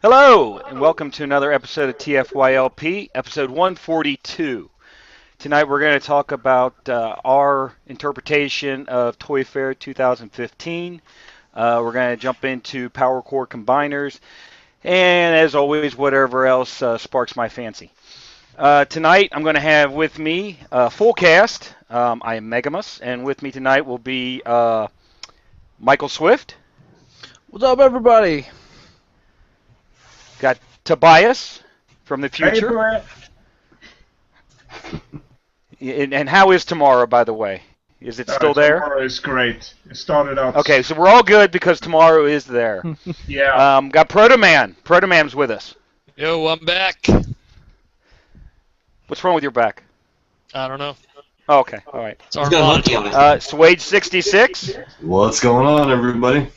Hello, and welcome to another episode of TFYLP, episode 142. Tonight we're going to talk about our interpretation of Toy Fair 2015. We're going to jump into Powercore combiners, and as always, whatever else sparks my fancy. Tonight I'm going to have with me a full cast. I am Megamus, and with me tonight will be Michael Swift. What's up, everybody? Got Tobias from the future. Brett. And how is tomorrow, by the way? Is it still there? Tomorrow is great. It started out. Okay, so we're all good because tomorrow is there. Yeah. Got Protoman. Protoman's with us. Yo, I'm back. What's wrong with your back? I don't know. Oh, okay, all right. It's Armand. Swage66. What's going on, everybody?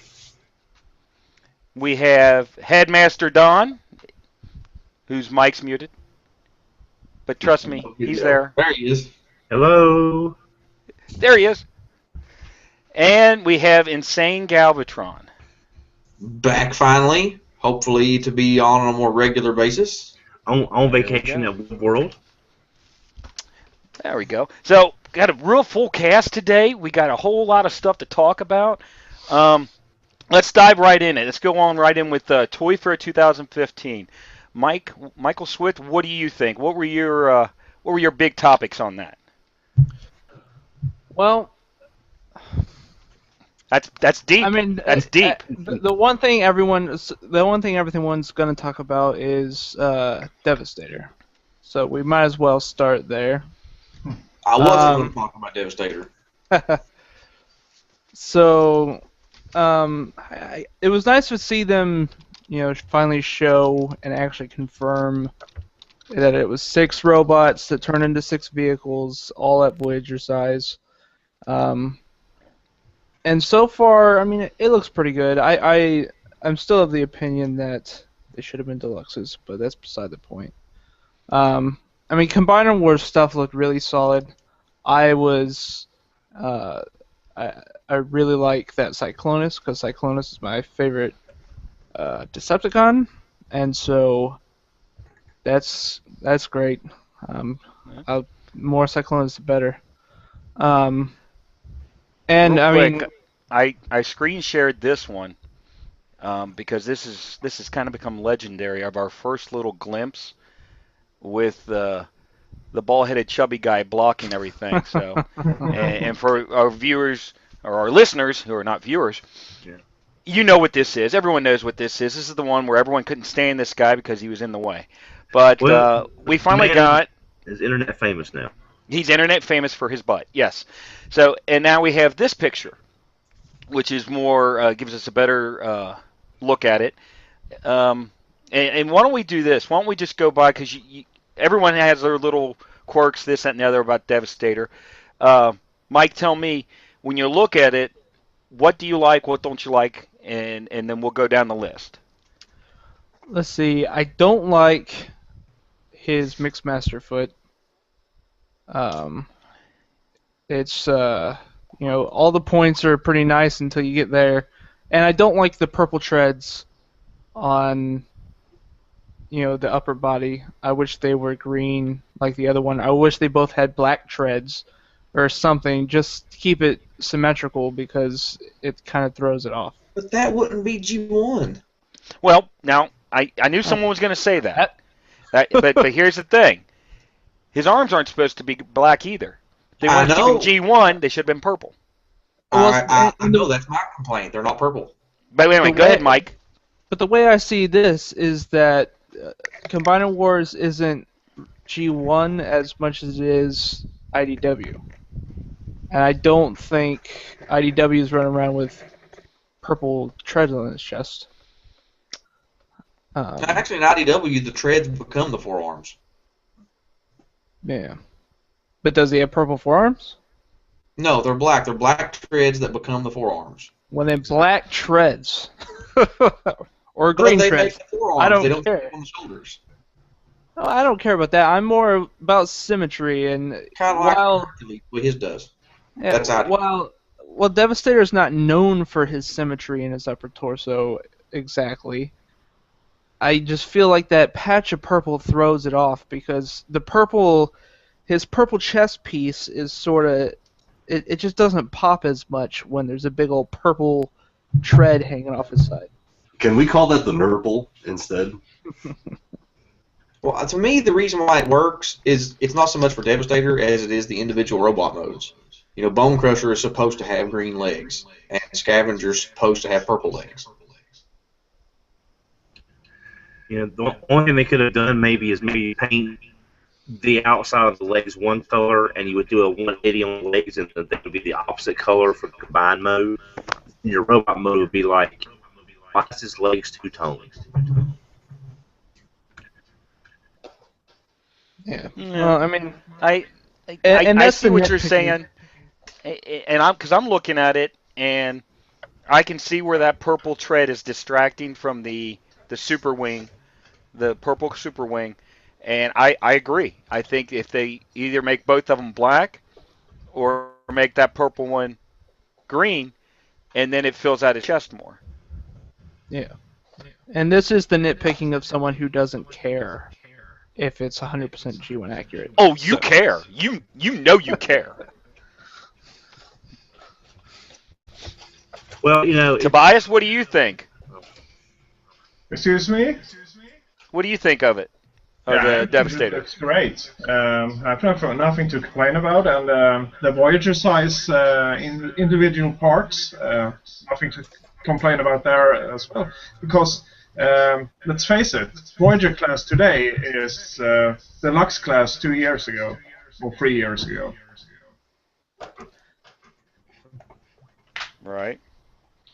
We have Headmaster Don, whose mic's muted. But trust me, he's there. There he is. Hello. There he is. And we have Insane Galvatron. Back finally, hopefully to be on a more regular basis. On vacation at World. There we go. So, got a real full cast today. We got a whole lot of stuff to talk about. Let's dive right in it. Let's go on right in with Toy Fair 2015. Michael Swift, what do you think? What were your big topics on that? Well, That's deep. I mean, that's deep. The one thing everyone's going to talk about is Devastator. So we might as well start there. I wasn't going to talk about Devastator. So, it was nice to see them, finally show and actually confirm that it was 6 robots that turned into 6 vehicles, all at Voyager size. And so far, I mean, it looks pretty good. I'm still of the opinion that they should have been deluxes, but that's beside the point. I mean, Combiner Wars stuff looked really solid. I really like that Cyclonus, because Cyclonus is my favorite Decepticon, and so that's great. More Cyclonus, the better. And Real I quick, mean, I screen shared this one because this has kind of become legendary of our first little glimpse with the bald-headed chubby guy blocking everything. So, and for our viewers or our listeners who are not viewers, you know what this is. Everyone knows what this is. This is the one where everyone couldn't stand this guy because he was in the way. But we finally got. Is internet famous now? He's internet famous for his butt. Yes. So, and now we have this picture, which is more gives us a better look at it. And why don't we do this? Why don't we just go by, because everyone has their little quirks, this, that, and the other about Devastator. Mike, tell me, when you look at it, what do you like, what don't you like, and then we'll go down the list. let's see. I don't like his Mixmaster foot. It's all the points are pretty nice until you get there, and I don't like the purple treads on the upper body. I wish they were green like the other one. I wish they both had black treads or something, just to keep it symmetrical, because it kind of throws it off. But that wouldn't be G1. Well, now I knew someone was going to say that. But here's the thing: his arms aren't supposed to be black either. They weren't even G1. They should have been purple. I know, that's my complaint. They're not purple. But wait a minute. Go ahead, Mike. But the way I see this is that Combiner Wars isn't G1 as much as it is IDW. And I don't think IDW is running around with purple treads on his chest. Actually, in IDW, the treads become the forearms. Yeah. But does he have purple forearms? No, they're black. They're black treads that become the forearms. Well, then black treads. Or But green they treads. make the forearms. I don't they don't care. fit on the shoulders. No, I don't care about that. I'm more about symmetry, and Kind of like while Hercules, what his does. yeah, That's how. while Devastator is not known for his symmetry in his upper torso exactly, I just feel like that patch of purple throws it off because his purple chest piece is sort of, it just doesn't pop as much when there's a big old purple tread hanging off his side. Can we call that the nurple instead? Well, to me, the reason why it works is it's not so much for Devastator as it is the individual robot modes. You know, Bone Crusher is supposed to have green legs, and Scavenger's supposed to have purple legs. You know, the only thing they could have done maybe is maybe paint the outside of the legs one color, and you would do a 180 on the legs, and that would be the opposite color for the combined mode. And your robot mode would be like, why is his legs two-toned? Yeah. Well, I mean, I that's see the what you're nitpicking. saying, and because I'm looking at it, and I can see where that purple tread is distracting from the super wing, the purple super wing, and I agree. I think if they either make both of them black or make that purple one green, and then it fills out his chest more. Yeah. And this is the nitpicking of someone who doesn't care if it's 100% G1 accurate. Oh, you care. You know you care. Well, you know, Tobias, what do you think? Excuse me? What do you think of it? Of I the think Devastator? It's great. I've nothing to complain about, and the Voyager size in individual parts, nothing to complain about there as well. Because let's face it, Voyager class today is the Lux class 2 years ago or 3 years ago. Right.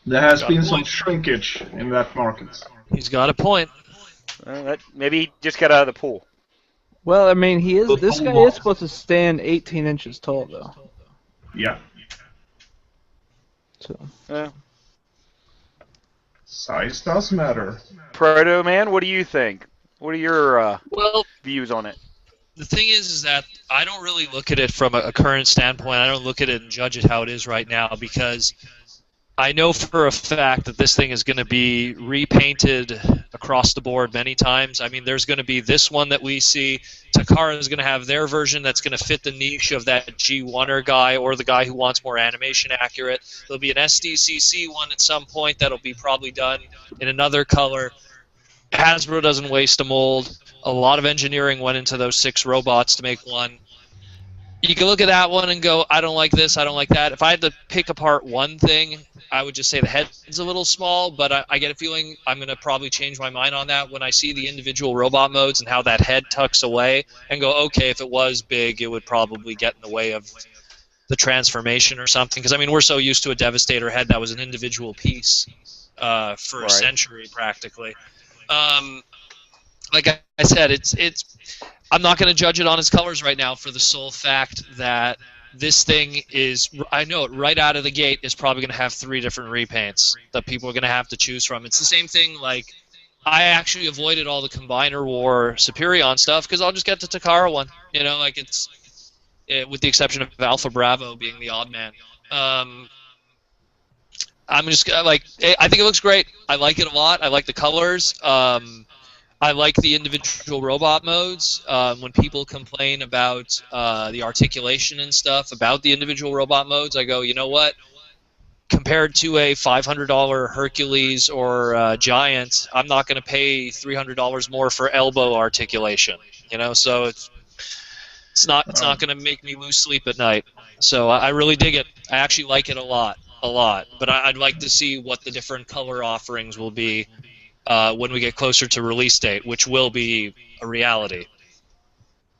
There has been some shrinkage in that market. He's got a point. Maybe he just got out of the pool. Well, I mean, this guy is supposed to stand 18 inches tall, though. Yeah. So. Size does matter. Proto Man, what do you think? What are your Well, views on it? the thing is that I don't really look at it from a current standpoint. I don't look at it and judge it how it is right now because I know for a fact that this thing is going to be repainted across the board many times. I mean, there's going to be this one that we see. Takara is going to have their version that's going to fit the niche of that G1er guy or the guy who wants more animation accurate. There'll be an SDCC one at some point that'll be probably done in another color. Hasbro doesn't waste a mold. A lot of engineering went into those 6 robots to make one. You can look at that one and go, I don't like this, I don't like that. If I had to pick apart one thing, I would just say the head's a little small, but I get a feeling I'm going to probably change my mind on that when I see the individual robot modes and how that head tucks away and go, okay, if it was big, it would probably get in the way of the transformation or something. Because, I mean, we're so used to a Devastator head that was an individual piece for a century practically. Like I said, I'm not going to judge it on its colors right now for the sole fact that this thing is, I know it right out of the gate, is probably going to have 3 different repaints that people are going to have to choose from. It's the same thing, like, I actually avoided all the Combiner War Superion stuff because I'll just get the Takara one. You know, like with the exception of Alpha Bravo being the odd man. I'm just, like, I think it looks great. I like it a lot. I like the colors. I like the individual robot modes. When people complain about the articulation and stuff about the individual robot modes, I go, you know what? Compared to a $500 Hercules or Giant, I'm not going to pay $300 more for elbow articulation. You know, so it's not going to make me lose sleep at night. So I really dig it. I actually like it a lot. But I'd like to see what the different color offerings will be when we get closer to release date, which will be a reality.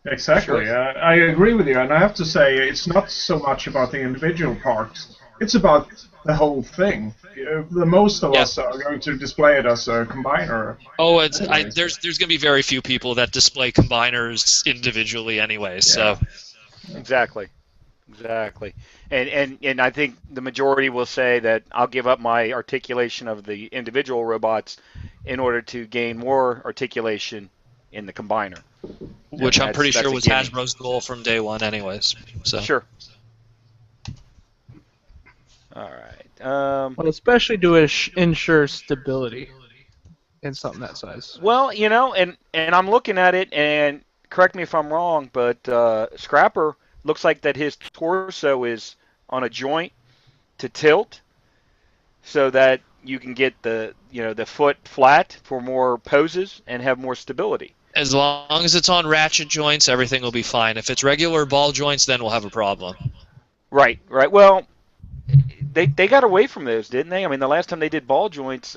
Exactly. I agree with you, and I have to say it's not so much about the individual parts. It's about the whole thing. The most of us are going to display it as a combiner. Oh, there's going to be very few people that display combiners individually anyway. So Exactly. And I think the majority will say that I'll give up my articulation of the individual robots in order to gain more articulation in the combiner. Which I'm pretty sure was Hasbro's goal from day one anyways. So. Sure. All right. Well, especially to ensure stability. in something that size. Well, and I'm looking at it, and correct me if I'm wrong, but Scrapper looks like that his torso is on a joint to tilt, so that you can get the foot flat for more poses and have more stability. As long as it's on ratchet joints, everything will be fine. If it's regular ball joints, then we'll have a problem. Right. Well, they got away from those, didn't they? I mean, the last time they did ball joints,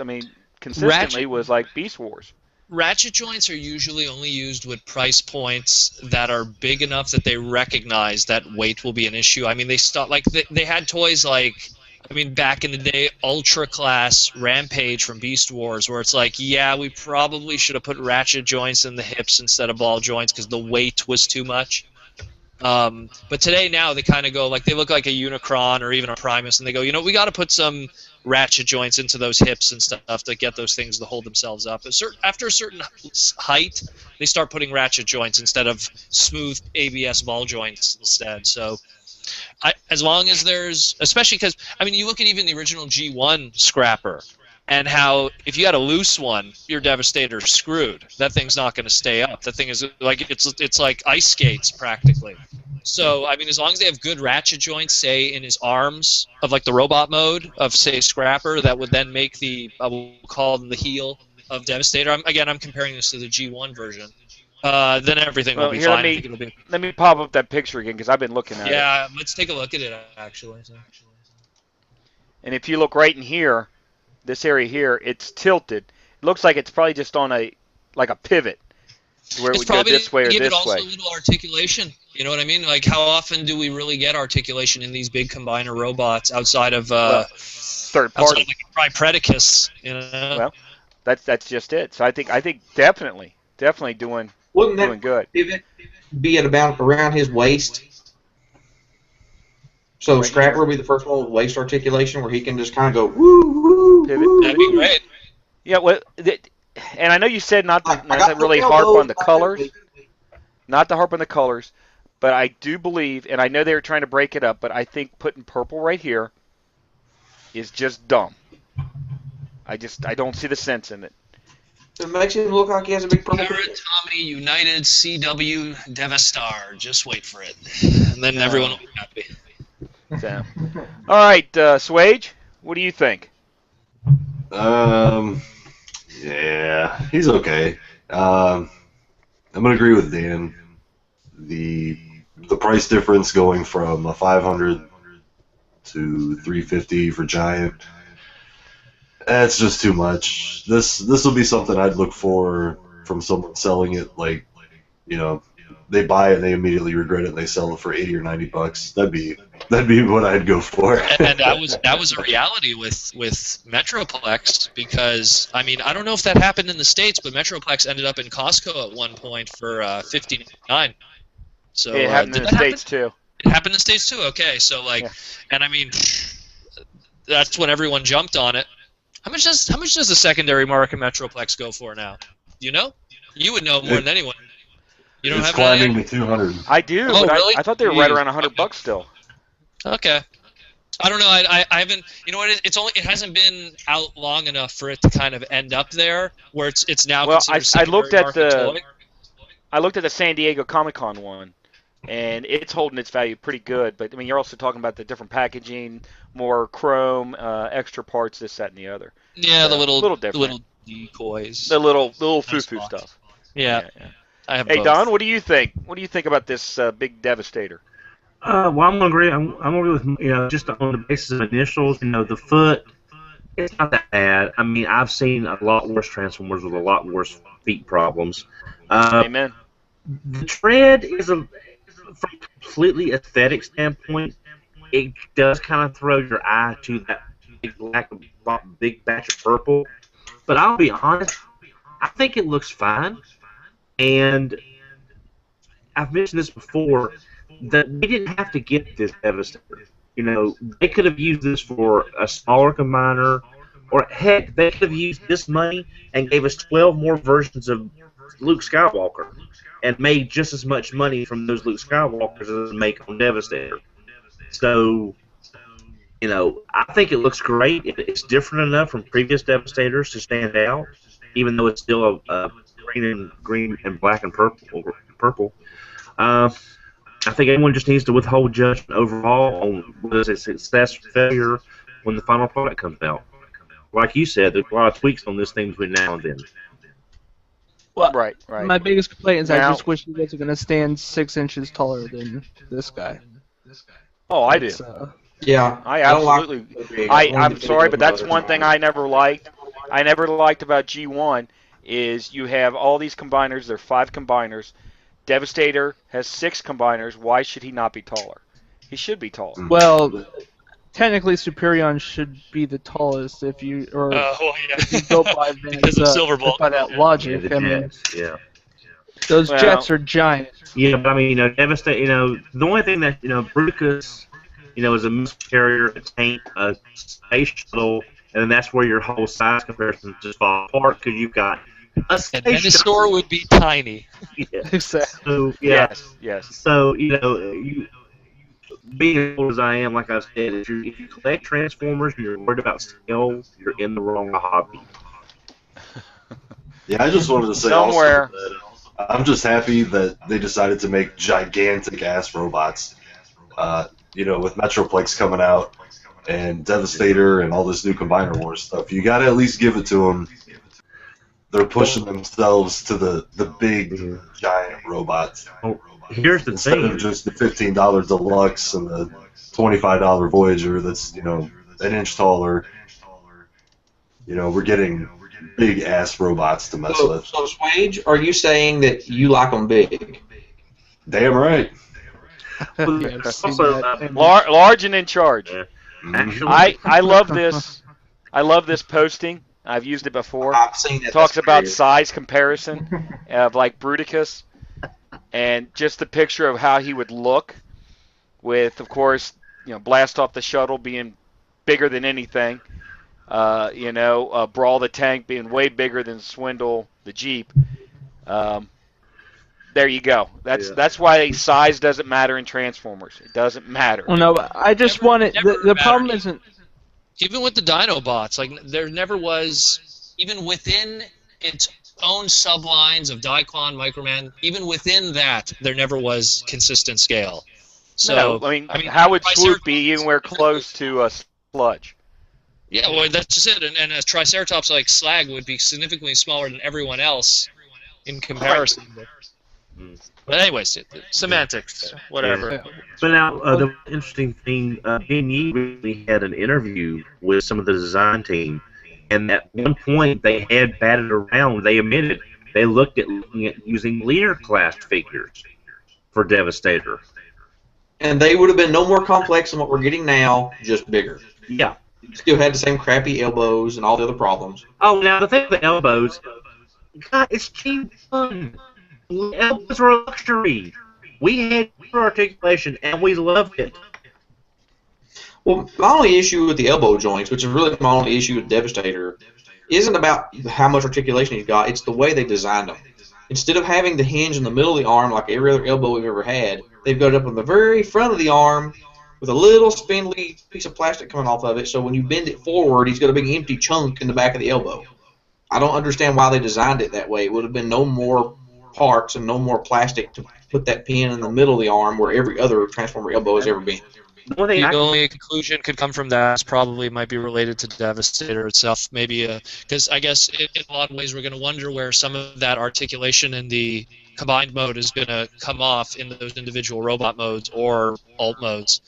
consistently was like Beast Wars. Ratchet joints are usually only used with price points that are big enough that they recognize that weight will be an issue. I mean, they had toys like, back in the day, Ultra Class Rampage from Beast Wars, where it's like, yeah, we probably should have put ratchet joints in the hips instead of ball joints because the weight was too much. But today now they kind of go like, they look like a Unicron or even a Primus, and they go, we got to put some ratchet joints into those hips and stuff to get those things to hold themselves up. After a certain height, they start putting ratchet joints instead of smooth ABS ball joints instead. So as long as there's, especially because, you look at even the original G1 Scrapper, and how if you had a loose one, your Devastator's screwed. That thing's not going to stay up. That thing is like, it's like ice skates practically. So, as long as they have good ratchet joints, say, in his arms of, like, the robot mode of, say, Scrapper, that would then make we'll call them the heel of Devastator. I'm comparing this to the G1 version. Then everything will be fine. Let me pop up that picture again, because I've been looking at it. Yeah, let's take a look at it, actually. And if you look right in here, this area here, it's tilted. It looks like it's probably just on a pivot, where it would go this way or this way. Give it also a little articulation. You know what I mean? Like, how often do we really get articulation in these big combiner robots outside of third party, outside of like Predicus? Well, that's just it. So I think definitely doing good. Pivot be at about around his waist? So Scrapper will be the first one with waist articulation, where he can just kind of go woo. That'd be great. Yeah, and I know you said not to really harp on the colors. Not to harp on the colors, but I do believe, and I know they were trying to break it up, but I think putting purple right here is just dumb. I don't see the sense in it. It makes him look like he has a big purple. Parrot Tommy United CW Devastar. Just wait for it, and then everyone will be happy. So. All right, Swage, what do you think? Yeah, he's okay. I'm gonna agree with Dan. The price difference going from a 500 to 350 for Giant, that's just too much. This will be something I'd look for from someone selling it. Like, they buy it and they immediately regret it and they sell it for $80 or $90. That'd be what I'd go for. And that was a reality with Metroplex, because I don't know if that happened in the States, but Metroplex ended up in Costco at one point for $59. So it happened in the States too. It happened in the States too. Okay, so and that's when everyone jumped on it. How much does the secondary market Metroplex go for now? Do you know? You would know more than anyone. You don't have that yet? It's climbing to 200. I do. Oh, really? I thought they were right around $100 still. Okay. I don't know. I haven't. You know what? It hasn't been out long enough for it to kind of end up there where it's now. Well, I looked at the San Diego Comic-Con one, and it's holding its value pretty good. But you're also talking about the different packaging, more chrome, extra parts, this, that, and the other. Yeah, so, the little decoys. The little foo-foo stuff. Yeah. I have hey, both. Don, what do you think? What do you think about this big Devastator? Well, I'm gonna agree. I'm gonna agree with just on the basis of initials. The foot, it's not that bad. I've seen a lot worse Transformers with a lot worse feet problems. Amen. The tread is from a completely aesthetic standpoint, it does kind of throw your eye to that big batch of purple. But I'll be honest, I think it looks fine. And I've mentioned this before, that we didn't have to get this Devastator. They could have used this for a smaller combiner, or heck, they could have used this money and gave us 12 more versions of Luke Skywalker and made just as much money from those Luke Skywalkers as they make on Devastator. So, I think it looks great. It's different enough from previous Devastators to stand out. even though it's still a green and black and purple. I think everyone just needs to withhold judgment overall on whether it's a success or failure when the final product comes out. Like you said, there's a lot of tweaks on this thing between now and then. Well, Right. my biggest complaint is I Now- just wish he wasn't going to stand 6 inches taller than this guy. Oh, I do. It's, Yeah, I don't like absolutely. the big. I'm sorry, but that's one thing I never liked. I never liked about G1 is you have all these combiners. There are 5 combiners. Devastator has 6 combiners. Why should he not be taller? He should be taller. well, technically Superion should be the tallest if you if you go by Because of Silverbolt. by that Yeah, logic. the I mean, Jets, yeah. those Well- jets are giant. Yeah, but I mean, Devastator, the only thing that, Bruticus, is a missile carrier, a tank, a space shuttle, and then that's where your whole size comparisons just fall apart because you've got a And space Venusaur shuttle. would be tiny. Yeah. Exactly. So, yeah. Yes. So, you being as old as I am, like I said, if you collect Transformers and you're worried about scale, you're in the wrong hobby. Yeah, I just wanted to say Somewhere- also that I'm just happy that they decided to make gigantic ass robots. With Metroplex coming out and Devastator and all this new Combiner Wars stuff, you got to at least give it to them. They're pushing themselves to the big giant robots Here's the instead of thing. just the $15 Deluxe and the $25 Voyager that's an inch taller. We're getting big ass robots to mess with. So Swage, are you saying that you like them big? Damn right. Yeah, I've seen Also, that. And Large and in charge. Yeah. Mhm. Actually, I love this. I love this posting. I've used it before. I've seen that. Talks That's about great. size comparison of like Bruticus, and just the picture of how he would look with, of course, Blast Off the Shuttle being bigger than anything. Brawl the Tank being way bigger than Swindle the Jeep. There you go. That's why size doesn't matter in Transformers. It doesn't matter. well, no, I just Never- wanted never the problem mattered. isn't. Even with the Dinobots, like there never was, even within its own sublines of Daikon, Microman, even within that, there never was consistent scale. So No, I mean, how would Triceratops- Swoop be anywhere close to a Sludge? Yeah, well, that's just it. And a Triceratops like Slag would be significantly smaller than everyone else in comparison. But anyways, semantics, whatever. Yeah. but now the interesting thing, Ben Yee recently had an interview with some of the design team, and at one point they had batted around. They admitted they looked at using leader class figures for Devastator. And they would have been no more complex than what we're getting now, just bigger. Yeah. Still had the same crappy elbows and all the other problems. Oh, now the thing with the elbows, God, it's cheap fun. Elbows are a luxury. We had articulation, and we loved it. Well, my only issue with the elbow joints, which is really my only issue with Devastator, isn't about how much articulation he's got. It's the way they designed them. Instead of having the hinge in the middle of the arm like every other elbow we've ever had, they've got it up on the very front of the arm with a little spindly piece of plastic coming off of it, so when you bend it forward, he's got a big empty chunk in the back of the elbow. I don't understand why they designed it that way. It would have been no more parts and no more plastic to put that pin in the middle of the arm where every other Transformer elbow has ever been. The only thing The only conclusion could come from that is probably might be related to Devastator itself. Maybe because I guess in a lot of ways we're going to wonder where some of that articulation in the combined mode is going to come off in those individual robot modes or alt modes.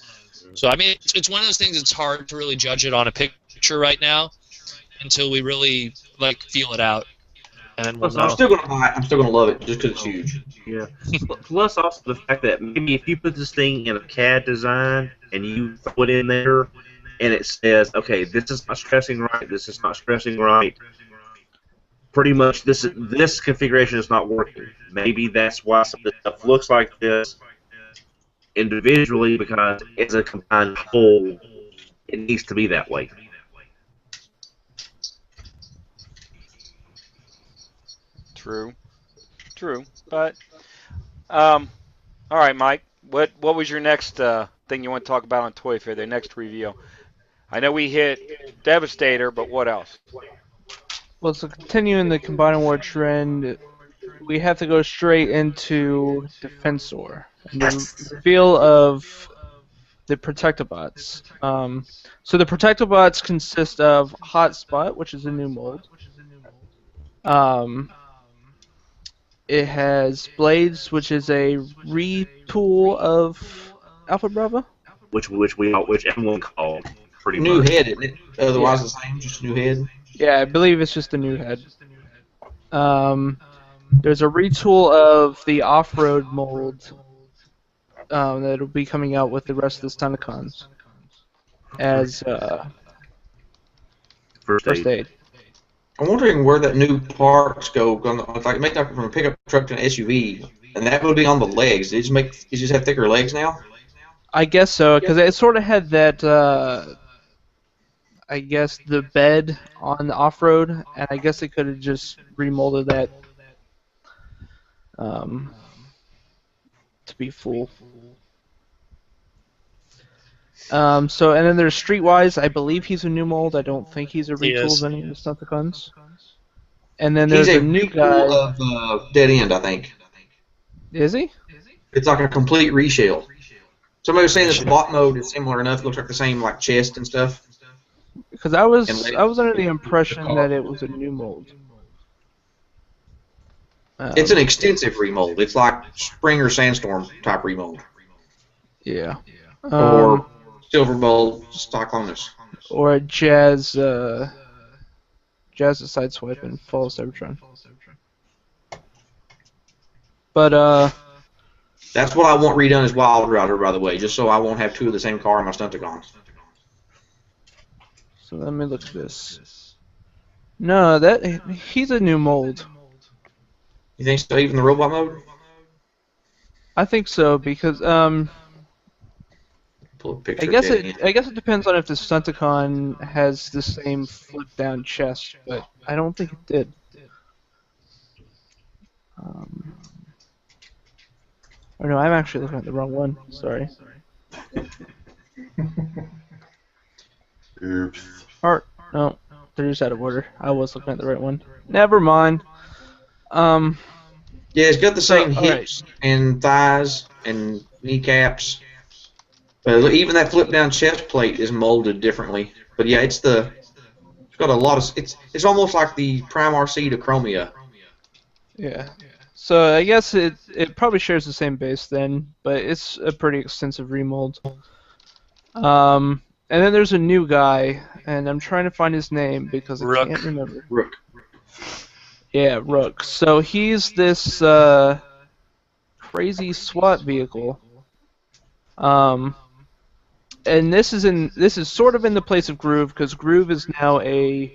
So I mean, it's one of those things that's hard to really judge it on a picture right now until we really feel it out. And then we'll Plus, know. I'm still gonna buy it. I'm still gonna love it just because it's huge. Yeah. Plus, also the fact that maybe if you put this thing in a CAD design and you throw it in there, and it says, "Okay, this is not stressing right. This is not stressing right." Pretty much, this configuration is not working. Maybe that's why some of the stuff looks like this individually, because as a combined whole, it needs to be that way. True. But, all right, Mike. What was your next thing you want to talk about on Toy Fair? The next review. I know we hit Devastator, but what else? Well, so continuing the Combined War trend, we have to go straight into Defensor and the reveal of the Protectobots. So the Protectobots consist of Hotspot, which is a new mold. It has Blades, which is a retool of Alpha Bravo. which everyone called pretty New much. head, isn't it? Otherwise Yeah. the same, just a new head. Yeah, I believe it's just a new head. There's a retool of the off-road mold that'll be coming out with the rest of the Stunticons as First first aid. aid. I'm wondering where that new parts go. If I make that from a pickup truck to an SUV, and that would be on the legs. Did you just have thicker legs now? I guess so, because it sort of had that, I guess, the bed on the off-road, and I guess they could have just remolded that to be full. And then there's Streetwise. I believe he's a new mold. I don't think he's a He retool is. of any of the Stunticons. And then He's there's a a new retool guy. of Dead End, I think. Is he? It's like a complete reshell. Somebody was saying that the bot mode is similar enough. It looks like the same like chest and stuff. Because I was And under the impression that it was a new mold. It's an extensive remold. It's like Springer Sandstorm type remold. Yeah. Or Silver Bowl Cyclonus. Or a Jazz the Sideswipe and Fall Cybertron. But That's what I want redone as Wild Rider, by the way, just so I won't have two of the same car in my Stunticons. so let me look at this. No, he's a new mold. You think so, even the robot mode? I think so because Pull a picture I guess of Dead End. I guess it depends on if the Stunticon has the same flip down chest, but I don't think it did. Or no, I'm actually looking at the wrong one. Sorry. Oops. Or no, they're just out of order. I was looking at the right one. Never mind. Yeah, it's got the same So, alright. hips and thighs and kneecaps. Even that flip down chest plate is molded differently. But yeah, it's got a lot of it's almost like the Prime RC to Chromia. Yeah. So I guess it probably shares the same base then, but it's a pretty extensive remold. And then there's a new guy, and I'm trying to find his name because I Rook. can't remember. Rook. Yeah, Rook. So he's this crazy SWAT vehicle. And this is sort of in the place of Groove because Groove is now a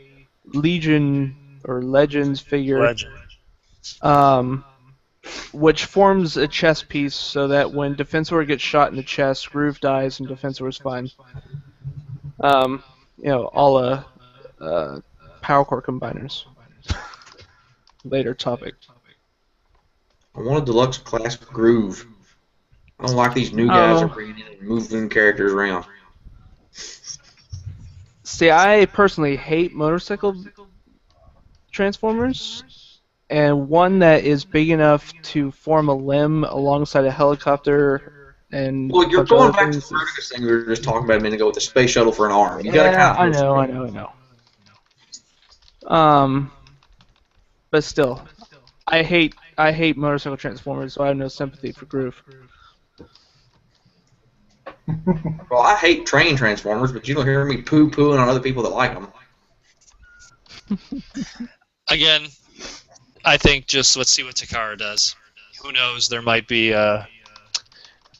Legion or Legends figure. Legend. Which forms a chess piece so that when Defensor gets shot in the chest, Groove dies and Defensor is fine. All Powercore combiners. Later topic. I want a deluxe class Groove. I don't like these new guys Oh. are bringing in and moving characters around. See, I personally hate motorcycle transformers, and one that is big enough to form a limb alongside a helicopter and. Well, you're a bunch of going other back to things the Vertigus thing we were just talking about a minute ago with the space shuttle for an arm. You gotta Yeah, kind of I know. But still, I hate motorcycle transformers, so I have no sympathy for Groove. Well, I hate train transformers, but you don't hear me poo-pooing on other people that like them. Again, I think just let's see what Takara does. Who knows? There might be a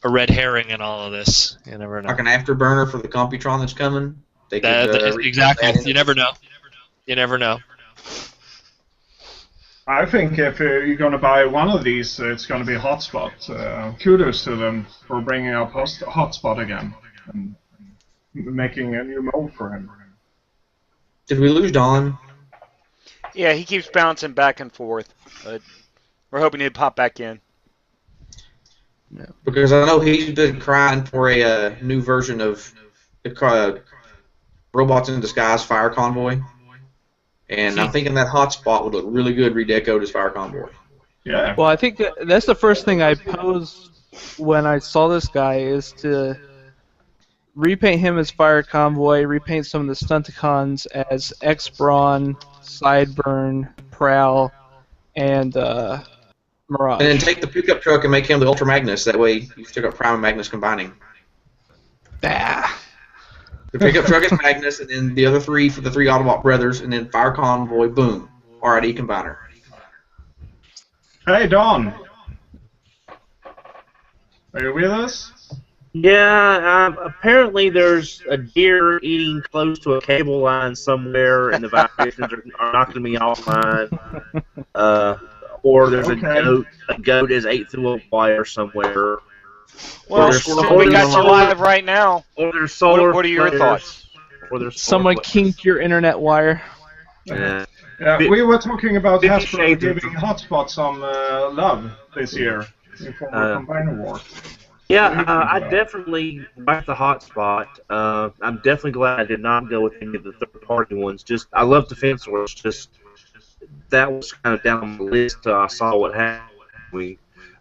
red herring in all of this. You never know. Like an afterburner for the Computron that's coming. They could, Exactly. You never know. You never know. I think if you're going to buy one of these, it's going to be Hotspot. Kudos to them for bringing up Hotspot again and making a new mold for him. Did we lose Don? Yeah, he keeps bouncing back and forth. But we're hoping he'd pop back in. Because I know he's been crying for a new version of the Robots in Disguise Fire Convoy. And I'm thinking that hotspot would look really good redecoed as Fire Convoy. Yeah. Well, I think that's the first thing I posed when I saw this guy is to repaint him as Fire Convoy, repaint some of the Stunticons as X-Brawn, Sideburn, Prowl, and Mirage. And then take the pickup truck and make him the Ultra Magnus. That way you took up Prime and Magnus combining. Ah. The pickup truck is Magnus, and then the other three for the three Autobot brothers, and then Fire Convoy, boom. RID combiner. Hey, Don. Are you with us? Yeah, apparently there's a deer eating close to a cable line somewhere, and the vibrations are knocking me offline. Or there's a goat is ate through a wire somewhere. Well, we got you live right now. Or there's solar. What are your thoughts? Or there's Someone kinked your internet wire. Yeah. Yeah, we were talking about 50 Hasbro Shades of- giving Hotspot some love this year in form of Combiner War. Yeah, I definitely like the hotspot. I'm definitely glad I did not go with any of the third-party ones. Just I love Defense Force. Just that was kind of down on the list. I saw what happened.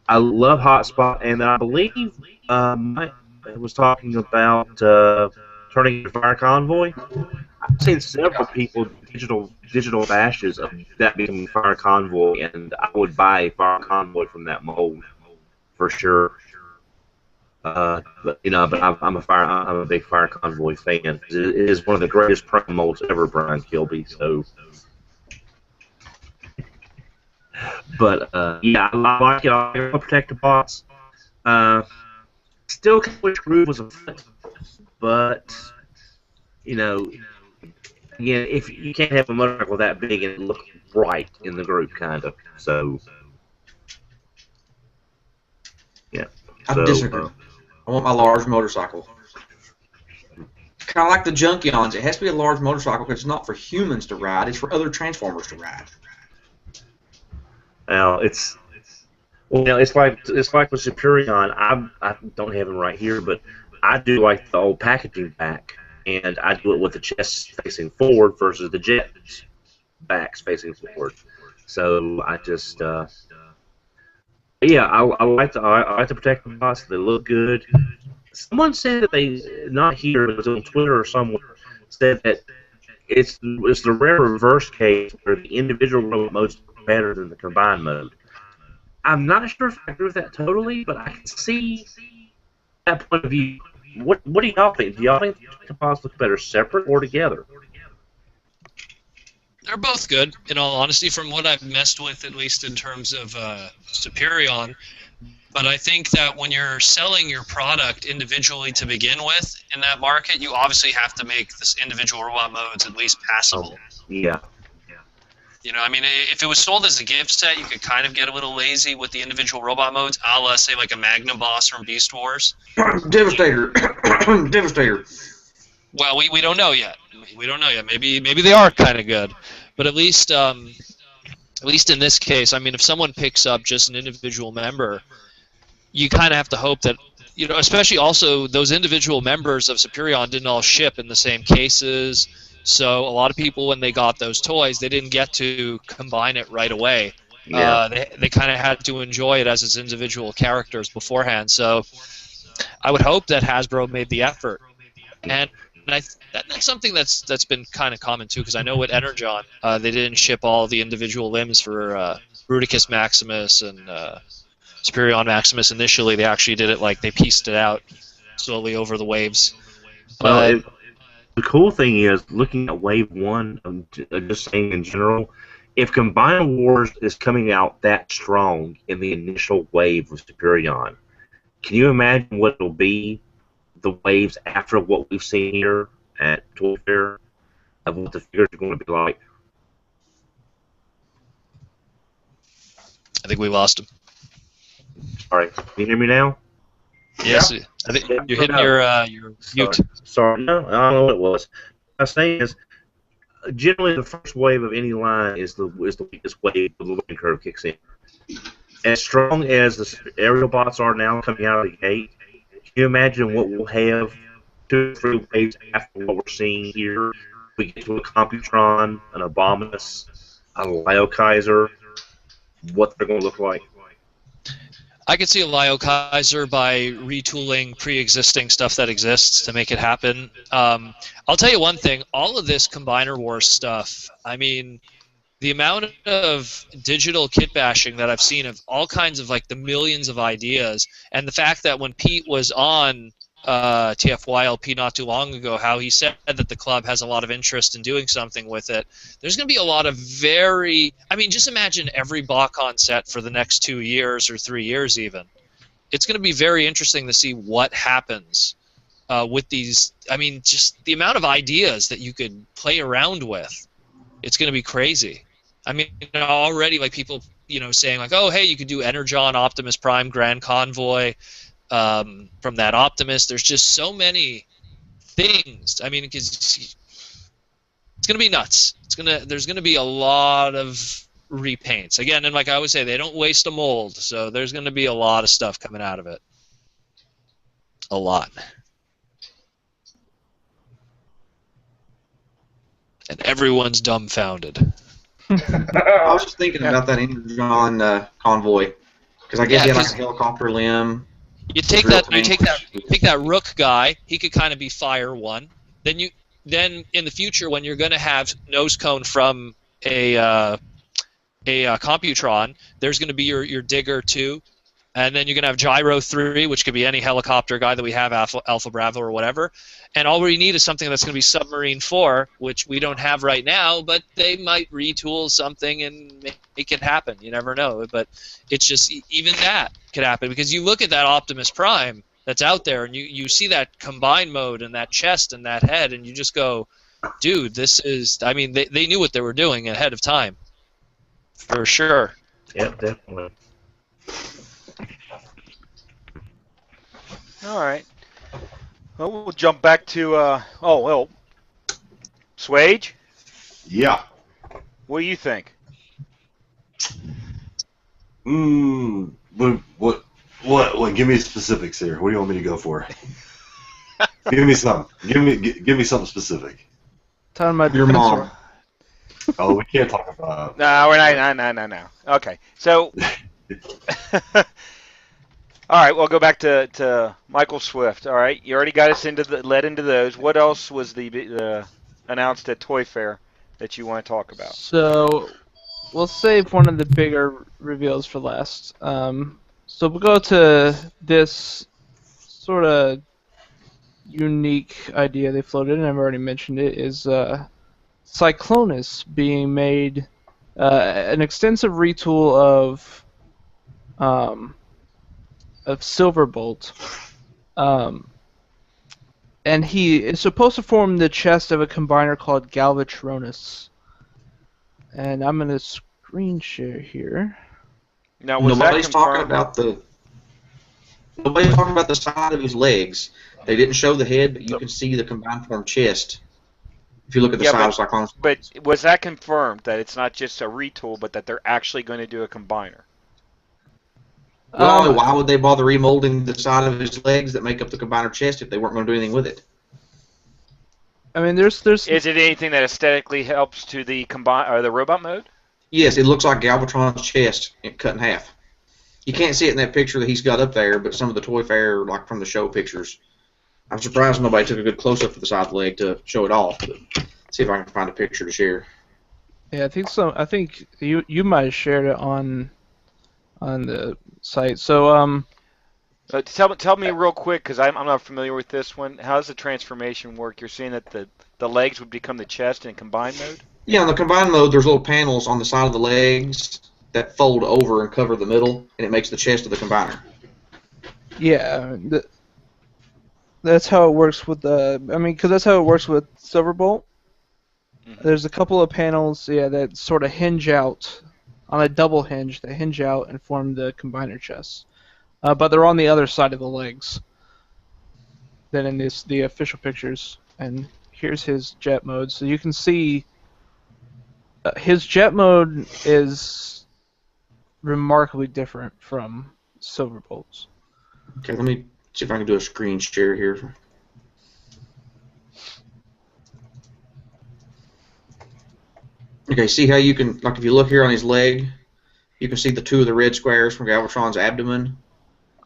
I love hotspot, and I believe Mike was talking about turning into Fire Convoy. I've seen several people do digital bashes of that becoming Fire Convoy, and I would buy a Fire Convoy from that mold for sure. But I'm a big Fire Convoy fan. It is one of the greatest prime molds ever, Brian Kilby. So, but yeah, I like it. I want to protect the bots. Still wish Groove was a foot, but again, if you can't have a motorcycle that big and look right in the group, kind of. So, yeah. I disagree. I want my large motorcycle. Kind of like the Junkions. It has to be a large motorcycle because it's not for humans to ride. It's for other Transformers to ride. Well, it's like with Superion. I don't have them right here, but I do like the old packaging back, and I do it with the chest facing forward versus the jet backs facing forward. So I just yeah, I like to protect the bots. They look good. Someone said that not here, but it was on Twitter or somewhere, said that it's the rare reverse case where the individual robot modes are better than the combined mode. I'm not sure if I agree with that totally, but I can see that point of view. What do y'all think? Do y'all think the bots look better separate or together? They're both good, in all honesty, from what I've messed with, at least in terms of Superion. But I think that when you're selling your product individually to begin with in that market, you obviously have to make this individual robot modes at least passable. Yeah. I mean, if it was sold as a gift set, you could kind of get a little lazy with the individual robot modes, a la, say, like a Magnum Boss from Beast Wars. Devastator. Devastator. Well, we don't know yet. We don't know yet. Maybe they are kind of good, but at least in this case, I mean, if someone picks up just an individual member, you kind of have to hope that especially also those individual members of Superion didn't all ship in the same cases. So a lot of people, when they got those toys, they didn't get to combine it right away. Yeah. They kind of had to enjoy it as its individual characters beforehand. So I would hope that Hasbro made the effort, and that's something that's been kind of common too, because I know with Energon, they didn't ship all the individual limbs for Bruticus Maximus and Superion Maximus initially. They actually did it like they pieced it out slowly over the waves. Well, the cool thing is, looking at Wave 1, I'm just saying in general, if Combined Wars is coming out that strong in the initial wave of Superion, can you imagine what it'll be, the waves after what we've seen here at Toy Fair, of what the figures are going to be like? I think we lost him. Sorry, can you hear me now? Yes, I think you're hitting your mute. Sorry, no, I don't know what it was. What I'm saying is, generally the first wave of any line is the weakest wave of the learning curve kicks in. As strong as the aerial bots are now coming out of the gate, can you imagine what we'll have 2 or 3 waves after what we're seeing here we get to a Computron, an Abominus, a Lyokaiser, what they're going to look like. I could see a Lyokaiser by retooling pre-existing stuff that exists to make it happen. I'll tell you one thing. All of this Combiner Wars stuff, I mean, the amount of digital kit bashing that I've seen of all kinds of, like, the millions of ideas, and the fact that when Pete was on TFYLP not too long ago, how he said that the club has a lot of interest in doing something with it. There's going to be a lot of I mean, just imagine every BotCon set for the next 2 years or 3 years even. It's going to be very interesting to see what happens with these. I mean, just the amount of ideas that you could play around with. It's going to be crazy. I mean, already, like, people, saying, like, oh, hey, you could do Energon, Optimus Prime, Grand Convoy, from that Optimus. There's just so many things. I mean, it's going to be nuts. There's going to be a lot of repaints. Again, and like I always say, they don't waste a mold, so there's going to be a lot of stuff coming out of it. A lot. And everyone's dumbfounded. I was just thinking about that Energon Convoy, because I guess he had like a helicopter limb. You take that Rook guy. He could kind of be Fire 1. Then in the future, when you're going to have nose cone from a Computron, there's going to be your Digger 2, and then you're going to have Gyro 3, which could be any helicopter guy that we have, Alpha Bravo or whatever. And all we need is something that's going to be Submarine 4, which we don't have right now, but they might retool something and make it happen. You never know. But it's just, even that could happen, because you look at that Optimus Prime that's out there, and you see that combine mode and that chest and that head, and you just go, dude, this is, I mean, they knew what they were doing ahead of time. For sure. Yeah, definitely. All right. Well, we'll jump back to, Swage? Yeah. What do you think? What? Give me specifics here. What do you want me to go for? Give me something. Give me something specific. Talking about your mom. Oh, we can't talk about. No, we're not. No. Okay, so. All right, we'll go back to Michael Swift. All right, you already got us led into those. What else was the announced at Toy Fair that you want to talk about? So we'll save one of the bigger reveals for last. So we'll go to this sort of unique idea they floated, and I've already mentioned it, is Cyclonus being made an extensive retool of Silverbolt, and he is supposed to form the chest of a combiner called Galvatronus. And I'm gonna screen share here. Now, was nobody's that talking about the side of his legs. They didn't show the head, but you can see the combined form chest. If you look at the side of Cyclonus. But was that confirmed that it's not just a retool, but that they're actually going to do a combiner? Well, why would they bother remolding the side of his legs that make up the combiner chest if they weren't going to do anything with it? I mean, there's. Is it anything that aesthetically helps to the the robot mode? Yes, it looks like Galvatron's chest cut in half. You can't see it in that picture that he's got up there, but some of the Toy Fair, like from the show pictures, I'm surprised nobody took a good close-up of the side of the leg to show it off. But see if I can find a picture to share. Yeah, I think so. I think you might have shared it on the site. So tell me real quick, because I'm not familiar with this one. How does the transformation work? You're saying that the legs would become the chest in combine mode? Yeah, in the combine mode, there's little panels on the side of the legs that fold over and cover the middle, and it makes the chest of the combiner. Yeah, that's how it works with the. I mean, because that's how it works with Silverbolt. Mm-hmm. There's a couple of panels, that sort of hinge out on a double hinge. That hinge out and form the combiner chest, but they're on the other side of the legs than in the official pictures. And here's his jet mode, so you can see his jet mode is remarkably different from Silverbolt's. Okay, let me see if I can do a screen share here. Okay, see how you can, like if you look here on his leg, you can see the two of the red squares from Galvatron's abdomen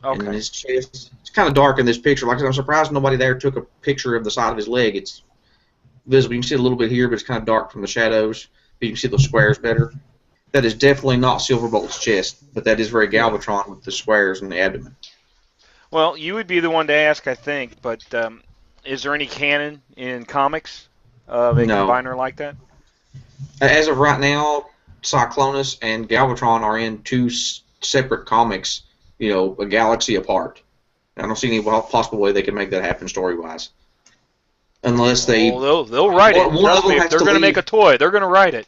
and Okay. his chest. It's kind of dark in this picture. Like I said, I'm surprised nobody there took a picture of the side of his leg. It's visible. You can see it a little bit here, but it's kind of dark from the shadows. But you can see those squares better. That is definitely not Silverbolt's chest, but that is very Galvatron with the squares in the abdomen. Well, you would be the one to ask, I think, but is there any canon in comics of a No. combiner like that? As of right now, Cyclonus and Galvatron are in two separate comics, a galaxy apart. I don't see any possible way they can make that happen story-wise. Unless they... Well, they'll write it. Trust me, if they're going to make a toy, they're going to write it.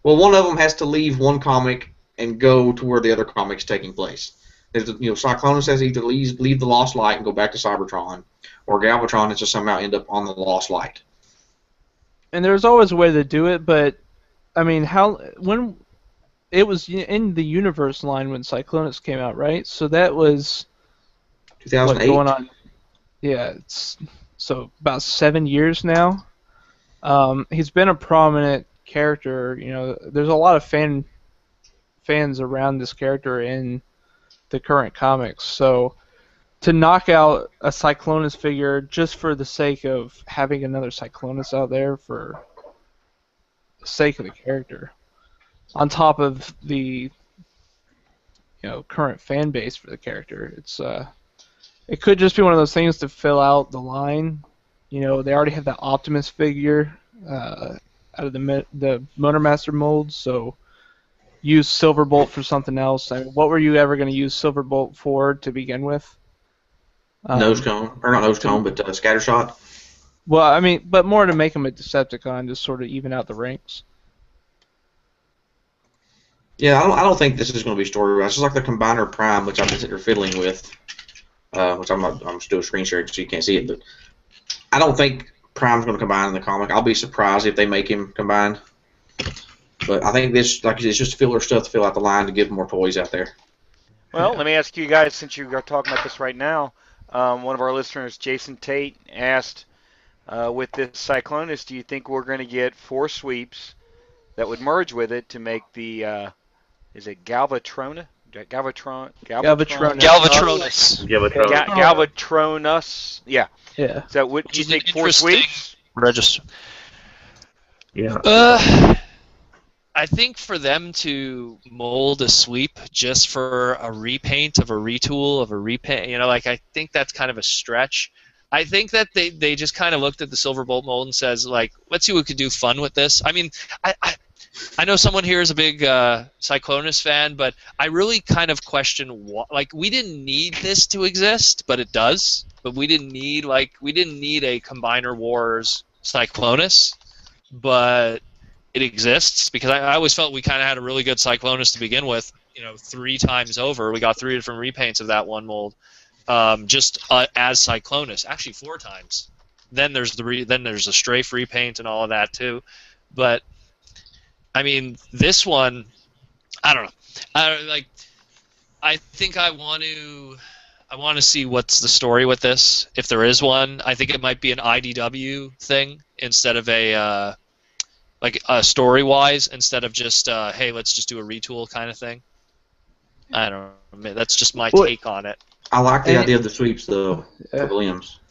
Well, one of them has to leave one comic and go to where the other comic's taking place. Cyclonus has to either leave the Lost Light and go back to Cybertron, or Galvatron has to somehow end up on the Lost Light. And there's always a way to do it, but I mean, when it was in the Universe line when Cyclonus came out, right? So that was 2008. going on. Yeah, it's so about 7 years now. He's been a prominent character. There's a lot of fans around this character in the current comics. So to knock out a Cyclonus figure just for the sake of having another Cyclonus out there for the sake of the character, on top of the current fan base for the character, it could just be one of those things to fill out the line. They already have that Optimus figure out of the Motormaster mold, so use Silverbolt for something else. I mean, what were you ever going to use Silverbolt for to begin with? Nose cone, or not nose cone, but Scattershot. Well, I mean, but more to make him a Decepticon, just sort of even out the ranks. Yeah, I don't think this is going to be story-wise. It's just like the Combiner Prime, which I'm sitting here fiddling with, which I'm still screen sharing so you can't see it, but I don't think Prime's going to combine in the comic. I'll be surprised if they make him combine. But I think this, like you said, it's just filler stuff to fill out the line to give more toys out there. Well, let me ask you guys, since you are talking about this right now, one of our listeners, Jason Tate, asked, with this Cyclonus, do you think we're going to get 4 sweeps that would merge with it to make the, is it Galvatrona? Galvatronus. Galvatronus. Yeah. Yeah. So would you think 4 sweeps? Register. Yeah. I think for them to mold a sweep just for a repaint of a retool of a repaint, I think that's kind of a stretch. I think that they just kind of looked at the Silverbolt mold and says, like, let's see what we could do fun with this. I mean, I know someone here is a big Cyclonus fan, but I really kind of question what. Like, we didn't need this to exist, but it does. But we didn't need a Combiner Wars Cyclonus, but it exists because I always felt we kind of had a really good Cyclonus to begin with. 3 times over, we got 3 different repaints of that one mold, just as Cyclonus. Actually, 4 times. Then there's a strafe repaint and all of that too, but. I mean, this one, I don't know. I think I want to see what's the story with this, if there is one. I think it might be an IDW thing instead of a story-wise, instead of just hey, let's just do a retool kind of thing. I don't know. That's just my take on it. I like the idea of the sweeps though for the limbs.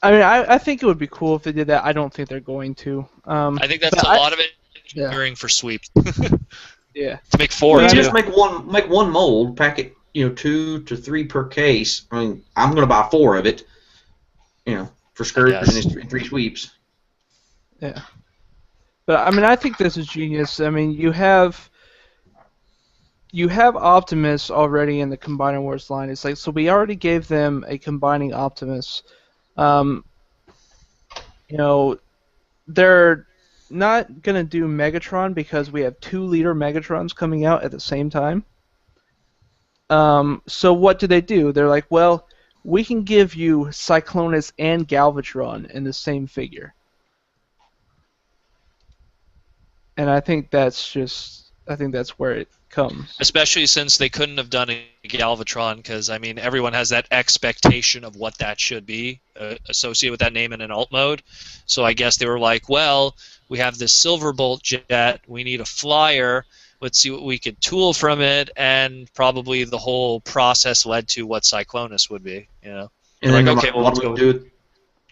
I mean, I think it would be cool if they did that. I don't think they're going to. I think that's a lot of it. Engineering for sweeps. Yeah. To make 4. You just make one mold, pack it, 2 to 3 per case. I mean, I'm going to buy 4 of it, for skirts and 3 sweeps. Yeah. But I mean, I think this is genius. I mean, you have Optimus already in the Combiner Wars line. It's like, so we already gave them a combining Optimus. They're not going to do Megatron because we have 2 liter Megatrons coming out at the same time. So what do? They're like, well, we can give you Cyclonus and Galvatron in the same figure. And I think that's just I think that's where it comes. Especially since they couldn't have done a Galvatron, because, I mean, everyone has that expectation of what that should be associated with that name in an alt mode. So I guess they were like, well, we have this Silverbolt jet, we need a flyer, let's see what we could tool from it, and probably the whole process led to what Cyclonus would be, you know? And then like, okay, well, what do we do?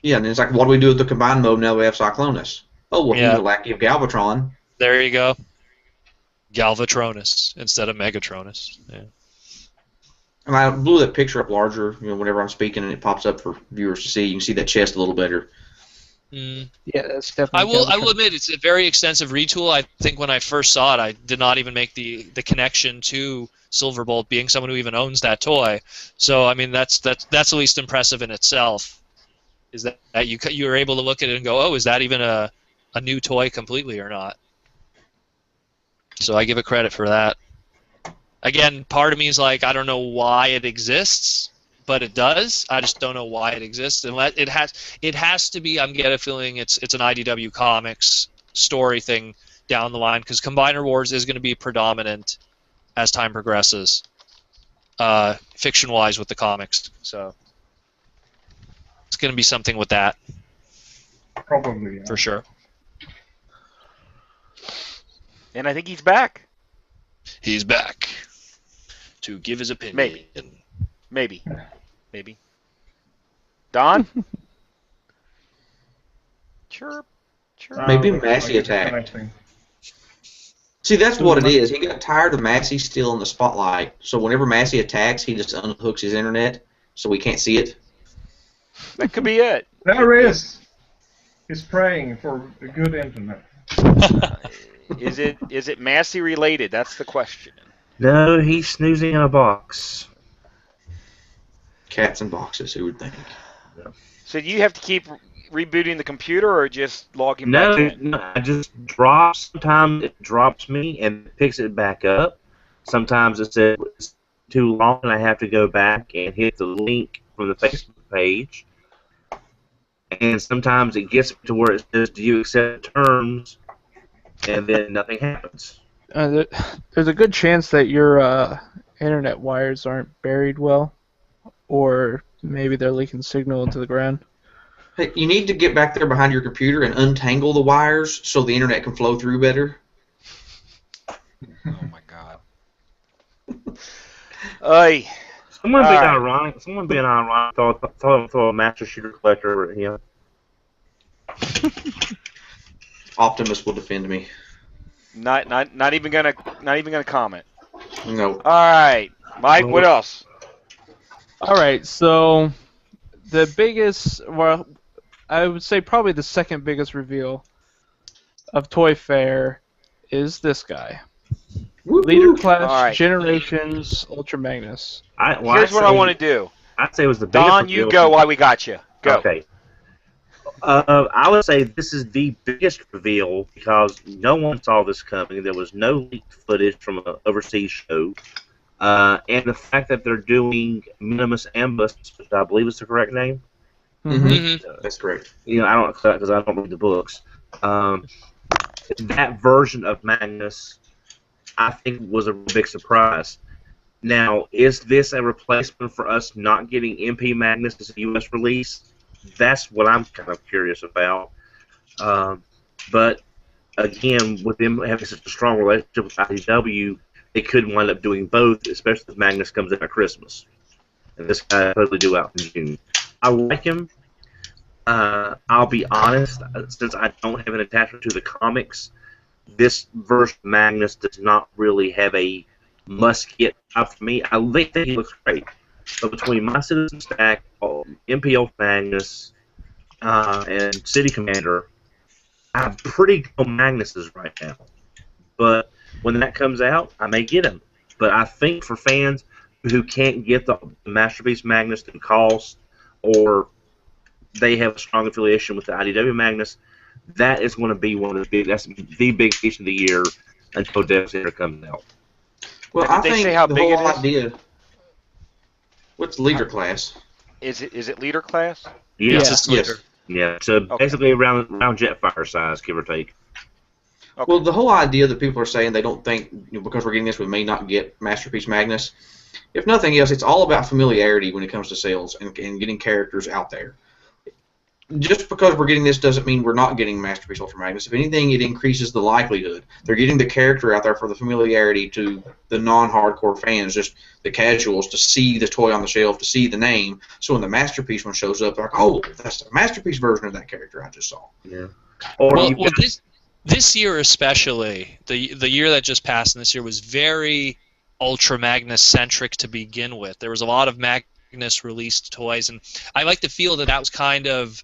Yeah, and it's like, what do we do with the combined mode now that we have Cyclonus? Oh, well, Yeah. he's a lackey of Galvatron. There you go. Galvatronus instead of Megatronus. Yeah. And I blew that picture up larger, you know, whenever I'm speaking, and it pops up for viewers to see. You can see that chest a little better. Mm. Yeah, that's definitely. I will admit it's a very extensive retool. I think when I first saw it, I did not even make the connection to Silverbolt, being someone who even owns that toy. So I mean that's at least impressive in itself. Is that you were able to look at it and go, oh, is that even a new toy completely or not? So I give it credit for that. Again, part of me is like, I don't know why it exists, but it does. I just don't know why it exists. And it has to be. I'm getting a feeling it's an IDW Comics story thing down the line, because Combiner Wars is going to be predominant as time progresses, fiction-wise with the comics. So it's going to be something with that Probably. Yeah. for sure. And I think he's back. He's back to give his opinion. Maybe. Don? Chirp. Maybe Looks Massey like it's attack. connecting. See, that's what it is. He got tired of Massey still in the spotlight, so whenever Massey attacks, he just unhooks his internet, so we can't see it. That could be it. There he is. He's praying for a good internet. Is it Massey related? That's the question. No, he's snoozing in a box. Cats in boxes, who would think? So do you have to keep rebooting the computer or just logging No, back in? no, I just drop. Sometimes it drops me and picks it back up. Sometimes it says it's too long and I have to go back and hit the link from the Facebook page. And sometimes it gets to where it says, do you accept terms? And then nothing happens. There's a good chance that your internet wires aren't buried well, or maybe they're leaking signal into the ground. Hey, you need to get back there behind your computer and untangle the wires so the internet can flow through better. Oh my God. Oy. Someone being All right. ironic. Someone being ironic. Throw a Master Shooter Collector at him. Optimus will defend me. Not even gonna comment. No. All right, Mike. What else? All right, so the biggest, well, I would say probably the second biggest reveal of Toy Fair is this guy. Leader Class All right. Generations Ultra Magnus. Here's what I want to do. I'd say it was the biggest. Don, you reveal. go while we got you. Go. Okay. I would say this is the biggest reveal because no one saw this coming. There was no leaked footage from an overseas show. And the fact that they're doing Minimus Ambus, which I believe is the correct name. Mm-hmm. That's correct. You know, I don't because I don't read the books. That version of Magnus, I think, was a big surprise. Now, is this a replacement for us not getting MP Magnus as a U.S. release? That's what I'm kind of curious about. But again, with them having such a strong relationship with IDW, they could wind up doing both, especially if Magnus comes in at Christmas. And this guy totally due out in June. I like him. I'll be honest, since I don't have an attachment to the comics, this version of Magnus does not really have a must-get out for me. I think that he looks great. But between my Citizen Stack, MPO Magnus, and City Commander, I have pretty good Magnuses right now. But when that comes out, I may get him. But I think for fans who can't get the Masterpiece Magnus through cost, or they have a strong affiliation with the IDW Magnus, that is going to be one of the big. That's the big feature of the year until Devastator comes out. Well, Now, I did they think say how the big whole it is? idea. What's leader class? Is it leader class? Yeah, Yeah. It's Yes. yeah. So basically around Jetfire size, give or take. Okay. Well, the whole idea that people are saying they don't think, because we're getting this, we may not get Masterpiece Magnus. If nothing else, it's all about familiarity when it comes to sales and getting characters out there. Just because we're getting this doesn't mean we're not getting Masterpiece Ultra Magnus. If anything, it increases the likelihood. They're getting the character out there for the familiarity to the non-hardcore fans, just the casuals, to see the toy on the shelf, to see the name. So when the Masterpiece one shows up, they're like, oh, that's the Masterpiece version of that character I just saw. Yeah. Or Well, this year especially, the year that just passed and this year was very Ultra Magnus centric to begin with. There was a lot of Magnus released toys, and I like to feel that was kind of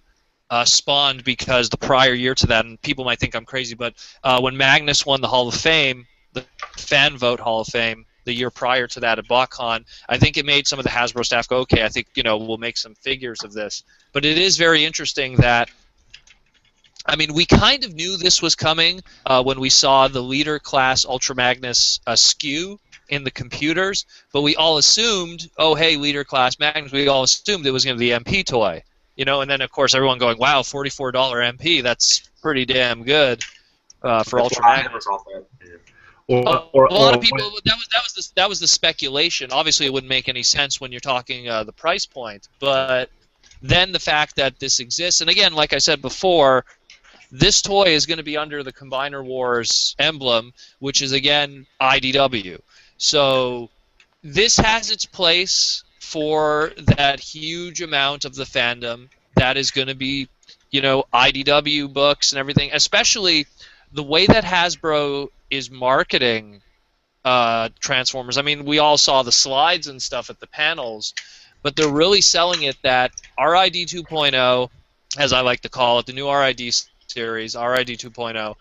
spawned because the prior year to that, and people might think I'm crazy, but when Magnus won the Hall of Fame, the Fan Vote Hall of Fame, the year prior to that at BotCon, I think it made some of the Hasbro staff go, okay, I think we'll make some figures of this. But it is very interesting that, I mean, we kind of knew this was coming when we saw the Leader Class Ultra Magnus SKU in the computers, but we all assumed, oh, hey, Leader Class Magnus, we all assumed it was going to be the MP toy. And then, of course, everyone going, wow, $44 MP, that's pretty damn good for Ultra Magnus. A lot of people, that was the speculation. Obviously, it wouldn't make any sense when you're talking the price point, but then the fact that this exists, and again, like I said before, this toy is going to be under the Combiner Wars emblem, which is, again, IDW. So this has its place for that huge amount of the fandom that is going to be, IDW books and everything, especially the way that Hasbro is marketing Transformers. I mean, we all saw the slides and stuff at the panels, but they're really selling it that RID 2.0, as I like to call it, the new RID series, RID 2.0,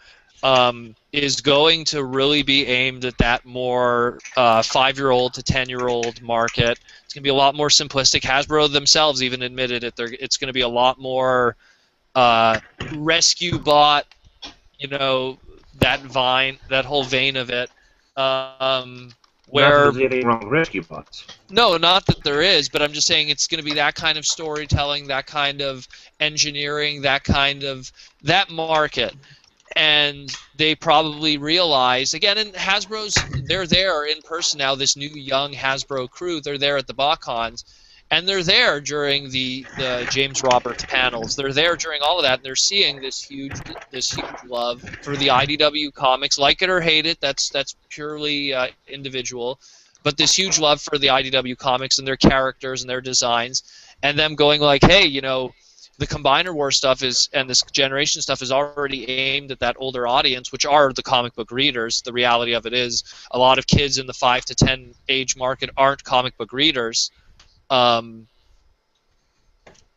is going to really be aimed at that more 5-year-old to 10-year-old market. It's going to be a lot more simplistic. Hasbro themselves even admitted it. It's going to be a lot more rescue bot, that whole vein of it. Where not anything wrong with rescue bots. No, not that there is, but I'm just saying it's going to be that kind of storytelling, that kind of engineering, that market. And they probably realize, again, and Hasbro's, they're there in person now, this new young Hasbro crew, they're there at the BotCons, and they're there during the James Roberts panels. They're there during all of that, and they're seeing this huge love for the IDW comics, like it or hate it, that's purely individual, but this huge love for the IDW comics and their characters and their designs, and them going like, hey, the Combiner War stuff and this generation stuff is already aimed at that older audience, which are the comic book readers. The reality of it is a lot of kids in the 5 to 10 age market aren't comic book readers.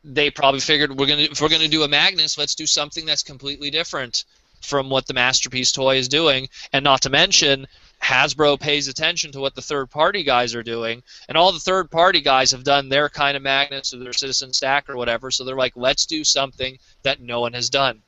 They probably figured if we're gonna do a Magnus, let's do something that's completely different from what the Masterpiece toy is doing, and not to mention Hasbro pays attention to what the third-party guys are doing, and all the third-party guys have done their kind of Magnus or their Citizen Stack or whatever, so they're like, let's do something that no one has done.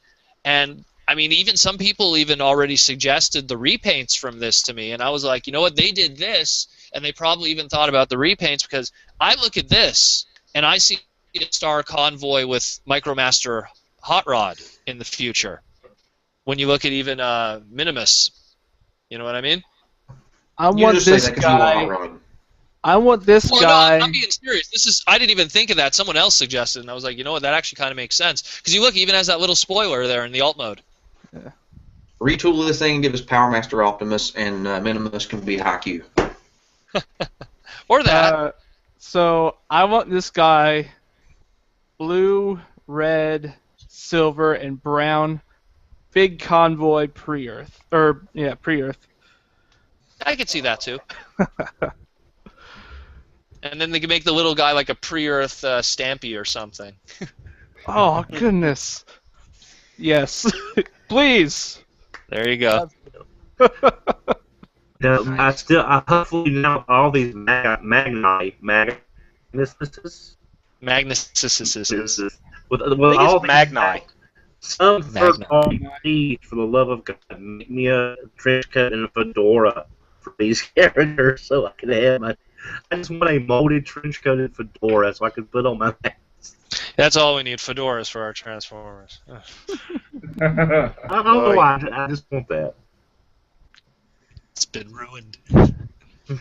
And, I mean, even some people even already suggested the repaints from this to me, and I was like, you know what, they did this, and they probably even thought about the repaints, because I look at this, and I see a Star Convoy with Micromaster Hot Rod in the future. When you look at even Minimus, you know what I mean? I want this guy. I want this guy. No, I'm being serious. I didn't even think of that. Someone else suggested, and I was like, you know what? That actually kind of makes sense. Because you look, he even has that little spoiler there in the alt mode. Yeah. Retool this thing and give us Power Master Optimus, and Minimus can be Haikyuu. Or that. So I want this guy, blue, red, silver, and brown, big convoy pre-Earth, pre-Earth. I could see that too. And then they can make the little guy like a pre-Earth Stampy or something. Oh goodness! Yes, please. There you go. I hopefully now all these Magnuses. With all Magni. Some third-party, for the love of God, make me a trench coat and a fedora for these characters, so I can have I just want a molded trench coat and fedora so I can put on my mask. That's all we need, fedoras for our Transformers. I don't know why. I just want that. It's been ruined. But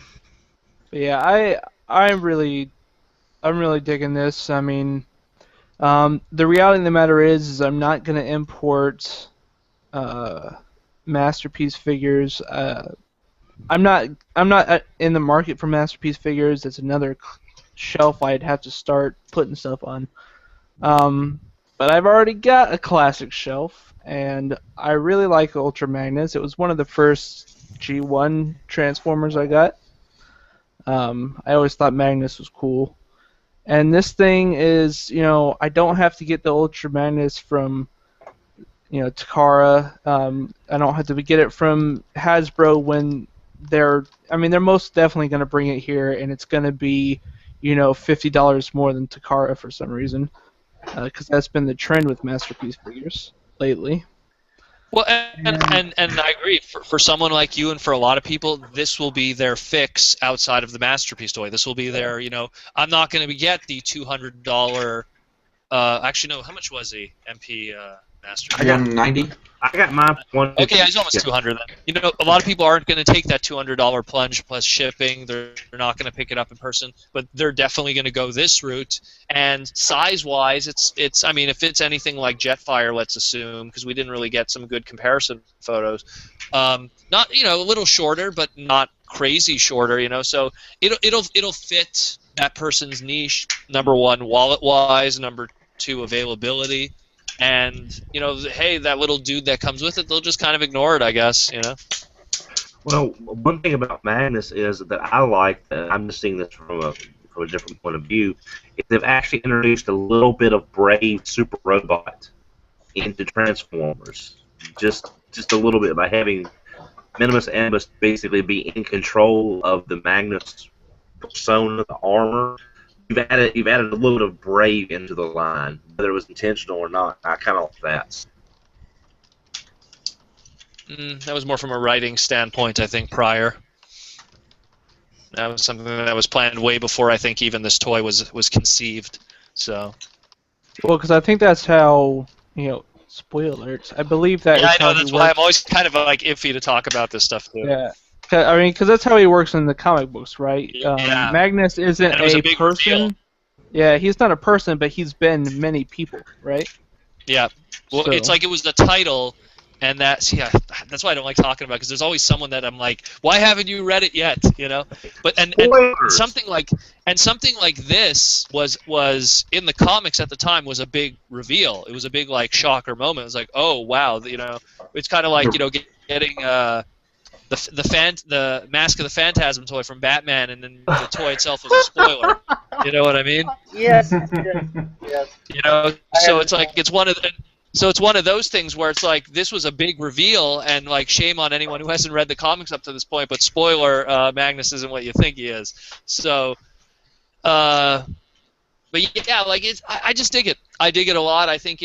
yeah, I'm really digging this. I mean, the reality of the matter is I'm not gonna import Masterpiece figures. I'm not in the market for Masterpiece figures. That's another shelf I'd have to start putting stuff on. But I've already got a classic shelf, and I really like Ultra Magnus. It was one of the first G1 Transformers I got. I always thought Magnus was cool. And this thing is, I don't have to get the Ultra Magnus from, Takara. I don't have to get it from Hasbro when they're most definitely going to bring it here, and it's going to be, $50 more than Takara for some reason. Because that's been the trend with Masterpiece figures lately. Well, and I agree. For someone like you and for a lot of people, this will be their fix outside of the Masterpiece toy. This will be their, I'm not going to get the $200. Actually, no. How much was the MP Masterpiece? $190. I got my one. Okay, it's almost 200 then. A lot of people aren't going to take that $200 plunge plus shipping. They're not going to pick it up in person, but they're definitely going to go this route. And size-wise, it's. I mean, if it's anything like Jetfire, let's assume, because we didn't really get some good comparison photos. Not a little shorter, but not crazy shorter. So it'll fit that person's niche. Number one, wallet-wise. Number two, availability. And, hey, that little dude that comes with it, they'll just kind of ignore it, I guess, Well, one thing about Magnus is that I like, I'm just seeing this from a different point of view, is they've actually introduced a little bit of Brave Super Robot into Transformers. Just a little bit, by having Minimus Ambus basically be in control of the Magnus persona, the armor. You've added a little bit of Brave into the line, whether it was intentional or not. I kind of like that. That was more from a writing standpoint, I think, prior. That was something that was planned way before I think even this toy was conceived. So. Well, because I think that's how, spoilers. I believe that. Yeah, is I know. how That's he why works. I'm always kind of iffy to talk about this stuff too. Yeah. Because that's how he works in the comic books, right? Yeah. Magnus isn't And it was a a big person. reveal. Yeah, he's not a person, but he's been many people, right? Yeah. Well, So- it's like it was the title, and that's why I don't like talking about it, because there's always someone that I'm like, why haven't you read it yet? But and something like this was in the comics at the time was a big reveal. It was a big shocker moment. It was like, oh wow, it's kind of like getting the Mask of the Phantasm toy from Batman, and then the toy itself was a spoiler. You know what I mean? Yes. Yes. So it's one of those things where it's like this was a big reveal, and shame on anyone who hasn't read the comics up to this point. But spoiler, Magnus isn't what you think he is. So, but yeah, I just dig it. I dig it a lot. I think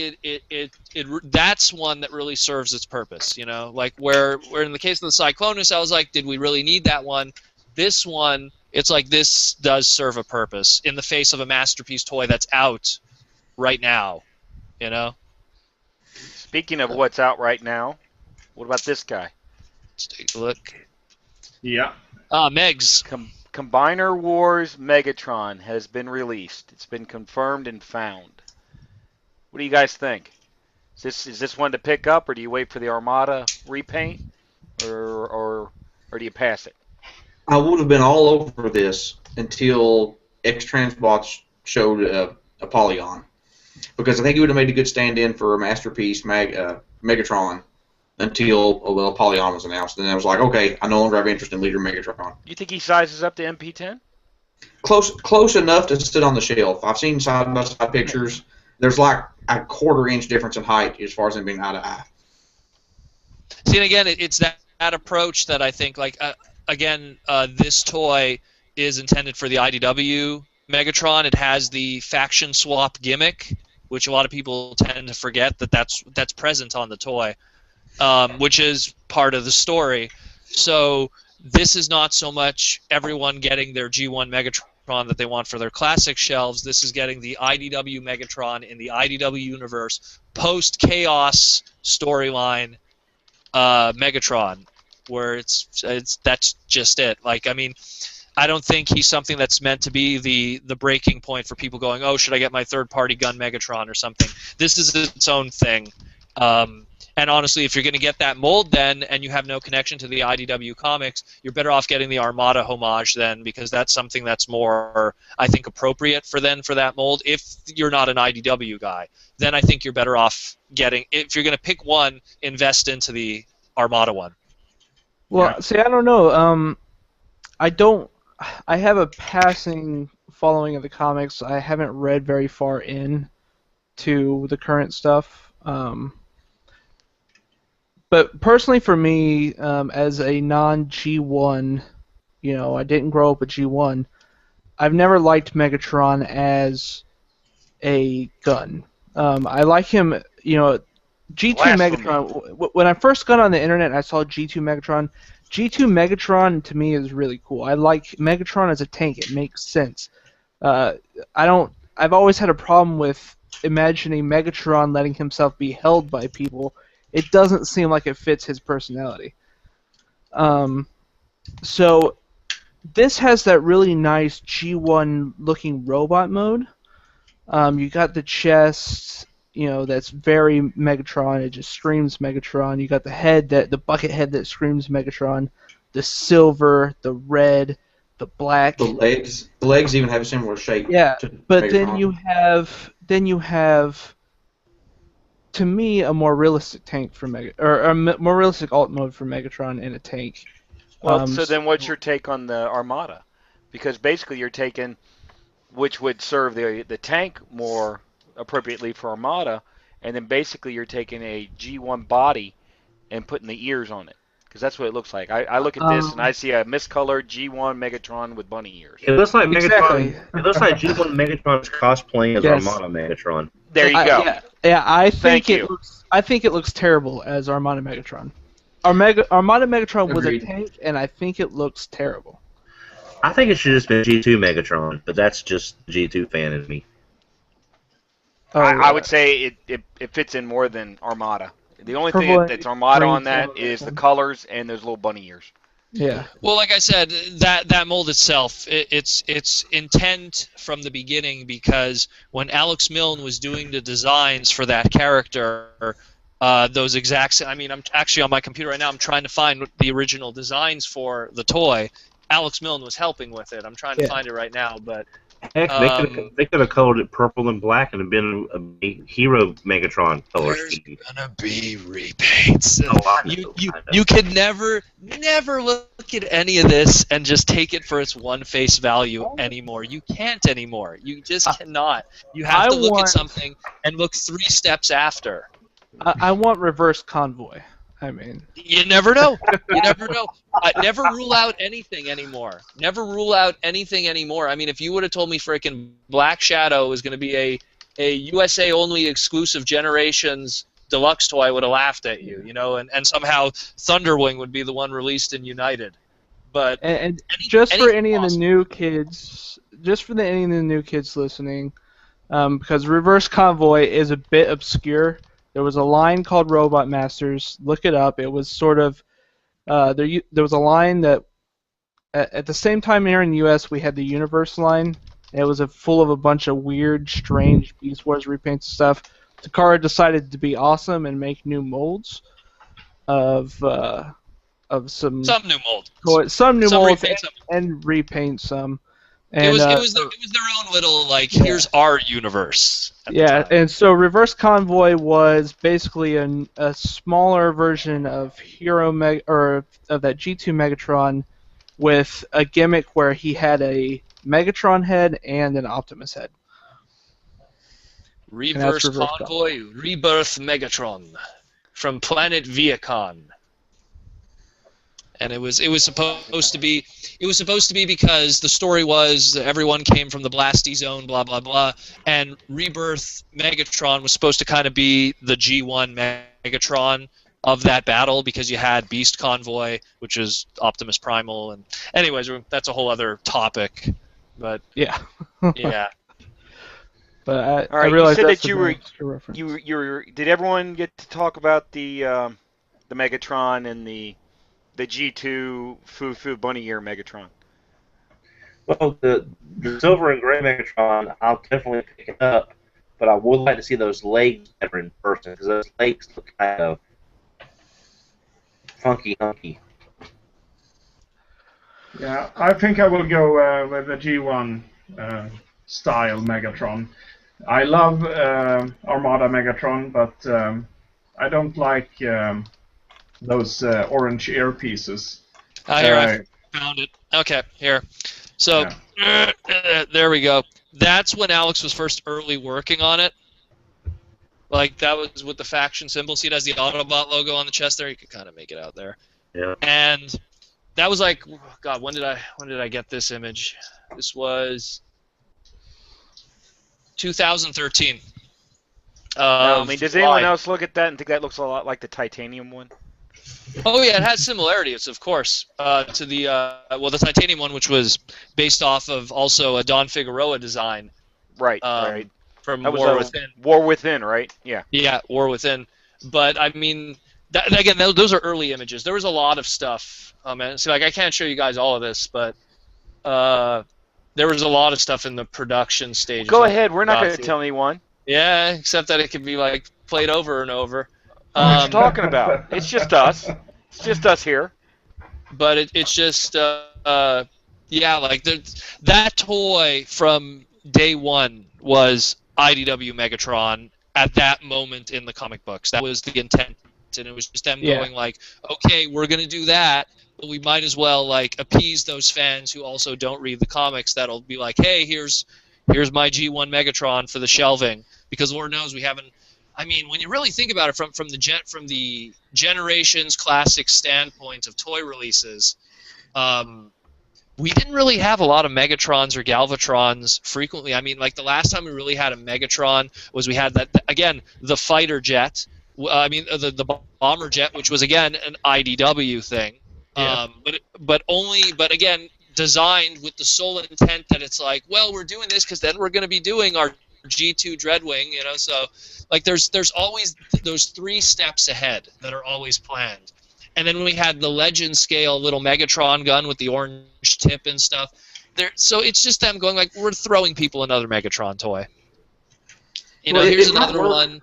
that's one that really serves its purpose. Where in the case of the Cyclonus, I was like, did we really need that one? This one, it's like this does serve a purpose in the face of a Masterpiece toy that's out right now. Speaking of what's out right now, what about this guy? Let's take a look. Yeah. Megs. Combiner Wars Megatron has been released. It's been confirmed and found. What do you guys think? Is this one to pick up, or do you wait for the Armada repaint, or do you pass it? I would have been all over this until X-Transbots showed a Polygon. Because I think it would have made a good stand-in for a Masterpiece Megatron until Polygon was announced. And then I was like, okay, I no longer have interest in Leader Megatron. You think he sizes up to MP10? Close enough to sit on the shelf. I've seen side-by-side pictures. There's like a quarter-inch difference in height as far as them being eye-to-eye. See, and again, it's that approach that I think, this toy is intended for the IDW Megatron. It has the faction swap gimmick, which a lot of people tend to forget that's present on the toy, which is part of the story. So this is not so much everyone getting their G1 Megatron that they want for their classic shelves. This is getting the IDW Megatron in the IDW universe post-Chaos storyline Megatron, where it's that's just it. Like, I mean, I don't think he's something that's meant to be the breaking point for people going, oh, should I get my third-party gun Megatron or something? This is its own thing. And honestly, if you're going to get that mold then, and you have no connection to the IDW comics, you're better off getting the Armada homage then, because that's something that's more, I think, appropriate for that mold. If you're not an IDW guy, then I think you're better off getting, if you're going to pick one, invest into the Armada one. Well, see, I don't know. I have a passing following of the comics. I haven't read very far in to the current stuff. But personally, for me, as a non-G1, I didn't grow up with G1. I've never liked Megatron as a gun. I like him, G2 Megatron. When I first got on the internet and I saw G2 Megatron, G2 Megatron to me is really cool. I like Megatron as a tank. It makes sense. I've always had a problem with imagining Megatron letting himself be held by people. It doesn't seem like it fits his personality. So this has that really nice G1 looking robot mode. You got the chest, that's very Megatron. It just screams Megatron. You got the head, the bucket head that screams Megatron. The silver, the red, the black. The legs even have a similar shape. Yeah, but Megatron. then you have, to me, a more realistic tank for or a more realistic alt mode for Megatron in a tank. Well, so then what's your take on the Armada? Because basically you're taking, which would serve the tank more appropriately for Armada, and then basically you're taking a G1 body and putting the ears on it. Because that's what it looks like. I look at this and I see a miscolored G1 Megatron with bunny ears. It looks like Megatron. Exactly. It looks like G1 Megatron's cosplaying as Armada Megatron. There you go. I think it looks terrible as Armada Megatron. Armada Megatron was a tank, and I think it looks terrible. I think it should have just been G2 Megatron, but that's just G2 fan in me. I would say it fits in more than Armada. The only thing that's Armada on that is the colors and those little bunny ears. Yeah. Well, like I said, that mold itself, it's intent from the beginning, because when Alex Milne was doing the designs for that character, those exact, I mean, I'm actually on my computer right now. I'm trying to find the original designs for the toy. Alex Milne was helping with it. I'm trying to find it right now, but heck, they could have colored it purple and black and have been a hero Megatron color scheme. There's gonna be repaints. You can never look at any of this and just take it for its one face value anymore. You can't anymore. You just cannot. You have to look at something and look 3 steps after. I want reverse convoy. I mean, you never know. You never know. Never rule out anything anymore. Never rule out anything anymore. I mean, if you would have told me freaking Black Shadow was going to be a USA only exclusive Generations deluxe toy, I would have laughed at you, and somehow Thunderwing would be the one released in United. But just for any of the new kids, listening, because Reverse Convoy is a bit obscure. There was a line called Robot Masters. Look it up. It was sort of there was a line that at the same time here in the U.S. we had the Universe line. It was full of a bunch of weird, strange Beast Wars repaints and stuff. Takara decided to be awesome and make new molds of some new molds. Some new molds and repaint some. And, it was their own little, here's our universe. Yeah, and so Reverse Convoy was basically a smaller version of of that G2 Megatron with a gimmick where he had a Megatron head and an Optimus head. Reverse Convoy, Rebirth Megatron from planet Viacon. And it was supposed to be because the story was that everyone came from the Blasty Zone, blah blah blah, and Rebirth Megatron was supposed to kind of be the G1 Megatron of that battle, because you had Beast Convoy, which is Optimus Primal, and anyways, that's a whole other topic. But Yeah. yeah. But All I right, you realize said that's that the you were extra reference. did everyone get to talk about the Megatron and the G2 Foo Bunny Ear Megatron? Well, the silver and gray Megatron, I'll definitely pick it up, but I would like to see those legs better in person because those legs look kind of funky, hunky. Yeah, I think I will go with the G1 style Megatron. I love Armada Megatron, but I don't like those orange earpieces. Here, I found it. Okay, here. So, there we go. That's when Alex was first early working on it. Like, that was with the faction symbol. See, it has the Autobot logo on the chest there. You could kind of make it out there. Yeah. And that was like, God, when did I get this image? This was 2013. I mean, does anyone else look at that and think that looks a lot like the titanium one? Oh yeah, it has similarities, of course, to the the titanium one, which was based off of also a Don Figueroa design. Right, right. From That was War Within. War Within, right? Yeah. Yeah, War Within. But I mean, again, those are early images. There was a lot of stuff. Man, so like I can't show you guys all of this, but there was a lot of stuff in the production stage. Go ahead. We're not going to tell anyone. Yeah, except that it could be like played over and over. What are you talking about? It's just us. It's just us here. But it's just, yeah, like that toy from day one was IDW Megatron at that moment in the comic books. That was the intent, and it was just them going like, okay, we're gonna do that, but we might as well like appease those fans who also don't read the comics. That'll be like, hey, here's my G1 Megatron for the shelving, because Lord knows we haven't. I mean, when you really think about it from the Generations Classic standpoint of toy releases, we didn't really have a lot of Megatrons or Galvatrons frequently. I mean, like the last time we really had a Megatron was we had that, again, the fighter jet. I mean, the bomber jet, which was, again, an IDW thing. Yeah. But again, designed with the sole intent that it's like, well, we're doing this because then we're going to be doing our G2 Dreadwing, you know, so like there's always those 3 steps ahead that are always planned. And then we had the legend scale little Megatron gun with the orange tip and stuff. So it's just them going like, we're throwing people another Megatron toy. You know, here's another one.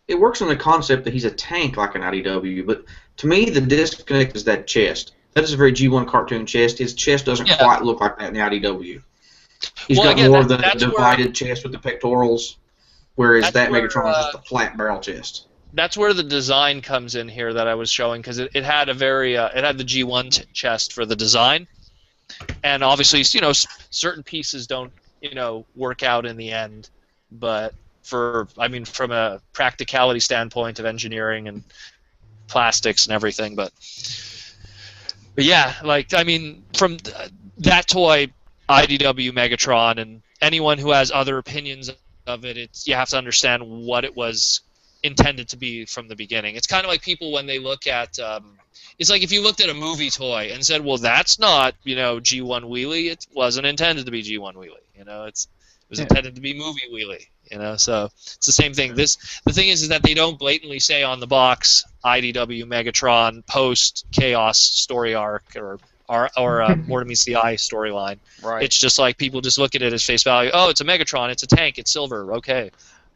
It works on the concept that he's a tank like an IDW, but to me the disconnect is that chest. That is a very G1 cartoon chest. His chest doesn't quite look like that in the IDW. He's got more of the divided chest with the pectorals, whereas that Megatron is just a flat barrel chest. That's where the design comes in here that I was showing, because it had a very it had the G1 chest for the design, and obviously, you know, certain pieces don't, you know, work out in the end, but I mean, from a practicality standpoint of engineering and plastics and everything, but yeah, like I mean, from that toy, IDW Megatron, and anyone who has other opinions of it, you have to understand what it was intended to be from the beginning. It's kind of like people when they look at it's like if you looked at a movie toy and said, well, that's not, you know, G1 Wheelie, it wasn't intended to be G1 Wheelie, you know, it was intended to be movie Wheelie, you know, so it's the same thing. The thing is that they don't blatantly say on the box IDW Megatron post Chaos story arc or Mortem Meets the Eye storyline. Right. It's just like people just look at it as face value. Oh, it's a Megatron. It's a tank. It's silver. Okay.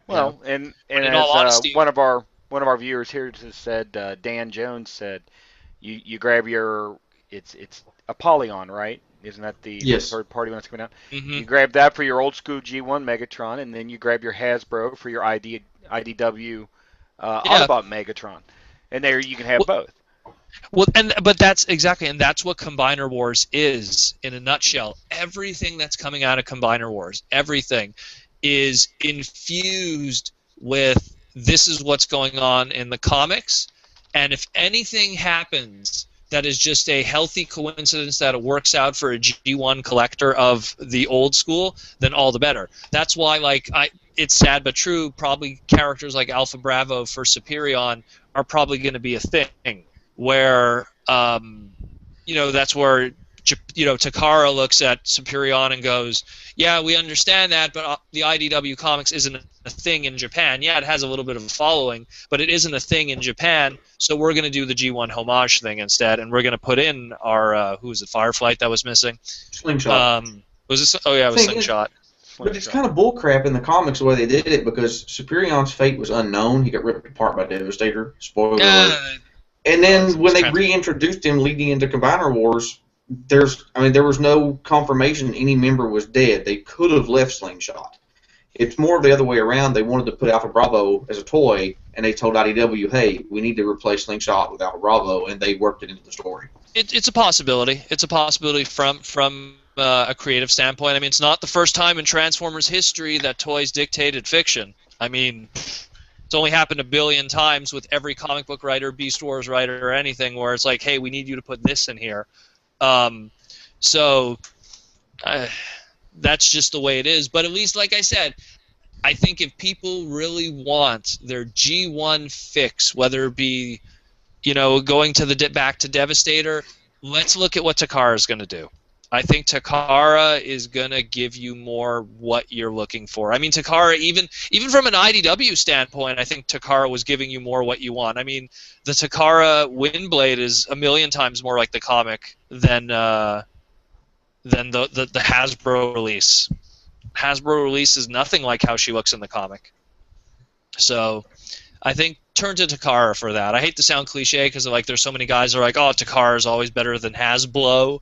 Well, you know? and in as all honesty, one of our viewers here just said, Dan Jones said, you grab your it's Apollyon, right? Isn't that the third party one that's coming out? Mm-hmm. You grab that for your old school G1 Megatron, and then you grab your Hasbro for your IDW Autobot Megatron, and there you can have both. Well, but that's exactly, and that's what Combiner Wars is in a nutshell. Everything that's coming out of Combiner Wars, everything, is infused with this is what's going on in the comics, and if anything happens that is just a healthy coincidence that it works out for a G1 collector of the old school, then all the better. That's why, like, it's sad but true, probably characters like Alpha Bravo for Superion are probably going to be a thing, where, you know, that's where Takara looks at Superion and goes, yeah, we understand that, but the IDW comics isn't a thing in Japan. Yeah, it has a little bit of a following, but it isn't a thing in Japan, so we're going to do the G1 homage thing instead, and we're going to put in our, who was it, Fireflight that was missing? Slingshot. Was this? Oh, yeah, it was Slingshot. But it's kind of bullcrap in the comics the way they did it, because Superion's fate was unknown. He got ripped apart by Devastator. Spoiler alert. And then when they reintroduced him leading into Combiner Wars, there was no confirmation any member was dead. They could have left Slingshot. It's more of the other way around. They wanted to put Alpha Bravo as a toy, and they told IDW, hey, we need to replace Slingshot with Alpha Bravo, and they worked it into the story. It's a possibility. It's a possibility from a creative standpoint. I mean, it's not the first time in Transformers history that toys dictated fiction. I mean, it's only happened a billion times with every comic book writer, Beast Wars writer, or anything, where it's like, hey, we need you to put this in here. That's just the way it is. But at least, like I said, I think if people really want their G1 fix, whether it be, going to back to Devastator, let's look at what Takara is going to do. I think Takara is going to give you more what you're looking for. I mean, Takara, even from an IDW standpoint, I think Takara was giving you more what you want. I mean, the Takara Windblade is a million times more like the comic than the Hasbro release. Hasbro release is nothing like how she looks in the comic. So I think turn to Takara for that. I hate to sound cliche because there's so many guys that are like, oh, Takara is always better than Hasbro.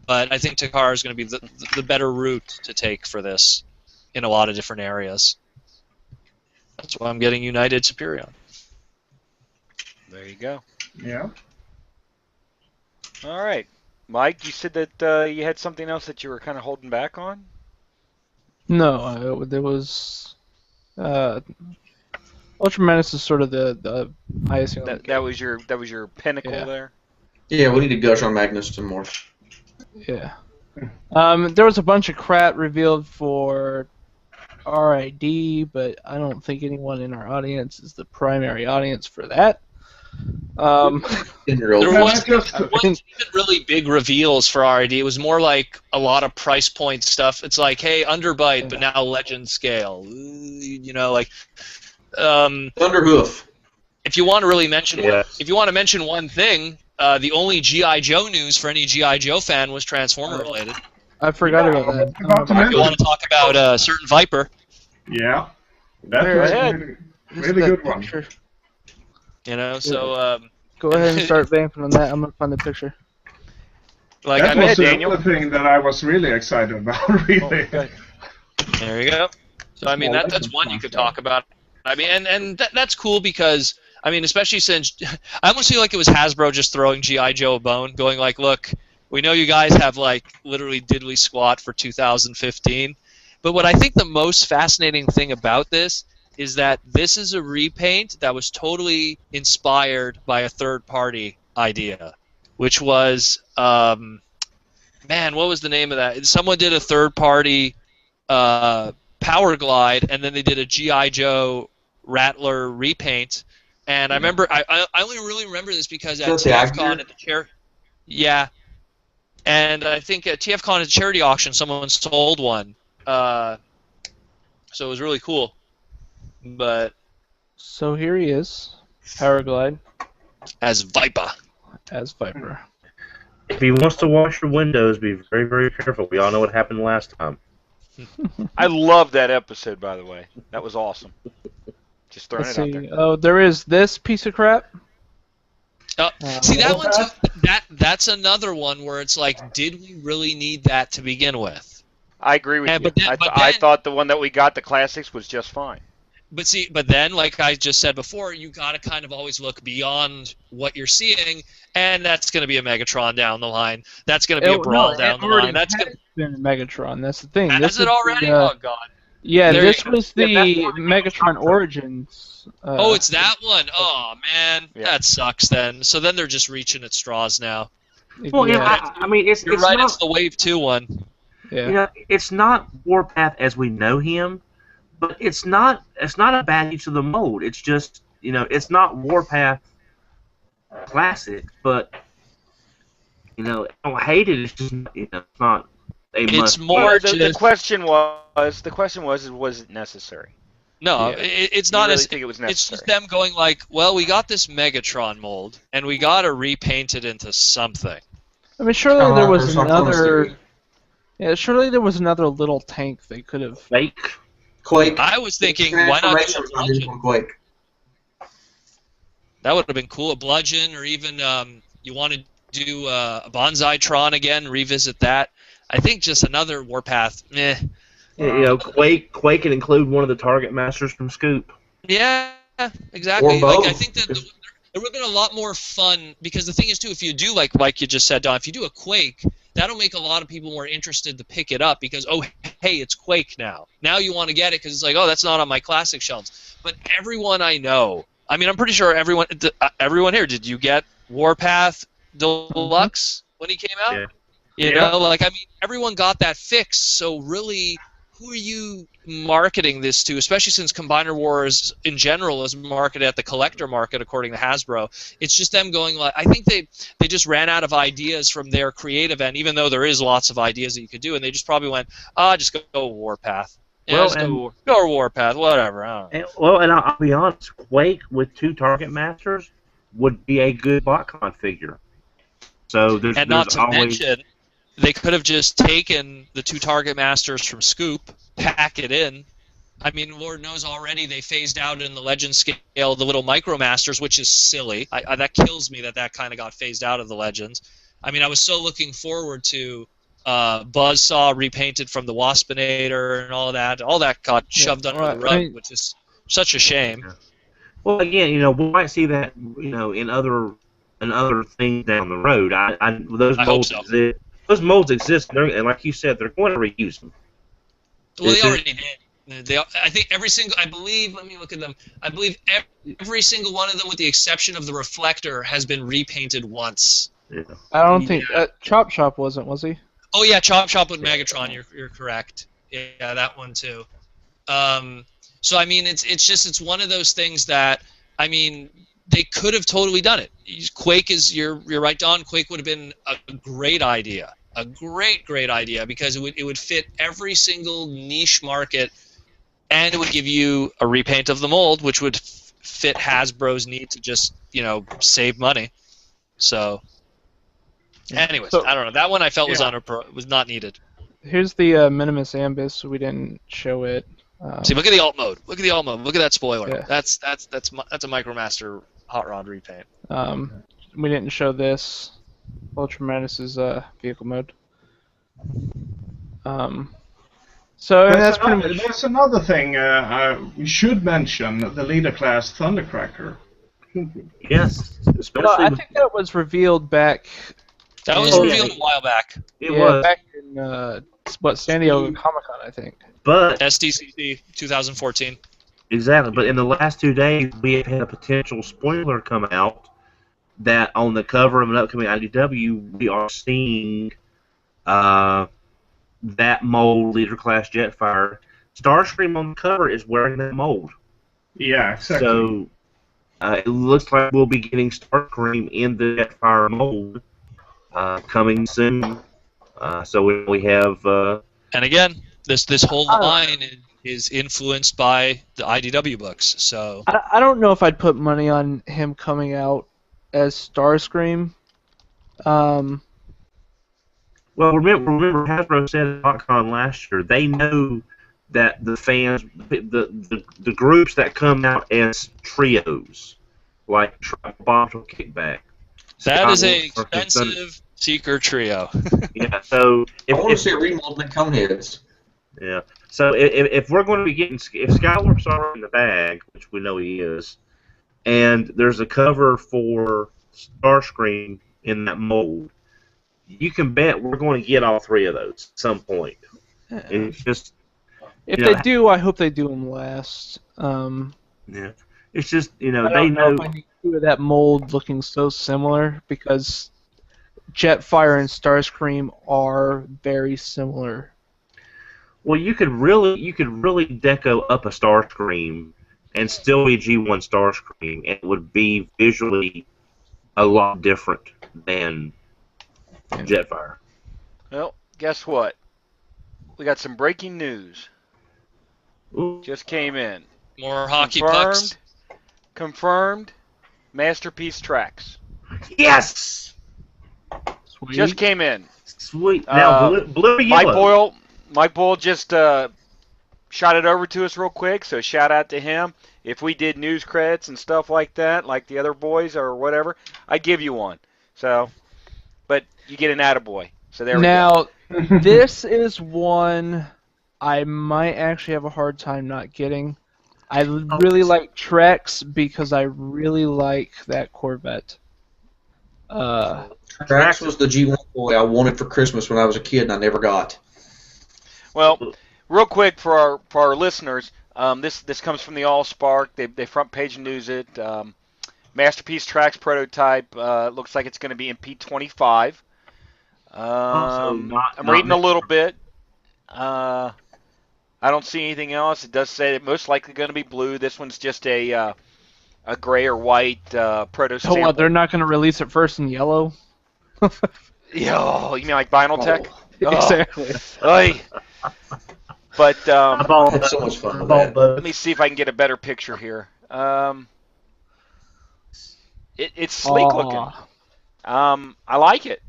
But I think Takara is going to be the better route to take for this in a lot of different areas. That's why I'm getting United Superion. There you go. Yeah. All right. Mike, you said that you had something else that you were kind of holding back on? No, there was... Ultra Menace is sort of the highest... That was your pinnacle there? Yeah, we need to gush on Magnus some more. Yeah. There was a bunch of crap revealed for RID, but I don't think anyone in our audience is the primary audience for that. There wasn't even really big reveals for RID. It was more like a lot of price point stuff. It's like, hey, Underbite, but now Legend scale. Thunderhoof. If you want to really mention, if you want to mention one thing. The only G.I. Joe news for any G.I. Joe fan was Transformer related. I forgot about that. If you want to talk about a certain Viper. Yeah. That was a really good one. Picture. So... Go ahead and start vamping on that. I'm going to find the picture. That was the thing that I was really excited about, really. Oh, there you go. So, I mean, that's one you could talk about. I mean, and that's cool because... I mean, especially since I almost feel like it was Hasbro just throwing G.I. Joe a bone, going like, look, we know you guys have literally diddly squat for 2015, but what I think the most fascinating thing about this is that this is a repaint that was totally inspired by a third-party idea, which was, man, what was the name of that? Someone did a third-party Power Glide, and then they did a G.I. Joe Rattler repaint. And I remember, I only really remember this because at TFCon at the charity, and I think at TFCon at the charity auction, someone sold one, so it was really cool. But so here he is, Powerglide, as Viper. If he wants to wash your windows, be very, very careful. We all know what happened last time. I love that episode, by the way. That was awesome. Just throwing it out there. Oh, there is this piece of crap. See, that one's that's another one where it's like, did we really need that to begin with? I agree with you. I thought the one that we got, the classics, was just fine. But then, like I just said before, you got to kind of always look beyond what you're seeing, and that's going to be a Megatron down the line. That's going to be a Brawl down the line. That's going to be a Megatron. That's the thing. Has it already? Oh God. Yeah, this was the Megatron Origins. Oh, it's that one. Oh man, that sucks. Then, so then they're just reaching at straws now. Well, I mean, it's right. Not, it's the Wave 2 one. Yeah. It's not Warpath as we know him, but it's not a bad use of the mold. It's just it's not Warpath Classic, but I don't hate it. It's just it's not a It's must. more the just question was it necessary? no. Yeah. It's Do you not really as. think it was It's just necessary? them going like, well, we got this Megatron mold, and we got to repaint it into something. I mean, surely there was Or another. something. Yeah, surely there was another little tank they could have. Fake. Quake. I was thinking, why not do Transformation a was not used bludgeon? on Quake. That would have been cool. A bludgeon, or even you want to do a Bonsai Tron again, revisit that. I think just another Warpath, meh. Quake can include one of the target masters from Scoop. Yeah, exactly. Or both. Like I think that there would have been a lot more fun, because the thing is too, if you do like you just said, Don, if you do a Quake, that'll make a lot of people more interested to pick it up because hey, it's Quake now. Now you want to get it because it's like, oh, that's not on my classic shelves. But everyone I know, I mean, I'm pretty sure everyone here, did you get Warpath Deluxe when he came out? Yeah. You know, like I mean, everyone got that fix. So really, who are you marketing this to, especially since Combiner Wars in general is marketed at the collector market according to Hasbro? It's just them going like, I think they just ran out of ideas from their creative end, even though there is lots of ideas that you could do, and they just probably went, just go Warpath. Yeah, Well, just go Warpath, whatever. I don't know. And I'll be honest, Quake with 2 target masters would be a good BotCon figure. So there's Not to always mention, they could have just taken the 2 target masters from Scoop, pack it in. I mean, Lord knows already they phased out in the Legend scale the little Micromasters, which is silly. That kills me that kind of got phased out of the Legends. I mean, I was so looking forward to Buzzsaw repainted from the Waspinator and all that. All that got shoved under the rug, which is such a shame. Yeah. Well, again, we might see that, in other things down the road. Those I hope molds so. exist. Those molds exist, and like you said, they're going to reuse them. Well, they already did. I think I believe, let me look at them. I believe every single one of them, with the exception of the Reflector, has been repainted once. Yeah. I don't think Chop Shop wasn't, was he? Oh yeah, Chop Shop with Megatron. You're correct. Yeah, that one too. So I mean, it's one of those things that, I mean, they could have totally done it. Quake is you're right, Don. Quake would have been a great idea, a great idea, because it would fit every single niche market, and it would give you a repaint of the mold, which would fit Hasbro's need to just save money. So, anyways, I don't know. That one I felt was not needed. Here's the Minimus Ambus. We didn't show it. See, look at the alt mode. Look at the alt mode. Look at that spoiler. Yeah. That's a Micromaster Hot Rod repaint. We didn't show this. Ultramanus's vehicle mode. So that's pretty much. There's another thing we should mention: the leader class Thundercracker. Yes, especially. No, I think that was revealed back. That was revealed a while back. It was back in San Diego Comic-Con, I think. But SDCC 2014. exactly. But in the last 2 days, we have had a potential spoiler come out that on the cover of an upcoming IDW, we are seeing that mold, leader class Jetfire. Starscream on the cover is wearing that mold. Yeah, exactly. So it looks like we'll be getting Starscream in the Jetfire mold coming soon. So we have. And again, this whole line is influenced by the IDW books. So I don't know if I'd put money on him coming out as Starscream. Well, remember Hasbro said at BotCon last year they know that the fans, the groups that come out as trios, like Bottle Kickback. that is a expensive Seeker trio. Yeah, so I want to see a remold in Coneheads. Yeah, so if we're going to be getting, if Skywarp's already in the bag, which we know he is, and there's a cover for Starscream in that mold, you can bet we're going to get all 3 of those at some point. It's just if they do, I hope they do them last. Yeah, it's just I they don't know know. if I need 2 of that mold looking so similar, because Jetfire and Starscream are very similar. Well, you could really deco up a Starscream and still be G1 Starscream, and it would be visually a lot different than Jetfire. Well, guess what? We got some breaking news. Ooh. Just came in. More hockey pucks. Confirmed. Masterpiece Tracks. Yes! Sweet. Just came in. Sweet. Now, blue or yellow? Mike Boyle just shot it over to us real quick, so shout out to him. If we did news credits and stuff like that, like the other boys or whatever, I'd give you one. So, but you get an attaboy. So there we go. Now, this is one I might actually have a hard time not getting. I really like Trex because I really like that Corvette. Trax was the G1 boy I wanted for Christmas when I was a kid and I never got. Well, real quick for our listeners, this comes from the AllSpark. They front page news it. Masterpiece Tracks prototype looks like it's going to be in P25. I'm reading a little bit. I don't see anything else. It does say that most likely going to be blue. This one's just a gray or white proto sample. Oh, what, they're not going to release it first in yellow? Oh, you mean like Vinyl Tech? Exactly. Oy. But That's so much fun with that. let me see if I can get a better picture here. It's sleek looking. I like it.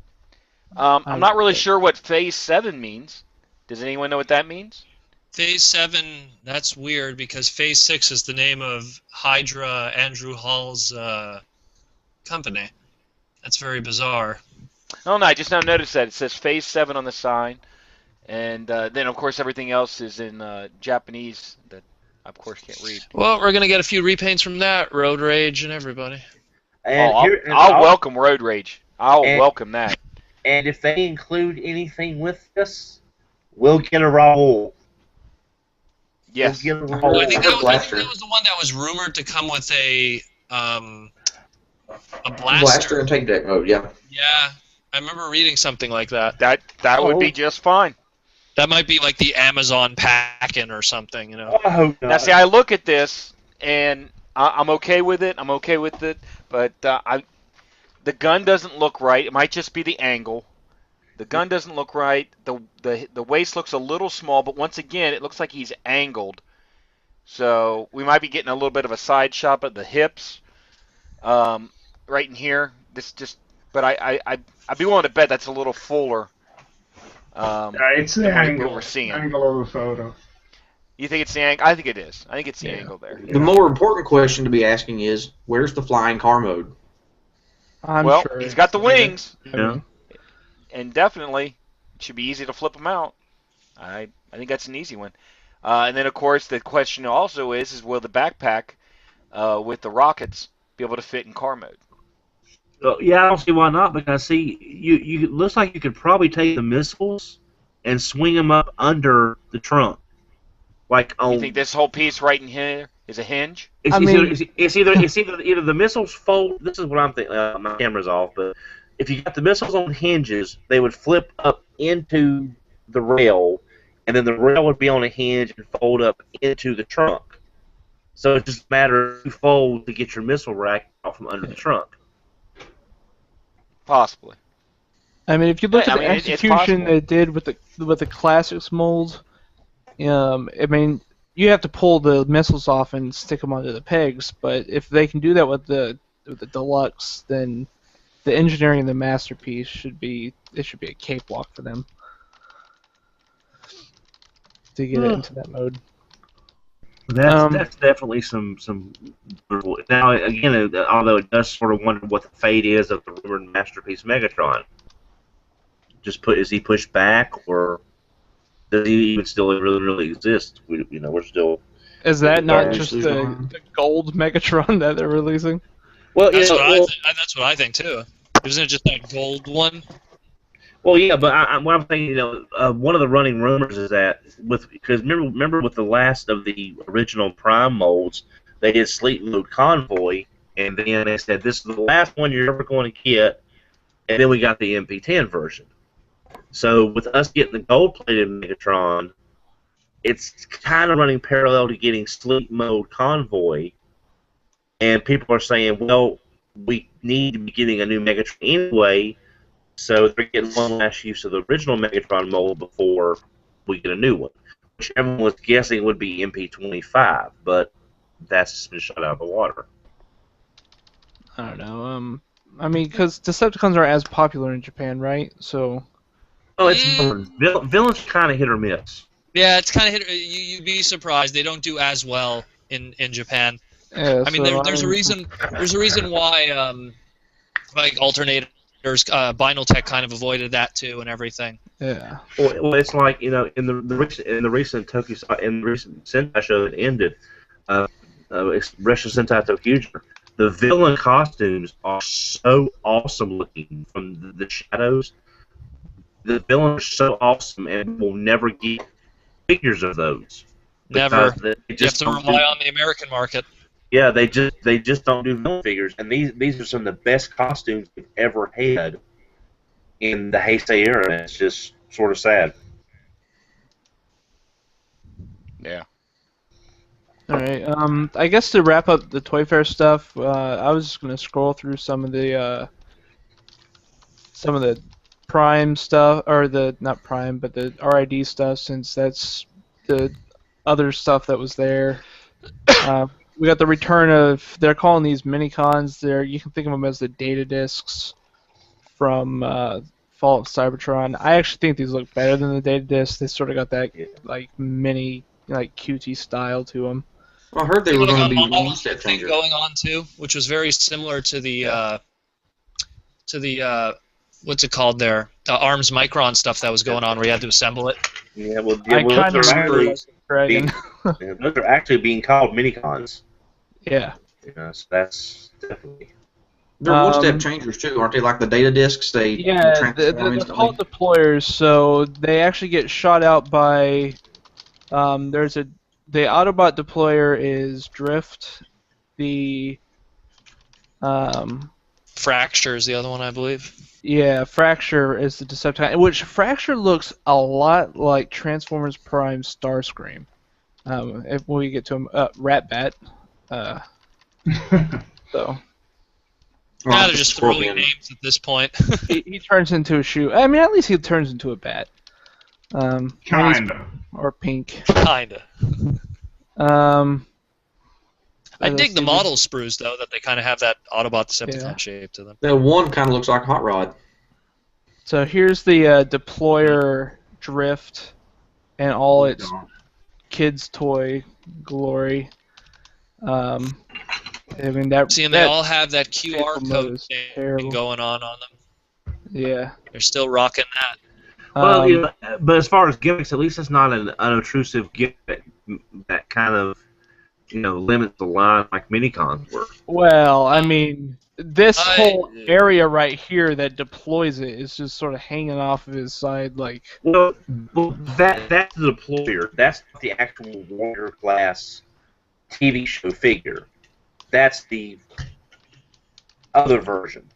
I'm not really sure what Phase 7 means. Does anyone know what that means? Phase 7, that's weird because Phase 6 is the name of Hydra, Andrew Hall's company. That's very bizarre. Oh, no, I just now noticed that. It says Phase 7 on the sign. And then, of course, everything else is in Japanese that I, of course, can't read. Well, we're going to get a few repaints from that, Road Rage and everybody. And I'll welcome Road Rage. I'll welcome that. And if they include anything with this, we'll get a Raoul. Yes. We'll get a Raoul. I think that was the one that was rumored to come with a blaster. Blaster and take deck mode, yeah. Yeah, I remember reading something like that. That would be just fine. That might be like the Amazon pack-in or something, you know. I hope not. Now, see, I look at this, and I'm okay with it. But the gun doesn't look right. It might just be the angle. The gun doesn't look right. The waist looks a little small, but once again, it looks like he's angled. So we might be getting a little bit of a side shot at the hips, right in here. But I'd be willing to bet that's a little fuller. It's the angle. We're seeing. Angle of the photo. You think it's the angle? I think it is. I think it's the angle there. The more important question to be asking is, where's the flying car mode? I'm sure he's got the wings. Yeah. And definitely, it should be easy to flip them out. I think that's an easy one. And then, of course, the question also is will the backpack with the rockets be able to fit in car mode? Yeah, I don't see why not, because, see, you looks like you could probably take the missiles and swing them up under the trunk. You think this whole piece right in here is a hinge? It's either the missiles fold. This is what I'm thinking. My camera's off, but if you got the missiles on hinges, they would flip up into the rail, and then the rail would be on a hinge and fold up into the trunk. So it's just a matter of fold to get your missile rack out from under the trunk. Possibly. I mean, if you look at the execution they did with the classics mold, I mean, you have to pull the missiles off and stick them onto the pegs. But if they can do that with the deluxe, then the engineering of the masterpiece should be a cakewalk for them to get it into that mode. That's definitely some. Now again, although it does sort of wonder what the fate is of the rumored masterpiece Megatron. Is he pushed back, or does he even still really exist? We're still. Is that not just the gold Megatron that they're releasing? Well, that's what I think too. Isn't it just that gold one? Well, yeah, but what I'm thinking, one of the running rumors is that because remember with the last of the original Prime molds, they did Sleep Mode Convoy, and then they said this is the last one you're ever going to get, and then we got the MP10 version. So with us getting the gold-plated Megatron, it's kind of running parallel to getting Sleep Mode Convoy, and people are saying, well, we need to be getting a new Megatron anyway. So they're getting one last use of the original Megatron mold before we get a new one, which everyone was guessing would be MP25, but that's just been shot out of the water. I don't know. I mean, because Decepticons are as popular in Japan, right? So. Oh, it's villains kind of hit or miss. Yeah, it's kind of you'd be surprised they don't do as well in Japan. Yeah, I mean, there's a reason. There's a reason why like alternators, Binaltech kind of avoided that too and everything. Yeah. Well, it's like in the recent Tokyo in the recent Sentai show that ended, Retro Sentai Tokyuger, the villain costumes are so awesome looking from the shadows. The villains are so awesome, and we'll never get figures of those. Never. You have to rely on the American market. Yeah, they just don't do villain figures, and these are some of the best costumes we've ever had in the Heisei era, and it's just sort of sad. Yeah. All right. I guess to wrap up the Toy Fair stuff, I was just gonna scroll through some of the Prime stuff, or not Prime, but the RID stuff, since that's the other stuff that was there. We got the return of, they're calling these minicons. You can think of them as the data discs from Fall of Cybertron. I actually think these look better than the data discs. They sort of got that like mini, like QT style to them. Well, I heard they were going to be one step changer going on too, which was very similar to the what's it called there? The ARMS Micron stuff that was going on where you had to assemble it. Yeah, well, I kind of remember Dragon. Those are actually being called minicons. Yeah. Yeah, so that's definitely. They're one-step changers too, aren't they? Like the data discs, they're called deployers. So they actually get shot out by. The Autobot deployer is Drift. The Fracture is the other one, I believe. Yeah, Fracture is the Decepticon, which Fracture looks a lot like Transformers Prime Starscream. If we get to him, Ratbat. So. Now they're just throwing names at this point. he turns into a shoe. I mean, at least he turns into a bat. Kinda. Or pink. Kinda. I dig the see model sprues though, that they kind of have that Autobot Decepticon shape to them. That one kind of looks like Hot Rod. So here's the deployer Drift and all its kids' toy glory. I mean that. See, and they all have that QR code thing going on them. Yeah. They're still rocking that. Well, but as far as gimmicks, at least it's not an unobtrusive gimmick that kind of, limits the line like minicons were. Well, I mean, this whole area right here that deploys it is just sort of hanging off of his side, like. Well, that's the deployer. That's the actual Warrior class TV show figure. That's the other version.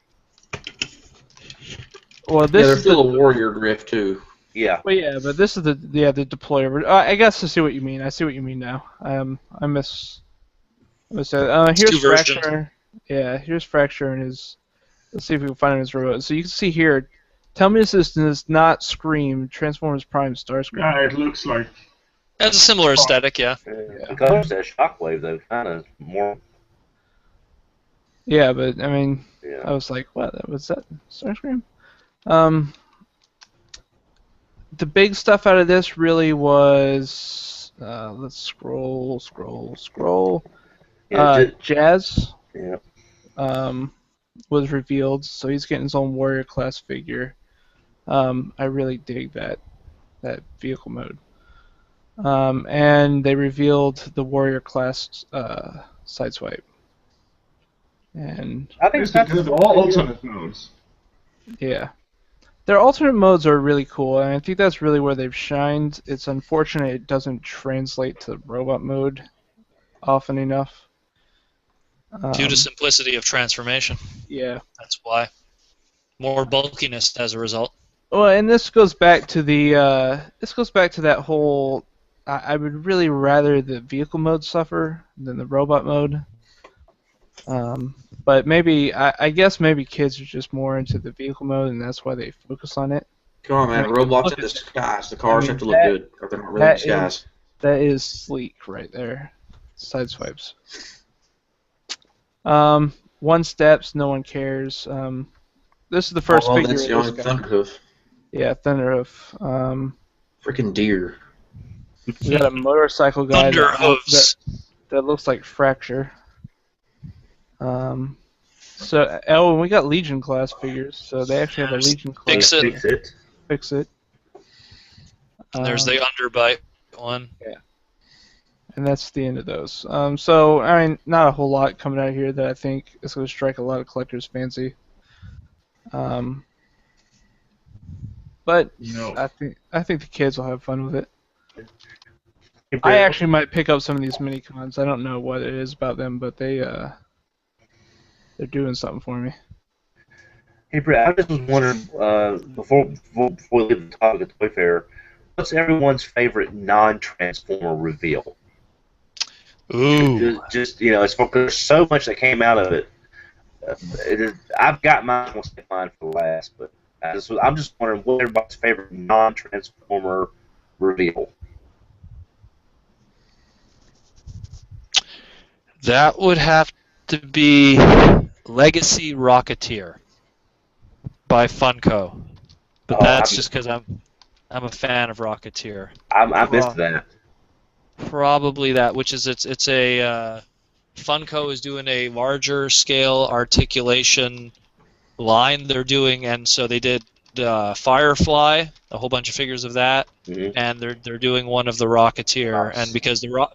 Well, this there's still a Warrior Drift too. Yeah. Well, yeah, but this is the deployer. I guess I see what you mean. I see what you mean now. I miss that. Here's Fracture. Yeah, here's Fracture and his. Let's see if we can find his robot. So you can see here. Tell me this is not Scream, Transformers Prime Starscream. Yeah, it looks like. That's a similar aesthetic, yeah. The colors that Shockwave though, kind of more. Yeah, but I mean, Yeah. I was like, what? Was that Starscream? The big stuff out of this really was, let's scroll. Jazz. Yeah. Was revealed, so he's getting his own Warrior class figure. I really dig that vehicle mode. And they revealed the Warrior class Sideswipe. And I think It's good alternate modes. yeah. Their alternate modes are really cool, and I think that's really where they've shined. It's unfortunate it doesn't translate to robot mode often enough. Due to simplicity of transformation. Yeah. That's why. More bulkiness as a result. Well, and this goes back to that whole. I would really rather the vehicle mode suffer than the robot mode. But But maybe I guess maybe kids are just more into the vehicle mode, and that's why they focus on it. Come on, man. I mean, Roblox look in at- disguise. The cars I mean, have to look good, or they're not really in that disguise. That is sleek right there. Side swipes. One steps, no one cares. This is the first Oh, figure that's of the only this guy. Thunderhoof. Yeah, Thunderhoof. Freaking deer. We got a motorcycle guy Thunderhoofs. that looks like Fracture. And we got Legion class figures, so they actually have a Legion class. Fix it. Fix it. Fix it. There's the underbite one. And that's the end of those. So, I mean, not a whole lot coming out here that I think is going to strike a lot of collectors' fancy. But I think the kids will have fun with it. I actually might pick up some of these mini cons. I don't know what it is about them, but they're doing something for me. Hey, Brett, I just was wondering, before we leave the topic of Toy Fair, what's everyone's favorite non-Transformer reveal? Ooh. Just it's because there's so much that came out of it. I've got mine. I'll save mine for last, but I'm just wondering what everybody's favorite non-Transformer reveal. That would have to be Legacy Rocketeer by Funko. But that's just because I'm a fan of Rocketeer. I missed that. Probably that, which is it's a Funko is doing a larger scale articulation line they're doing, and so they did Firefly, a whole bunch of figures of that, and they're doing one of the Rocketeer, and because the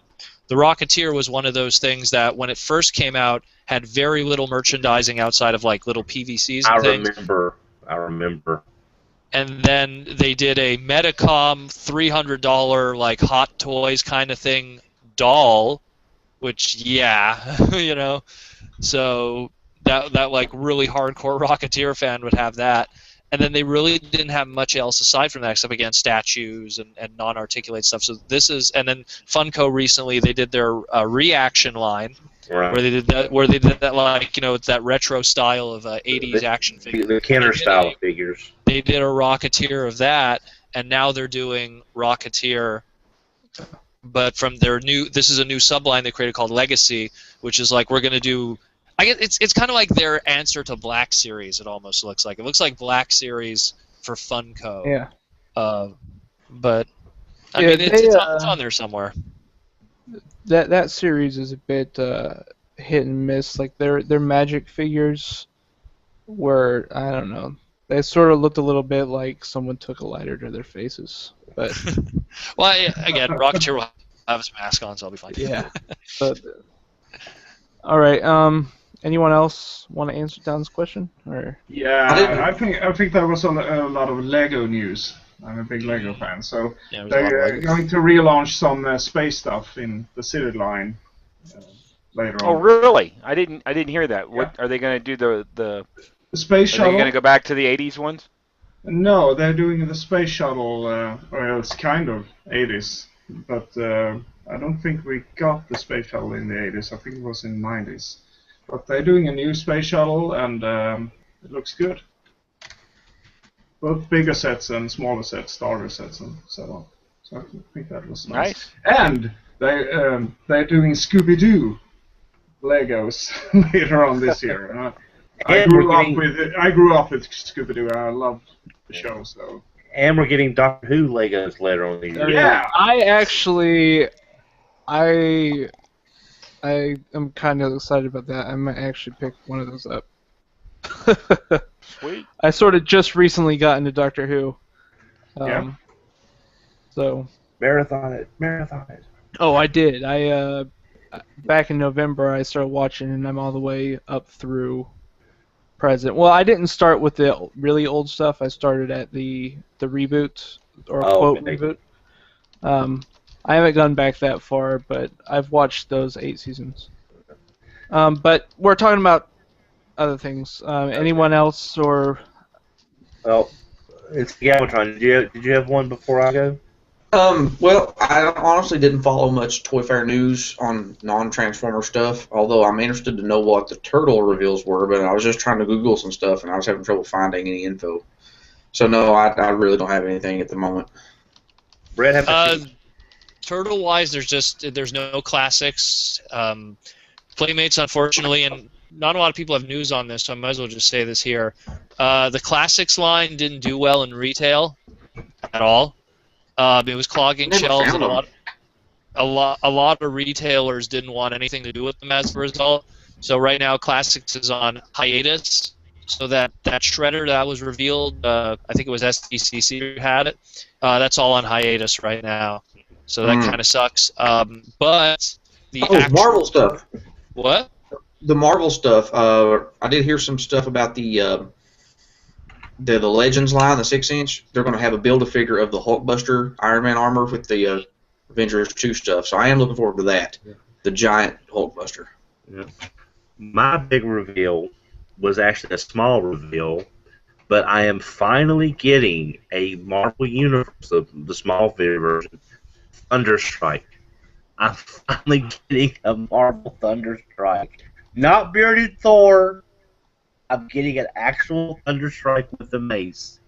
Rocketeer was one of those things that when it first came out had very little merchandising outside of like little PVCs and things. I remember. And then they did a Medicom $300 like Hot Toys kind of thing doll, which so that like really hardcore Rocketeer fan would have that. And then they really didn't have much else aside from that, except again statues and non-articulate stuff. So and then Funko recently they did their reaction line, right, where they did that like it's that retro style of 80s action figure. The Kenner style of figures. They did a Rocketeer of that, and now they're doing Rocketeer, but from their this is a new subline they created called Legacy, which is like we're gonna do. I guess it's kind of like their answer to Black Series. It almost looks like. It looks like Black Series for Funko. Yeah. But I mean, it's on there somewhere. That series is a bit hit and miss. Like their Magic figures were, I don't know, they sort of looked a little bit like someone took a lighter to their faces. But well, again, Rocketeer will have his mask on, so I'll be fine. Yeah. But all right. Anyone else want to answer Don's question? Or yeah, I think there was a lot of Lego news. I'm a big Lego fan, so they're going to relaunch some space stuff in the City line later on. Oh, really? I didn't hear that. Yeah. What are they going to do? The space shuttle? Are they going to go back to the '80s ones? No, they're doing the space shuttle. Well, it's kind of '80s, but I don't think we got the space shuttle in the '80s. I think it was in the '90s. But they're doing a new space shuttle, and it looks good. Both bigger sets and smaller sets, starter sets, and so on. So I think that was nice. And they're doing Scooby-Doo Legos later on this year. I grew up with Scooby-Doo, and I loved the show. So. And we're getting Doctor Who Legos later on this year. Yeah. I am kind of excited about that. I might actually pick one of those up. Sweet. I sort of just recently got into Doctor Who. So. Marathon it. Oh, I did. Back in November I started watching, and I'm all the way up through present. Well, I didn't start with the really old stuff. I started at the reboot or reboot. I haven't gone back that far, but I've watched those 8 seasons. But we're talking about other things. Anyone else or? Well, it's Galvatron. Did you have one before I go? Well, I honestly didn't follow much Toy Fair news on non-Transformer stuff, although I'm interested to know what the turtle reveals were, but I was just trying to Google some stuff, and I was having trouble finding any info. So, no, I really don't have anything at the moment. Brett, have Turtle-wise, there's no classics. Playmates, unfortunately, and not a lot of people have news on this, so I might as well just say this here. The classics line didn't do well in retail at all. It was clogging Never shelves, found and them. a lot of retailers didn't want anything to do with them as a result. So right now, classics is on hiatus. So that shredder that was revealed, I think it was SDCC who had it. That's all on hiatus right now. So that kind of sucks. But the Marvel stuff. What? The Marvel stuff. I did hear some stuff about the Legends line, the 6-inch. They're going to have a build-a-figure of the Hulkbuster Iron Man armor with the Avengers 2 stuff. So I am looking forward to that. Yeah. The giant Hulkbuster. Yeah. My big reveal was actually a small reveal, but I am finally getting a Marvel Universe, the small version, Thunderstrike. I'm finally getting a Marvel Thunderstrike. Not bearded Thor. I'm getting an actual Thunderstrike with the mace.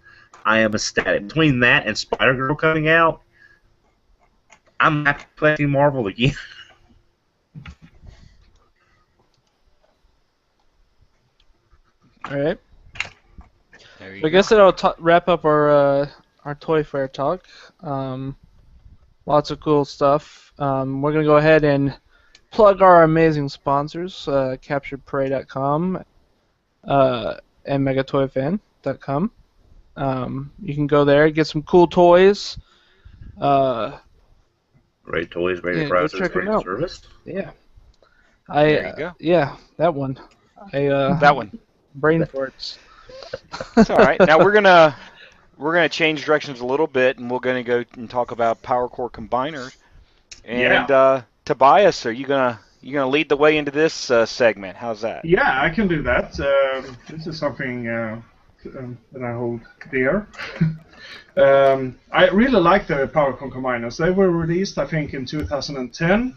I am ecstatic. Between that and Spider-Girl coming out, I'm happy collecting Marvel again. All right. There you So I go. guess that'll wrap up our Toy Fair talk. Lots of cool stuff. We're gonna go ahead and plug our amazing sponsors, CapturedPrey.com and MegatoyFan.com. You can go there, get some cool toys. Great toys, great Yeah, go prices, check 'em great out. service. Yeah. There you go. Yeah, that one. That one. Brain farts. It's all right. Now we're gonna change directions a little bit, and we're gonna go and talk about Powercore combiners. And Tobias, are you gonna lead the way into this segment? How's that? Yeah, I can do that. This is something that I hold dear. I really like the Powercore combiners. They were released, I think, in 2010.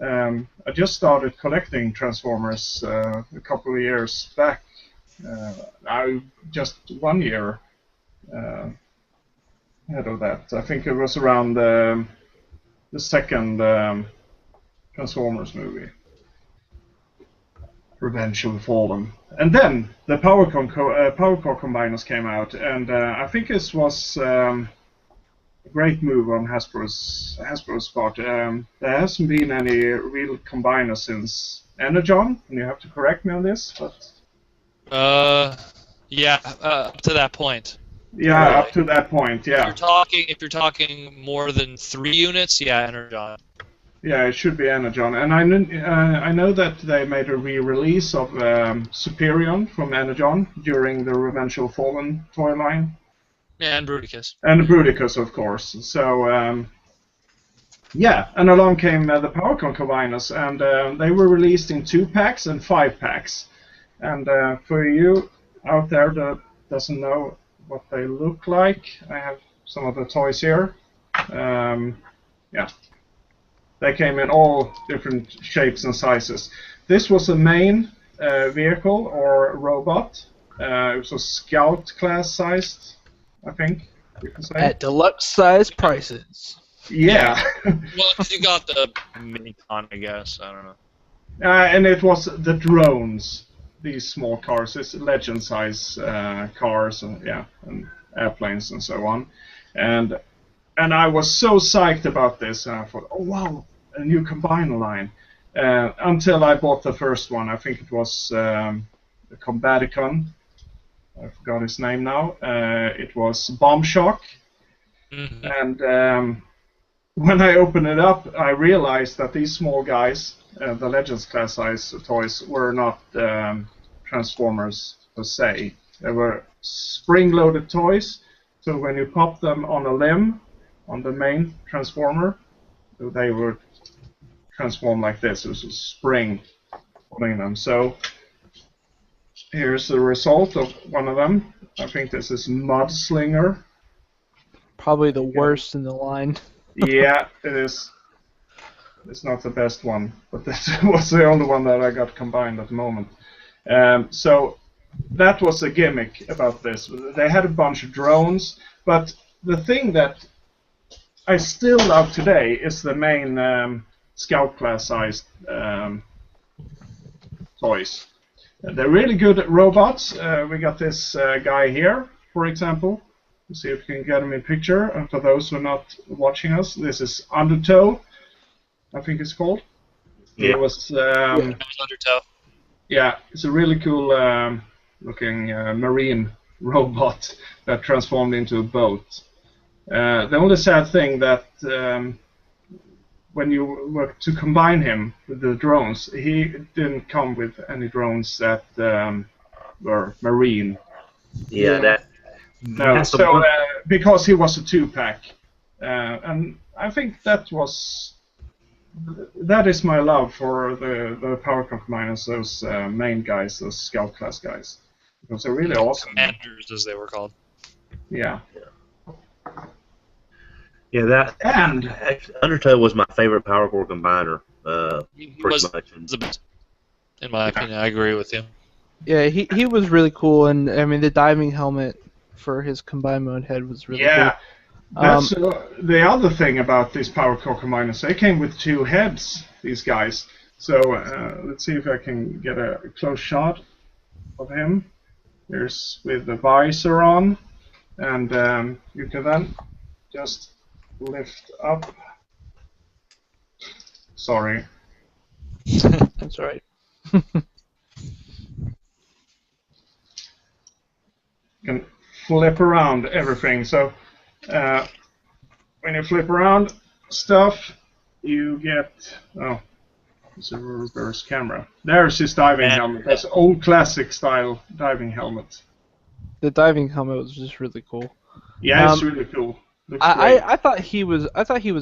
I just started collecting Transformers a couple of years back. Just 1 year ahead of that. I think it was around the second Transformers movie, Revenge of the Fallen. And then the Powercore combiners came out, and I think this was a great move on Hasbro's part. There hasn't been any real combiner since Energon, and you have to correct me on this, but Yeah, up to that point. yeah, Really? up to that point, yeah. If you're talking more than 3 units, yeah, Energon. Yeah, it should be Energon. And I know that they made a re-release of Superion from Energon during the Revenge of the Fallen toy line. Yeah, and Bruticus. And Bruticus, of course. So, yeah, and along came the Powercore combiners, and they were released in 2-packs and 5-packs. And for you out there that doesn't know what they look like, I have some of the toys here. Yeah. They came in all different shapes and sizes. This was a main vehicle or robot. It was a Scout class sized, I think you can say. At deluxe size prices. Yeah. Well, you got the Minicon, I guess. I don't know. And it was the drones, these small cars. It's legend size cars and and airplanes and so on. And I was so psyched about this, and I thought, oh wow, a new combiner line. Until I bought the first one. I think it was the Combaticon. I forgot his name now. It was Bomb Shock. Mm-hmm. And when I opened it up, I realized that these small guys, the Legends class size toys, were not Transformers per se. They were spring-loaded toys. So when you pop them on a limb, on the main Transformer, they would transform like this. It was a spring pulling them. So here's the result of one of them. I think this is Mudslinger. probably the worst in the line. Yeah, it is. It's not the best one, but that was the only one that I got combined at the moment. So that was a gimmick about this. They had a bunch of drones, but the thing that I still love today is the main Scout class sized toys. They're really good robots. We got this guy here, for example. Let's see if we can get him in picture. And for those who are not watching us, this is Undertow, I think it's called. Yeah. It was, Undertow. yeah, it's a really cool looking marine robot that transformed into a boat. The only sad thing that when you were to combine him with the drones, he didn't come with any drones that were marine. Yeah, that. No, That's the so one- because he was a 2-pack, and I think that is my love for the Powercore combiners, those main guys, those Scout class guys, because they're really awesome. Commanders, as they were called. Yeah. Yeah, that. And Undertow was my favorite Powercore combiner. He Pretty was much. the best, in my opinion. I agree with you. Yeah, he was really cool, and I mean the diving helmet for his combined mode head was really yeah, cool. that's the other thing about these Powercore combiners. They came with 2 heads, these guys. So let's see if I can get a close shot of him. Here's with the visor on, and you can then just lift up. Sorry. That's all right. You can flip around everything. So when you flip around stuff, you get it's a reverse camera. There's his diving helmet. That's old classic style diving helmet. The diving helmet was just really cool. Yeah, it's really cool. Looks great. I thought he was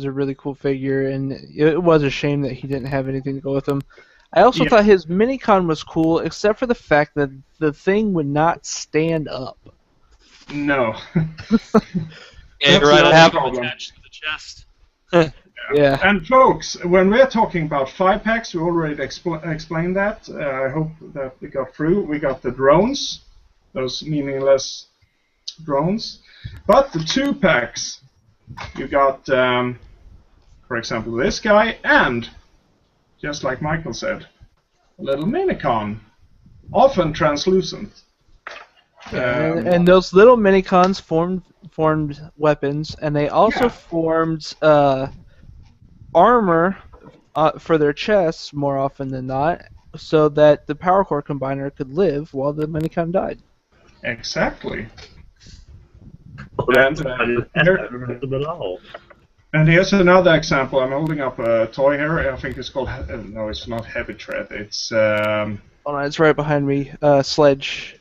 a really cool figure, and it was a shame that he didn't have anything to go with him. I also thought his minicon was cool, except for the fact that the thing would not stand up. No. Yeah, you're That's right. the I have him problem. attached to the chest. Yeah. And folks, when we're talking about 5-packs, we already explained that. I hope that we got through. We got the drones, those meaningless drones. But the 2-packs, you got, for example, this guy, and, just like Michael said, a little minicon, often translucent. And those little minicons formed weapons, and they also formed armor for their chests more often than not, so that the Powercore combiner could live while the minicon died. Exactly. That's And, I didn't have them at all. And here's another example. I'm holding up a toy here. I think it's called, no, it's not Heavy Tread. It's, Oh no, it's right behind me. Sledge.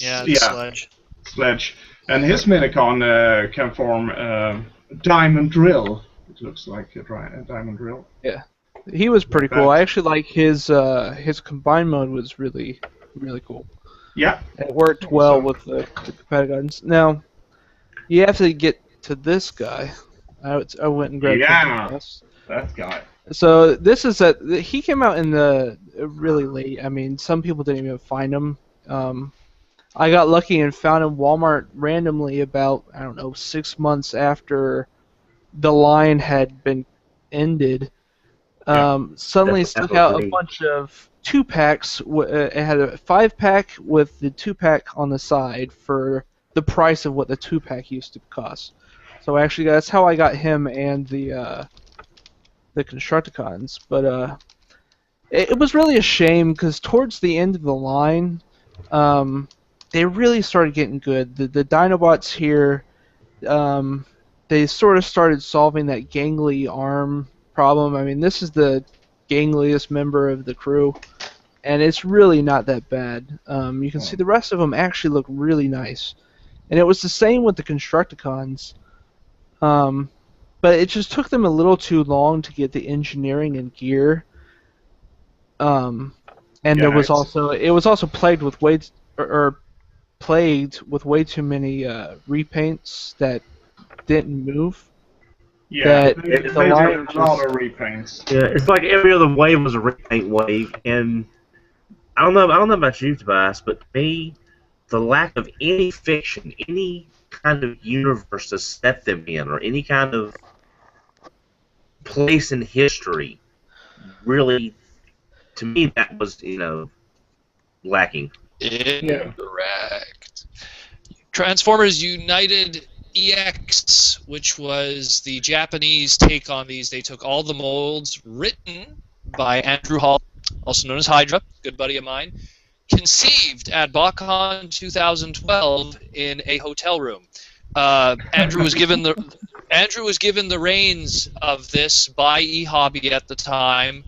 Yeah, the sledge. Sledge. And his minicon can form a diamond drill. It looks like a diamond drill. Yeah, he was pretty cool. I actually like his combined mode was really cool. Yeah. It worked well with the Competitons. Now, you have to get to this guy. I went and grabbed something else. That guy. So this is he came out in the really late. I mean, some people didn't even find him. I got lucky and found him Walmart randomly about 6 months after the line had been ended. Suddenly stuck out a bunch of 2-packs. It had a 5-pack with the 2-pack on the side for the price of what the 2-pack used to cost. So actually, that's how I got him and the Constructicons. But it was really a shame because towards the end of the line, they really started getting good. The Dinobots here, they sort of started solving that gangly arm problem. I mean, this is the gangliest member of the crew, and it's really not that bad. You can see the rest of them actually look really nice. And it was the same with the Constructicons. But it just took them a little too long to get the engineering and gear. And it was also plagued with way too many repaints that didn't move. Yeah, That they it's did line a lot of repaints. Yeah, it's like every other wave was a repaint wave, and I don't know about you, Tobias, but to me, the lack of any fiction, any kind of universe to set them in, or any kind of place in history, really, to me, that was lacking. Incorrect. Transformers United EX, which was the Japanese take on these. They took all the molds written by Andrew Hall, also known as Hydra, good buddy of mine, conceived at BotCon 2012 in a hotel room. Andrew was given the reins of this by eHobby at the time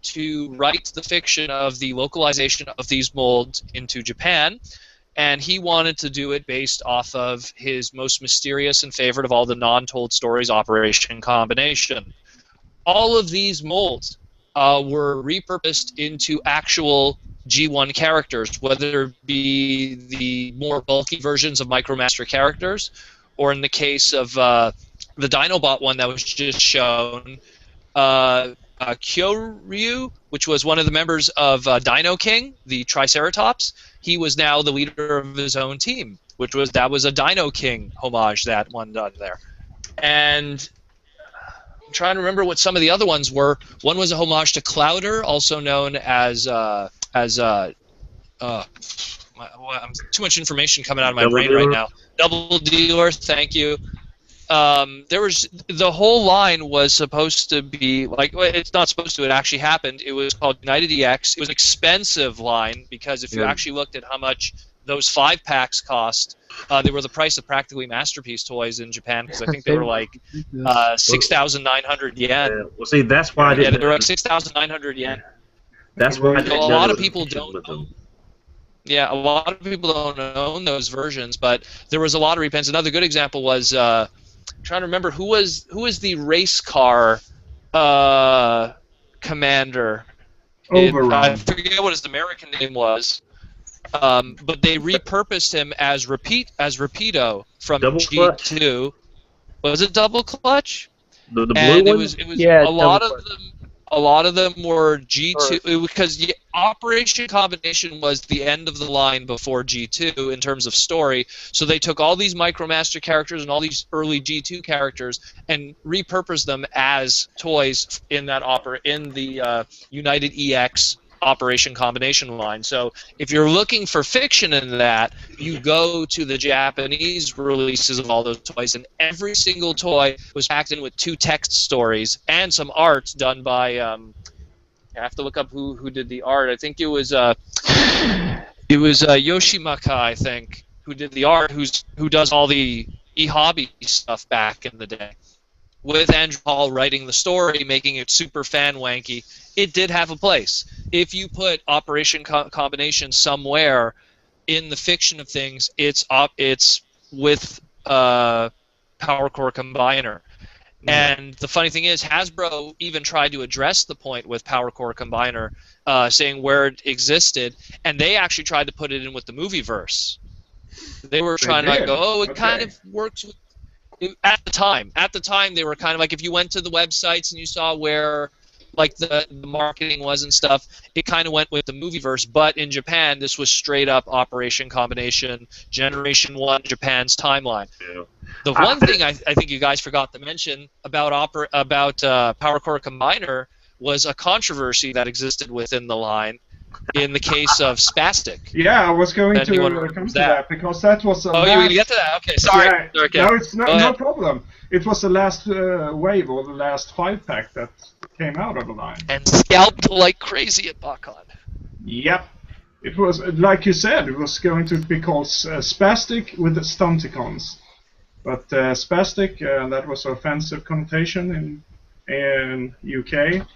to write the fiction of the localization of these molds into Japan, and he wanted to do it based off of his most mysterious and favorite of all the non-told stories, Operation Combination. All of these molds were repurposed into actual G1 characters, whether it be the more bulky versions of MicroMaster characters, or in the case of the Dinobot one that was just shown, Kyoryu, which was one of the members of Dino King, the Triceratops, he was now the leader of his own team, that was a Dino King homage, that one done there. And I'm trying to remember what some of the other ones were. One was a homage to Clouder, also known as too much information coming out of my brain right now. Double Dealer, thank you. The whole line was supposed to be it's not supposed to. It actually happened. It was called United EX. It was an expensive line because if you actually looked at how much those 5-packs cost, they were the price of practically Masterpiece toys in Japan, because I think they were like 6,900 yen. Well, see, that's why I didn't. Yeah, they were like 6,900 yen. That's why I didn't a know lot there of was people fiction don't with them. Yeah, a lot of people don't own those versions, but there was a lot of reprints. Another good example was trying to remember who was the race car commander. I forget what his American name was, but they repurposed him as Rapido from Double G2. Was it Double Clutch? The blue And one? it was Yeah, a lot of them were G2 because Operation Combination was the end of the line before G2 in terms of story. So they took all these MicroMaster characters and all these early G2 characters and repurposed them as toys in the United EX Operation Combination line. So if you're looking for fiction in that, you go to the Japanese releases of all those toys, and every single toy was packed in with 2 text stories and some art done by I have to look up who did the art. I think it was Yoshimaka, I think, who did the art, who does all the eHobby stuff back in the day. With Andrew Hall writing the story, making it super fan wanky, it did have a place. If you put Operation Combination somewhere in the fiction of things, it's with Powercore Combiner. And the funny thing is, Hasbro even tried to address the point with Powercore Combiner, saying where it existed, and they actually tried to put it in with the movieverse. They were trying to go, it kind of works with. At the time, they were kind of like, if you went to the websites and you saw where like the marketing was and stuff, it kind of went with the movieverse. But in Japan, this was straight up Operation Combination, Generation 1 Japan's timeline. Yeah. The one thing I think you guys forgot to mention about Powercore Combiner was a controversy that existed within the line in the case of Spastic. Yeah, I was going to come to that because that was. You were going to get to that? Okay, sorry. Yeah, okay. No, it's no problem. It was the last wave or the last 5-pack that came out of the line. And scalped like crazy at BotCon. Yep. It was, like you said, it was going to be called Spastic with the Stunticons. But Spastic, that was an offensive connotation in UK.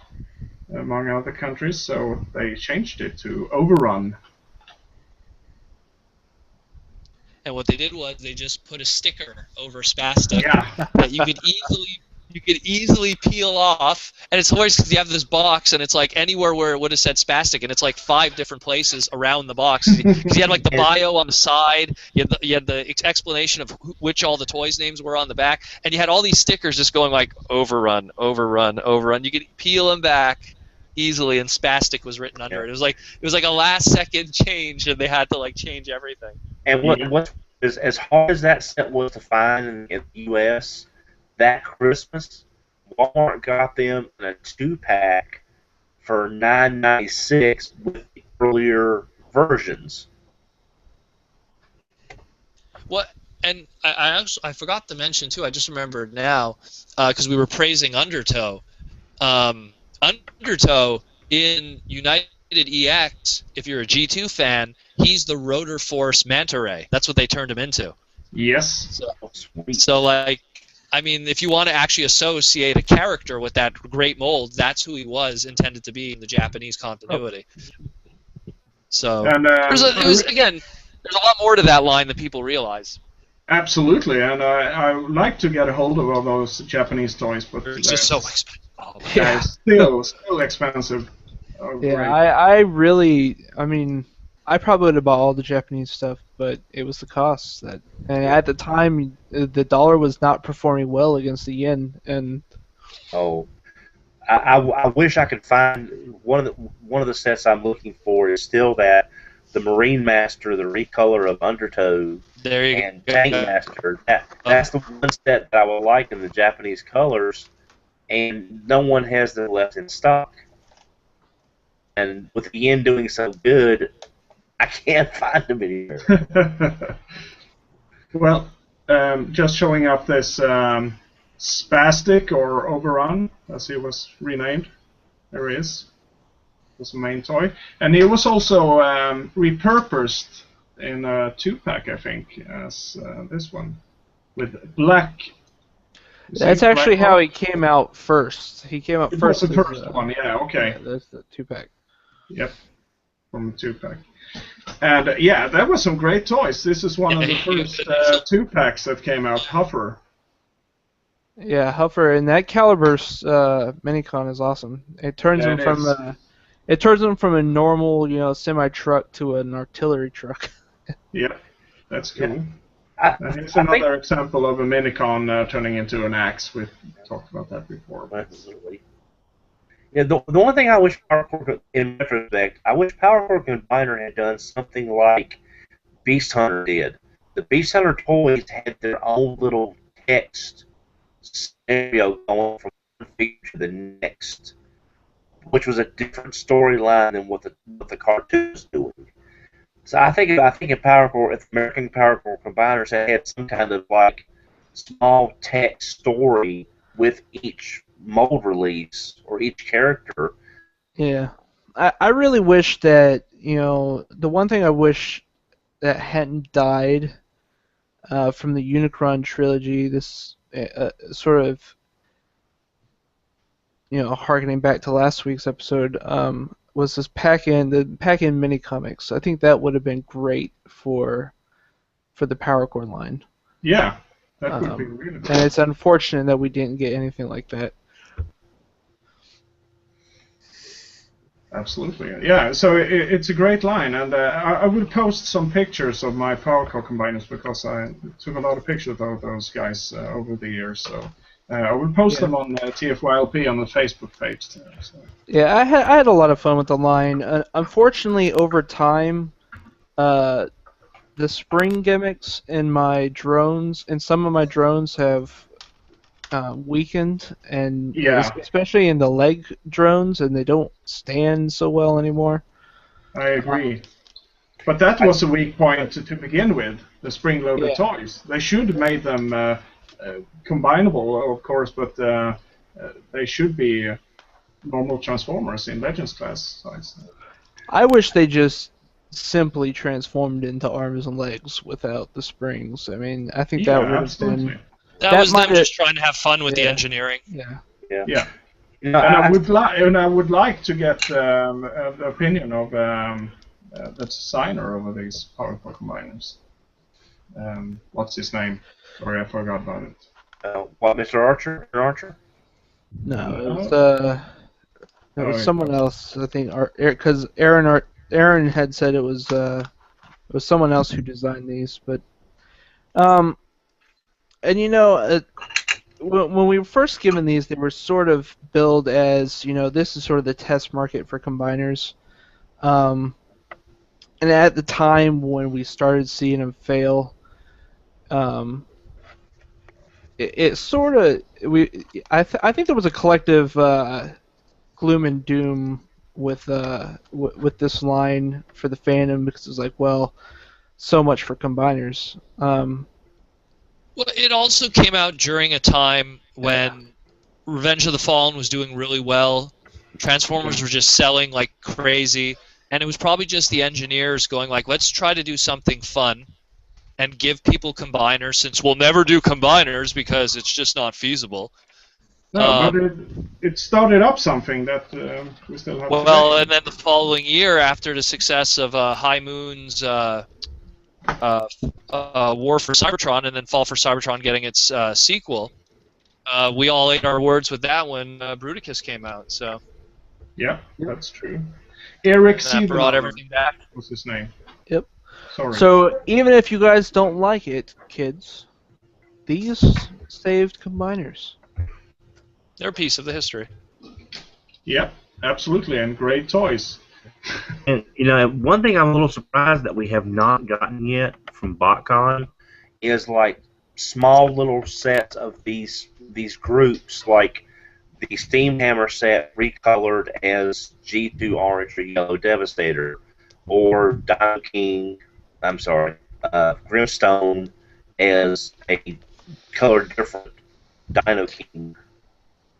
Among other countries, so they changed it to Overrun. And what they did was they just put a sticker over Spastic Yeah. that you could easily you could easily peel off, and it's hilarious because you have this box, and it's like anywhere where it would have said spastic, and it's like 5 different places around the box. Because you had like the bio on the side, you had the explanation of which all the toys' names were on the back, and you had all these stickers just going like overrun, overrun, overrun. You could peel them back easily, and spastic was written under it. It was like a last-second change, and they had to like change everything. And what is as hard as that set was to find in the U.S. that Christmas, Walmart got them in a 2-pack for $9.96 with the earlier versions. What? And I forgot to mention too. I just remembered now because we were praising Undertow. Undertow in United EX, if you're a G2 fan, he's the Rotor Force Manta Ray. That's what they turned him into. Yes. So like, I mean, if you want to actually associate a character with that great mold, that's who he was intended to be in the Japanese continuity. So And, there's a lot more to that line than people realize. Absolutely, and I would like to get a hold of all those Japanese toys, but It's just so expensive. Oh, they're still expensive. Oh, Yeah, great. I mean, I probably would have bought all the Japanese stuff, but it was the costs that, and at the time, the dollar was not performing well against the yen, and I wish I could find one of the sets I'm looking for is still the Marine Master, the recolor of Undertow, there you and go. Tank Master. That's the one set that I would like in the Japanese colors, and no one has them left in stock. And with the yen doing so good, I can't find them anywhere. Well, just showing up this Spastic or Overrun, as he was renamed. There he is. Was the main toy, and it was also repurposed in a 2-pack, I think, as this one with black. that's actually how he came out first. He came out It first. was the first one, yeah, okay. Yeah, that's the 2-pack. Yep, from the 2-pack. And yeah, that was some great toys. This is one of the first 2-packs that came out. Huffer. Yeah, Huffer, and that Caliburst Minicon is awesome. It turns him from a normal, semi truck to an artillery truck. Yep, that's cool. I Here's think- another example of a Minicon turning into an axe. We've talked about that before. Absolutely. Yeah, the one thing I wish Powercore could, in retrospect, I wish Powercore Combiner had done something like Beast Hunter did. The Beast Hunter toys had their own little text scenario going from one feature to the next, which was a different storyline than what the cartoon was doing. So I think if Powercore, if American Powercore Combiners had some kind of like small text story with each mold release or each character. Yeah. I really wish that, the one thing I wish that hadn't died from the Unicron trilogy, this sort of, harkening back to last week's episode, was this the pack-in mini comics. I think that would have been great for the Powercore line. Yeah, that would be really good. And it's unfortunate that we didn't get anything like that. Absolutely, yeah. So it's a great line, and I will post some pictures of my Powercore Combiners because I took a lot of pictures of those guys over the years. So I will post them on TFYLP on the Facebook page. So. Yeah, I had a lot of fun with the line. Unfortunately, over time, the spring gimmicks in my drones, and some of my drones have weakened, and especially in the leg drones, and they don't stand so well anymore. I agree. But that was a weak point to begin with, the spring-loaded toys. They should have made them combinable, of course, but they should be normal Transformers in Legends class size. I wish they just simply transformed into arms and legs without the springs. I mean, I think that would have been... That was them just trying to have fun with the engineering. Yeah. And I would like to get the opinion of the designer over these Powercore Combiners. What's his name? Sorry, I forgot about it. What, Mr. Archer? Mr. Archer? No, it was someone else. I think because Aaron had said it was someone else who designed these, but and when we were first given these, they were sort of billed as this is sort of the test market for combiners, and at the time when we started seeing them fail, it sort of I think there was a collective gloom and doom with this line for the fandom, because it was like, well, so much for combiners. Well, it also came out during a time when Revenge of the Fallen was doing really well. Transformers were just selling like crazy, and it was probably just the engineers going like, let's try to do something fun and give people combiners, since we'll never do combiners because it's just not feasible. No, but it started up something that we still have. Well, and then the following year, after the success of High Moon's War for Cybertron, and then Fall for Cybertron getting its sequel, we all ate our words with that when Bruticus came out. So. Yeah, that's true. Eric That brought everything back. was his name. Yep. Sorry. So even if you guys don't like it, kids, these saved combiners. They're a piece of the history. Yeah, absolutely, and great toys. And one thing I'm a little surprised that we have not gotten yet from BotCon is like small little sets of these groups, like the Steam Hammer set recolored as G2 Orange or Yellow Devastator, or Dino King. Grimstone as a colored different Dino King.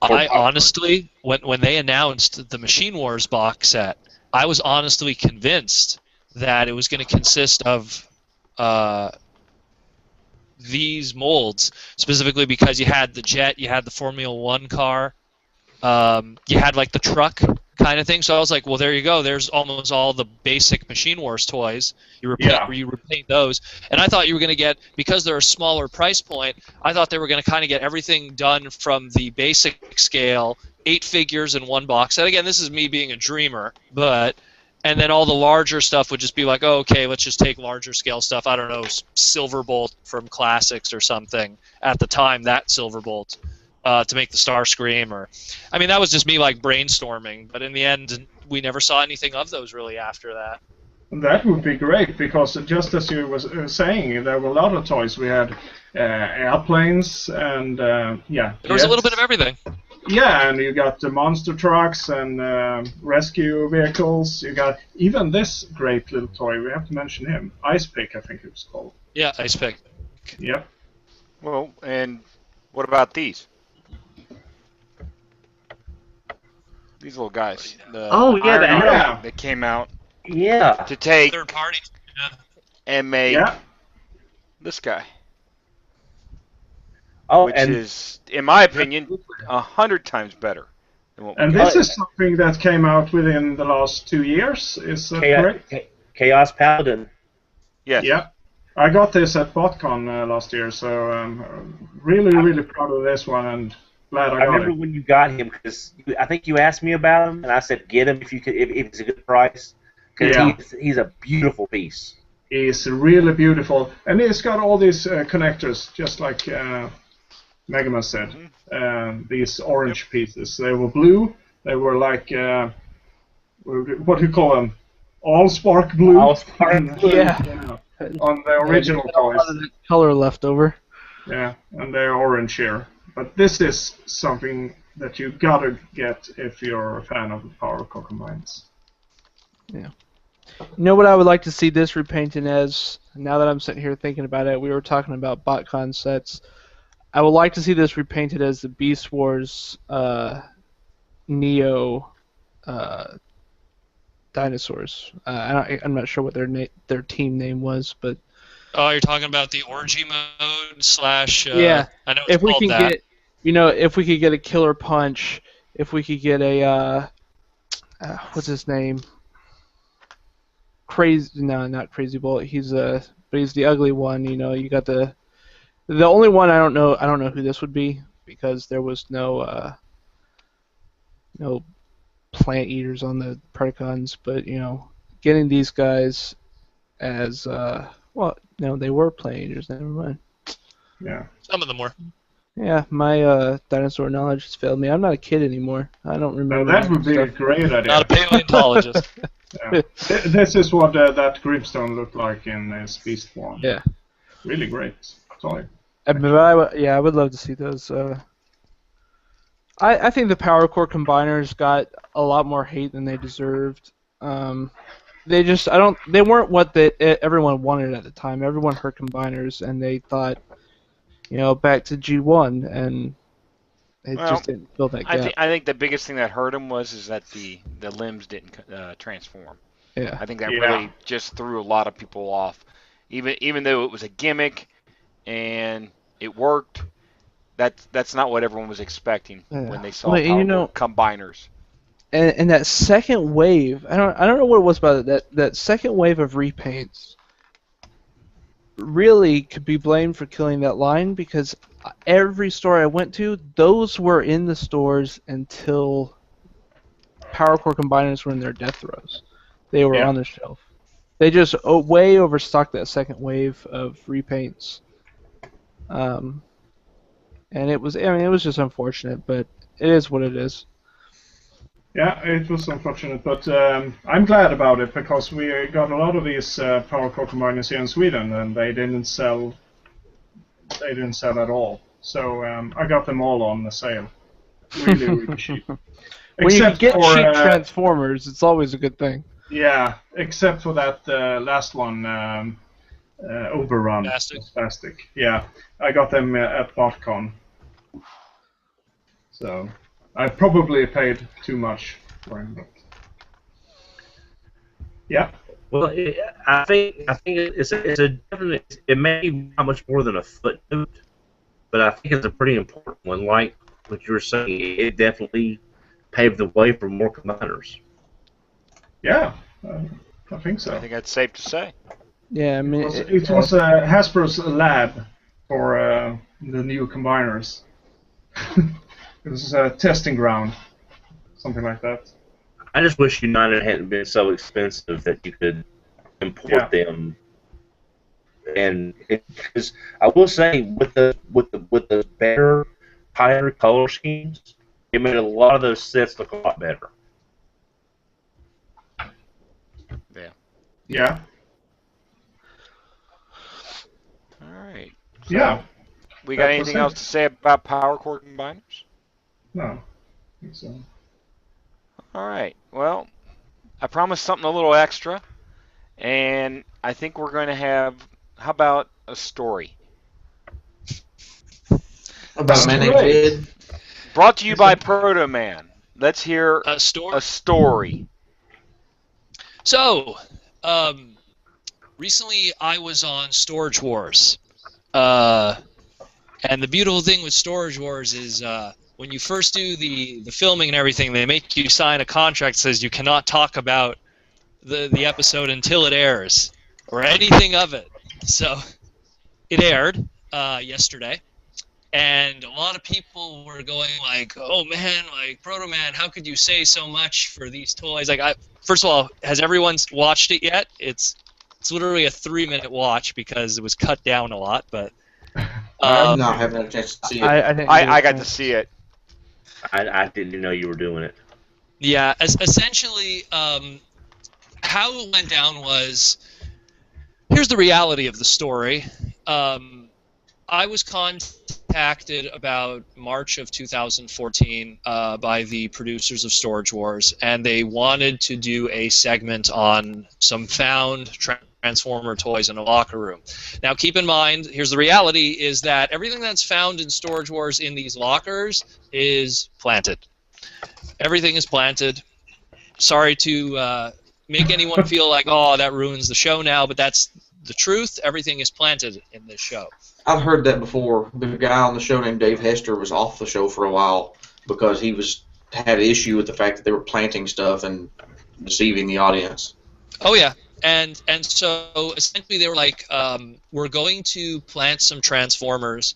I honestly, when they announced the Machine Wars box set, I was honestly convinced that it was going to consist of these molds, specifically because you had the jet, you had the Formula One car, you had like the truck kind of thing. So I was like, well, there you go. There's almost all the basic Machine Wars toys. You repaint those, and I thought you were going to get, because they're a smaller price point, I thought they were going to kind of get everything done from the basic scale, 8 figures in one box. And again, this is me being a dreamer, and then all the larger stuff would just be like, oh, okay, let's just take larger scale stuff. I don't know, Silverbolt from Classics or something at the time, that Silverbolt. To make the Starscream, that was just me like brainstorming. But in the end, we never saw anything of those really after that. That would be great, because just as you were saying, there were a lot of toys. We had airplanes and there was a little bit of everything. Yeah, and you got the monster trucks and rescue vehicles. You got even this great little toy. We have to mention him, Ice Pick, I think it was called. Yeah, Ice Pick. Yep. Well, and what about these? These little guys. That came out. Yeah. To take Third party. Yeah. and make this guy. Which is, in my opinion, 100 times better than what we And got. this is something that came out within the last 2 years. Is that correct? Chaos Paladin. Yes. Yeah. I got this at BotCon last year, so I'm really proud of this one, and glad I got it. I remember when you got him, because I think you asked me about him, and I said get him if it's a good price, because he's a beautiful piece. He's really beautiful, and he's got all these connectors, just like Megaman said. These orange pieces. They were blue. They were like what do you call them? All spark blue. All spark blue. Yeah. On the original toys. A lot of that color left over. Yeah, and they're orange here. But this is something that you gotta get if you're a fan of the Powercore combines. Yeah. You know what I would like to see this repainted as? Now that I'm sitting here thinking about it, we were talking about BotCon sets. I would like to see this repainted as the Beast Wars Neo dinosaurs. I'm not sure what their team name was, but. Oh, you're talking about the orgy mode / yeah. I know it's if we called can that. get, if we could get a Killer Punch, if we could get a what's his name? Not Crazy Bolt. But he's the ugly one. You got the The only one I don't know who this would be because there was no plant eaters on the Predacons, but getting these guys as they were plant eaters. Never mind. Yeah. Some of them were. Yeah, my dinosaur knowledge has failed me. I'm not a kid anymore. I don't remember. Well, that would be a stuff. great idea. Not a paleontologist. Yeah. This is what that Grimstone looked like in its beast form. Yeah. Really great. Sorry. But I would love to see those. I think the Powercore combiners got a lot more hate than they deserved. They weren't what everyone wanted at the time. Everyone heard combiners and they thought, back to G1, and it just didn't fill that gap. I think the biggest thing that hurt him is that the limbs didn't transform. Yeah. I think that really just threw a lot of people off. Even though it was a gimmick and it worked, that's not what everyone was expecting when they saw combiners. And that second wave, I don't know what it was about it. That second wave of repaints really could be blamed for killing that line because every store I went to, those were in the stores until Powercore combiners were in their death throes. They were on the shelf. They just way overstocked that second wave of repaints. And it was just unfortunate, but it is what it is. Yeah, it was unfortunate, but I'm glad about it because we got a lot of these Powercore combiners here in Sweden, and they didn't sell. They didn't sell at all. So I got them all on the sale, really cheap. When you get cheap Transformers, it's always a good thing. Yeah, except for that last one, Overrun. Spastic. Yeah, I got them at BotCon. So. I probably paid too much for him, but yeah. Well, I think it's a definite. It may be not much more than a footnote, but I think it's a pretty important one. Like what you were saying, it definitely paved the way for more combiners. Yeah, I think so. I think that's safe to say. Yeah, I mean it was Hasbro's lab for the new combiners. It was a testing ground, something like that. I just wish United hadn't been so expensive that you could import them. And because I will say, with the better, higher color schemes, it made a lot of those sets look a lot better. Yeah. Yeah. All right. So, yeah. We got anything else to say about Powercore combiners? No, I think so. All right. Well, I promised something a little extra, and I think we're going to have. How about a story? About a man named Ed. Brought to you by Proto Man. Let's hear a story. So, recently I was on Storage Wars, and the beautiful thing with Storage Wars is. When you first do the filming and everything, they make you sign a contract that says you cannot talk about the episode until it airs, or anything of it. So it aired yesterday, and a lot of people were going like, "Oh man, like Proto Man, how could you say so much for these toys?" Like, first of all, has everyone watched it yet? It's literally a 3-minute watch because it was cut down a lot, but I haven't had a chance to see it. I got to see it. I didn't even know you were doing it. Yeah, essentially, how it went down was, here's the reality of the story. I was contacted about March of 2014 by the producers of Storage Wars, and they wanted to do a segment on some found Transformer toys in a locker room. Now, keep in mind, here's the reality, is that everything that's found in Storage Wars in these lockers is planted. Everything is planted. Sorry to make anyone feel like, oh, that ruins the show now, but that's the truth. Everything is planted in this show. I've heard that before. The guy on the show named Dave Hester was off the show for a while because he had an issue with the fact that they were planting stuff and deceiving the audience. Oh, yeah. And so essentially they were like, we're going to plant some Transformers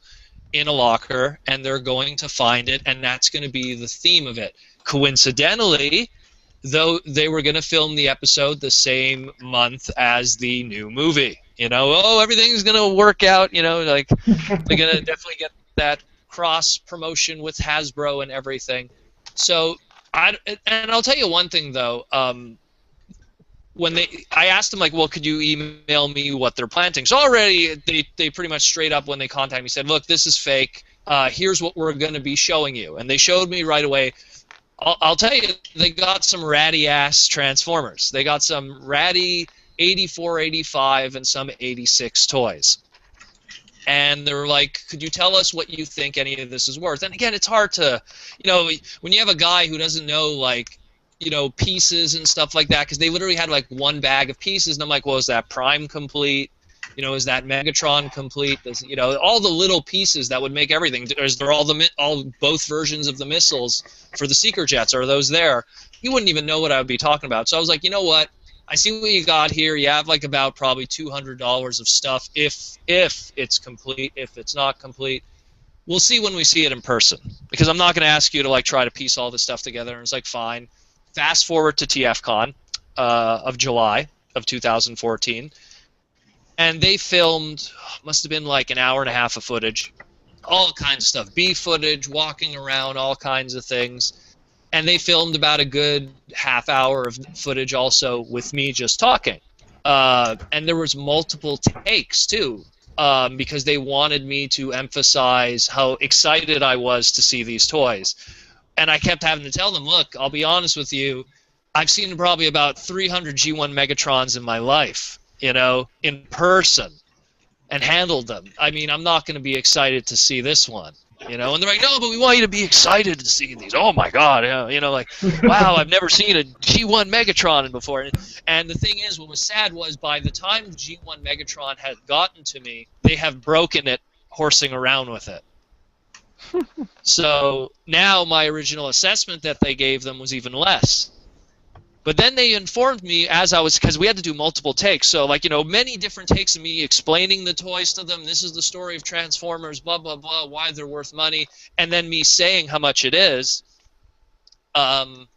in a locker, and they're going to find it, and that's going to be the theme of it. Coincidentally, though, they were going to film the episode the same month as the new movie. You know, oh, everything's going to work out, you know, like they're going to definitely get that cross promotion with Hasbro and everything. So, and I'll tell you one thing though, when I asked them, like, well, could you email me what they're planting? So already they pretty much straight up when they contacted me said, look, this is fake. Here's what we're going to be showing you. And they showed me right away. I'll tell you, they got some ratty-ass Transformers. They got some ratty 84, 85, and some 86 toys. And they were like, could you tell us what you think any of this is worth? And again, it's hard to, you know, when you have a guy who doesn't know, like, you know, pieces and stuff like that, because they literally had like one bag of pieces, and I'm like, well, is that Prime complete? You know, is that Megatron complete? Does, you know, all the little pieces that would make everything. Is there all both versions of the missiles for the seeker jets? Are those there? You wouldn't even know what I would be talking about. So I was like, you know what? I see what you got here. You have like about probably $200 of stuff if it's complete. If it's not complete, we'll see when we see it in person, because I'm not going to ask you to like try to piece all this stuff together. And it's like, fine. Fast forward to TFCon of July of 2014, and they filmed, must have been like an hour and a half of footage, all kinds of stuff, B footage, walking around, all kinds of things. And they filmed about a good half hour of footage also with me just talking. And there was multiple takes too, because they wanted me to emphasize how excited I was to see these toys. And I kept having to tell them, look, I'll be honest with you, I've seen probably about 300 G1 Megatrons in my life, you know, in person, and handled them. I mean, I'm not going to be excited to see this one, you know. And they're like, no, but we want you to be excited to see these. Oh, my God, you know, like, wow, I've never seen a G1 Megatron before. And the thing is, what was sad was by the time G1 Megatron had gotten to me, they have broken it horsing around with it. So now my original assessment that they gave them was even less. But then they informed me as I was, because we had to do multiple takes, so like, you know, many different takes of me explaining the toys to them. This is the story of Transformers, blah, blah, blah, why they're worth money, and then me saying how much it is. They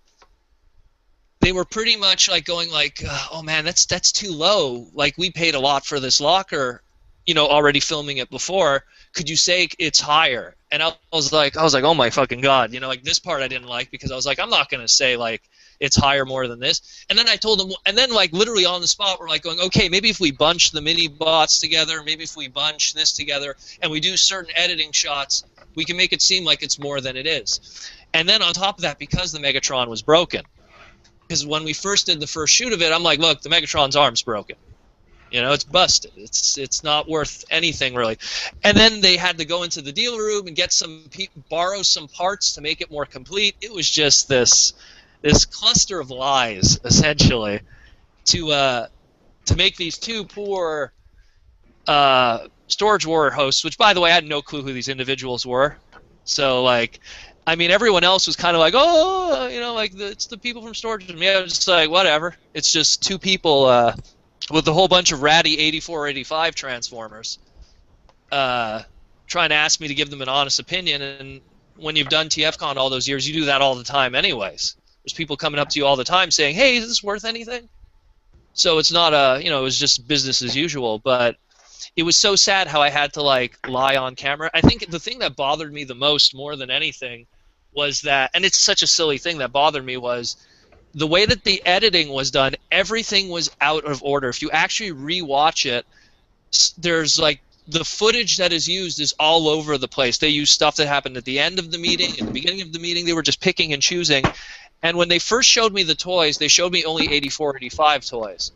were pretty much like going like, oh man, that's too low. Like, we paid a lot for this locker, you know, already filming it before. Could you say it's higher? And I was like, oh my fucking God, you know, like this part I didn't like, because I was like, I'm not gonna say like it's higher more than this. And then I told them, and then like literally on the spot, we're like going, okay, maybe if we bunch the mini bots together, maybe if we bunch this together, and we do certain editing shots, we can make it seem like it's more than it is. And then on top of that, because the Megatron was broken, because when we first did the first shoot of it, I'm like, look, the Megatron's arm's broken. You know, it's busted. It's not worth anything really. And then they had to go into the dealer room and get borrow some parts to make it more complete. It was just this cluster of lies, essentially, to make these two poor Storage War hosts. Which, by the way, I had no clue who these individuals were. So, like, I mean, everyone else was kind of like, oh, you know, like it's the people from Storage. And me, I was just like, whatever. It's just two people. With a whole bunch of ratty 84, 85 Transformers, trying to ask me to give them an honest opinion. And when you've done TFCon all those years, you do that all the time anyways. There's people coming up to you all the time saying, hey, is this worth anything? So it's not you know, it was just business as usual. But it was so sad how I had to, like, lie on camera. I think the thing that bothered me the most, more than anything, was that, and it's such a silly thing that bothered me, was the way that the editing was done, everything was out of order. If you actually rewatch it, there's like the footage that is used is all over the place. They use stuff that happened at the end of the meeting, at the beginning of the meeting. They were just picking and choosing. And when they first showed me the toys, they showed me only 84, 85 toys.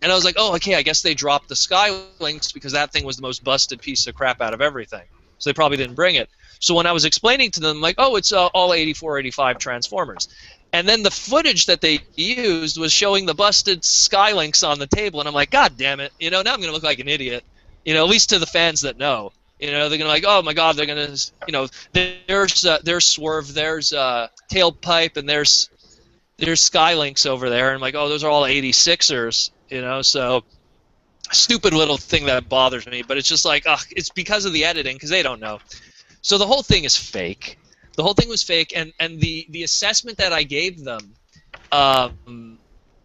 And I was like, oh, okay, I guess they dropped the Skylinks because that thing was the most busted piece of crap out of everything. So they probably didn't bring it. So when I was explaining to them, like, oh, it's all 84, 85 Transformers. And then the footage that they used was showing the busted Skylinks on the table, and I'm like, God damn it! You know, now I'm gonna look like an idiot. You know, at least to the fans that know. You know, they're gonna like, oh my God, they're gonna, you know, there's Swerve, there's Tailpipe, and there's Skylinks over there, and I'm like, oh, those are all 86ers. You know, so stupid little thing that bothers me, but it's just like, it's because of the editing, because they don't know. So the whole thing is fake. The whole thing was fake, and the assessment that I gave them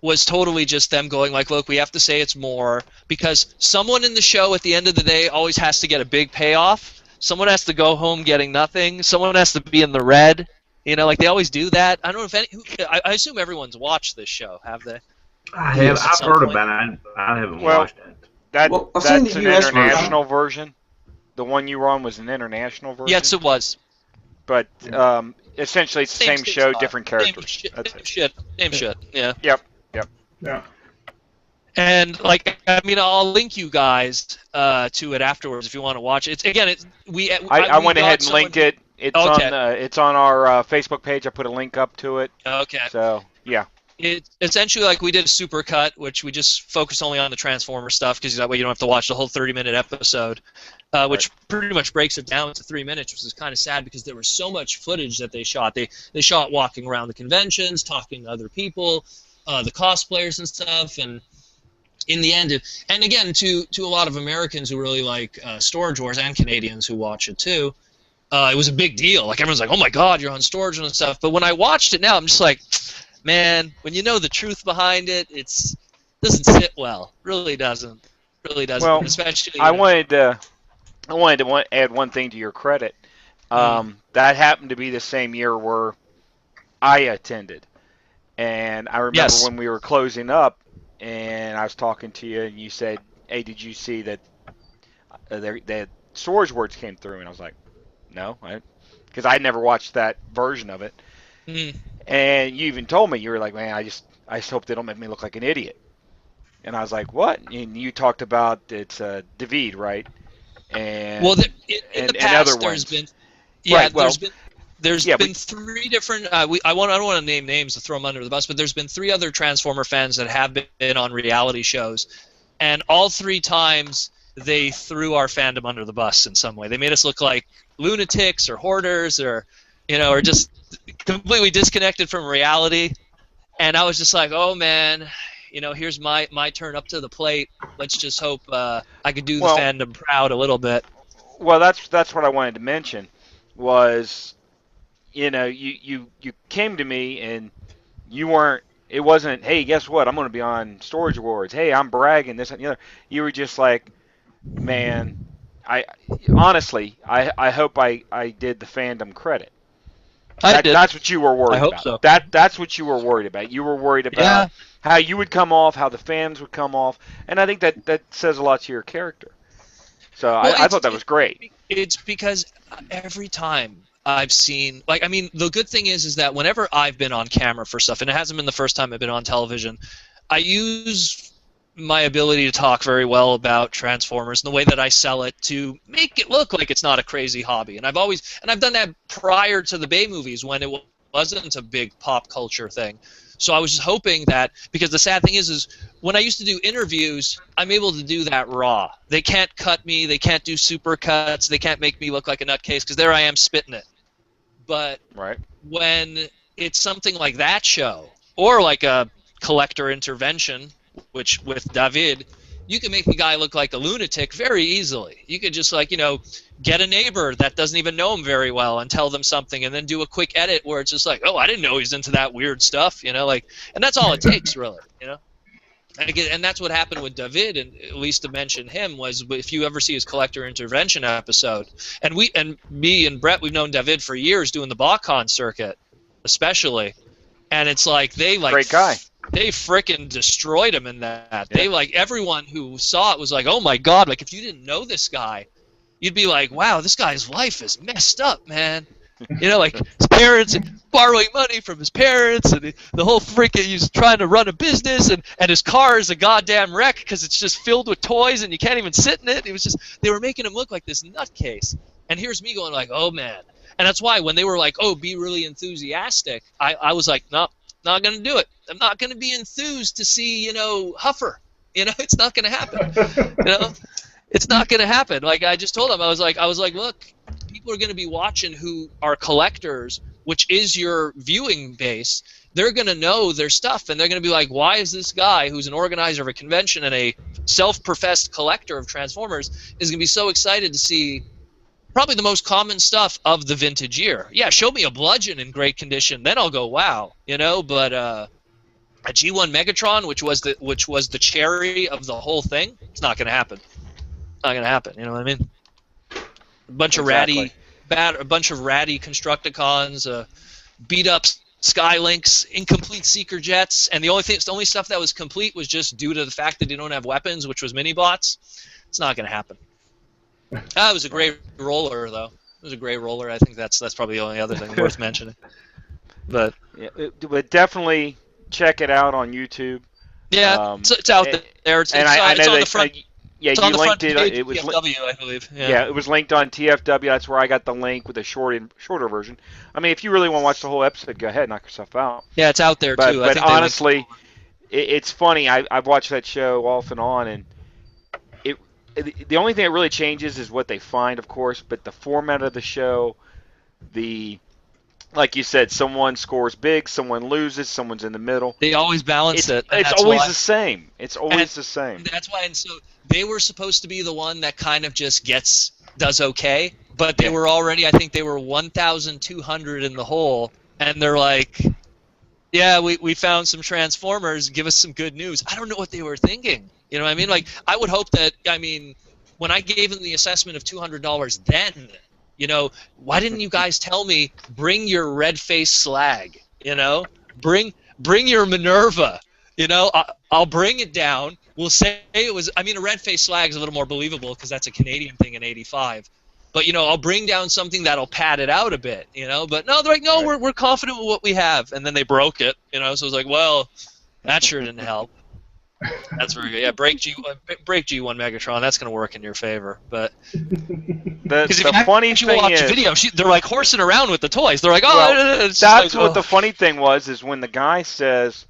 was totally just them going like, look, we have to say it's more, because someone in the show at the end of the day always has to get a big payoff. Someone has to go home getting nothing. Someone has to be in the red. You know, like they always do that. I don't know if any. I assume everyone's watched this show, have they? I have. I've heard about it. I haven't watched it. That's an the US international version. The one you were on was an international version. Yes, it was. But essentially, it's the same show, different characters. Same shit. Yeah. Yep. Yeah. And like, I mean, I'll link you guys to it afterwards if you want to watch it. It's again, I went ahead and linked it. It's Okay. It's on our Facebook page. I put a link up to it. Okay. So yeah. It's essentially like we did a super cut, which we just focused only on the Transformer stuff, because that way you don't have to watch the whole 30-minute episode, which pretty much breaks it down to 3 minutes, which is kind of sad because there was so much footage that they shot. They shot walking around the conventions, talking to other people, the cosplayers and stuff, and in the end, and again, to a lot of Americans who really like Storage Wars, and Canadians who watch it too, it was a big deal. Like everyone's like, "Oh my God, you're on Storage and stuff." But when I watched it now, I'm just like, man, when you know the truth behind it, doesn't sit well. Really doesn't. Really doesn't. Well, especially. I wanted to add one thing to your credit. That happened to be the same year where I attended, and I remember when we were closing up, and I was talking to you, and you said, "Hey, did you see that that Storage Words came through?" And I was like, "No," because I never watched that version of it. And you even told me, you were like, "Man, I just hope they don't make me look like an idiot." And I was like, "What?" And you talked about it's David, right? And well, in the past, other there's ones. been there's been three different. I don't want to name names to throw them under the bus, but there's been three other Transformer fans that have been on reality shows, and all three times they threw our fandom under the bus in some way. They made us look like lunatics or hoarders, or or just completely disconnected from reality. And I was just like, oh man, here's my turn up to the plate. Let's just hope I could do the fandom proud a little bit. Well, that's what I wanted to mention was, you came to me and you weren't. It wasn't, hey, guess what? I'm going to be on Storage Awards. Hey, I'm bragging this and the other. You were just like, man, I honestly hope I did the fandom credit. That's what you were worried about. I hope so. That's what you were worried about. You were worried about how you would come off, how the fans would come off, and I think that says a lot to your character. So I thought that was great. It's because every time I've seen, the good thing is that whenever I've been on camera for stuff, and it hasn't been the first time I've been on television, I use my ability to talk very well about Transformers and the way that I sell it to make it look like it's not a crazy hobby. And I've done that prior to the Bay movies when it wasn't a big pop culture thing. So I was just hoping that, because the sad thing is when I used to do interviews, I'm able to do that raw. They can't cut me, they can't do super cuts, they can't make me look like a nutcase, because there I am spitting it. But when it's something like that show, or like a collector intervention, which with David, you can make the guy look like a lunatic very easily. You could just get a neighbor that doesn't even know him very well and tell them something, and then do a quick edit where it's just like, oh, I didn't know he's into that weird stuff, and that's all it takes, really, And that's what happened with David, and at least to mention him, was if you ever see his collector intervention episode, and me and Brett, we've known David for years doing the BotCon circuit, especially, and it's like great guy. They frickin' destroyed him in that. Yeah. They everyone who saw it was like, oh my God, if you didn't know this guy, you'd be like, wow, this guy's life is messed up, man. His parents and borrowing money from his parents, and the whole freaking, he's trying to run a business, and his car is a goddamn wreck because it's just filled with toys and you can't even sit in it. It was just, they were making him look like this nutcase. And here's me going like, oh man. And that's why when they were like, oh, be really enthusiastic, I was like, no, not going to do it. I'm not going to be enthused to see, Huffer. It's not going to happen. It's not going to happen. Like I just told him, I was like, look, people are going to be watching who are collectors which is your viewing base, they're going to know their stuff, and they're going to be like, why is this guy who's an organizer of a convention and a self-professed collector of Transformers is going to be so excited to see probably the most common stuff of the vintage year? Yeah, show me a bludgeon in great condition, then I'll go, wow, you know, but a G1 Megatron, which was the cherry of the whole thing, it's not going to happen. Not going to happen, you know what I mean? A bunch of ratty Constructicons, beat up Skylinks, incomplete Seeker jets, and the only stuff that was complete was just due to the fact that they don't have weapons, which was mini bots. It's not going to happen. It was a great roller, though. It was a great roller. I think that's probably the only other thing worth mentioning. But yeah, but definitely check it out on YouTube. Yeah, it's out there. It's on the front. Yeah, it's you on the linked front it. Page It was TFW, I believe. Yeah, it was linked on TFW. That's where I got the link with a shorter version. I mean, if you really want to watch the whole episode, go ahead, knock yourself out. Yeah, it's out there too. But honestly, it's funny. I've watched that show off and on, and the only thing that really changes is what they find, of course. But the format of the show, like you said, someone scores big, someone loses, someone's in the middle. They always balance it. It's always the same. It's always the same. That's why, and so they were supposed to be the one that kind of just does okay, but they were already, I think they were 1,200 in the hole, and they're like, yeah, we found some Transformers, give us some good news. I don't know what they were thinking. You know what I mean? Like, I would hope that, I mean, when I gave them the assessment of $200 then, you know, why didn't you guys tell me, bring your red-faced slag, you know? Bring your Minerva, you know? I'll bring it down. We'll say it was, I mean, a red-faced slag is a little more believable because that's a Canadian thing in '85. But, you know, I'll bring down something that'll pad it out a bit, you know? But no, they're like, no, we're confident with what we have. And then they broke it, you know? So I was like, well, that sure didn't help. That's very good. Yeah, break G1 Megatron. That's going to work in your favor. But the funny thing is, video, they're like horsing around with the toys. They're like, oh, well, it's that's like, what the funny thing is when the guy says,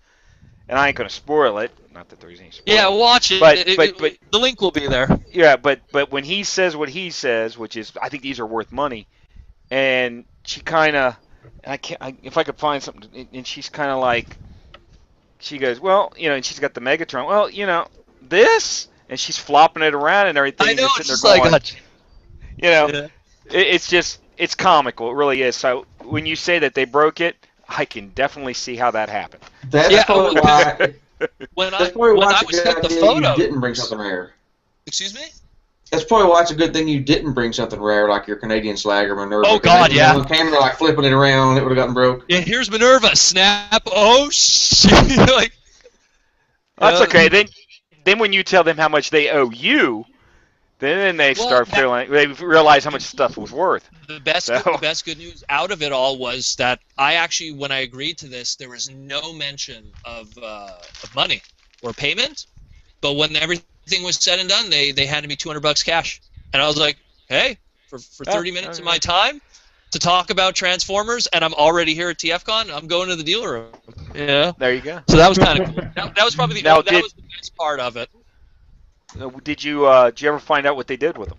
and I ain't going to spoil it. Not that there's any spoilers. Yeah, watch it. But the link will be there. Yeah, but when he says what he says, which is, I think these are worth money, and she kind of, if I could find something, and she's kind of like. She goes, well, you know, and she's got the Megatron. Well, you know, this, and she's flopping it around and everything. I know, it's just like, you know, it's comical. It really is. So when you say that they broke it, I can definitely see how that happened. That's probably why. When I was sent the photo, you didn't bring something rare. Excuse me? That's probably why it's a good thing you didn't bring something rare like your Canadian slag or Minerva. Oh, God, yeah. On camera, like flipping it around, it would have gotten broke. Yeah, here's Minerva. Snap. Oh, shit. Like, that's okay. Then when you tell them how much they owe you, then they they realize how much stuff was worth. The best good news out of it all was that I actually, when I agreed to this, there was no mention of money or payment. But when everything was said and done, they handed me $200 cash, and I was like, hey, for 30 minutes of my time to talk about Transformers, and I'm already here at TFCon, I'm going to the dealer room. Yeah. There you go. So that was kind of cool. That was probably that was the best part of it. Did you ever find out what they did with them?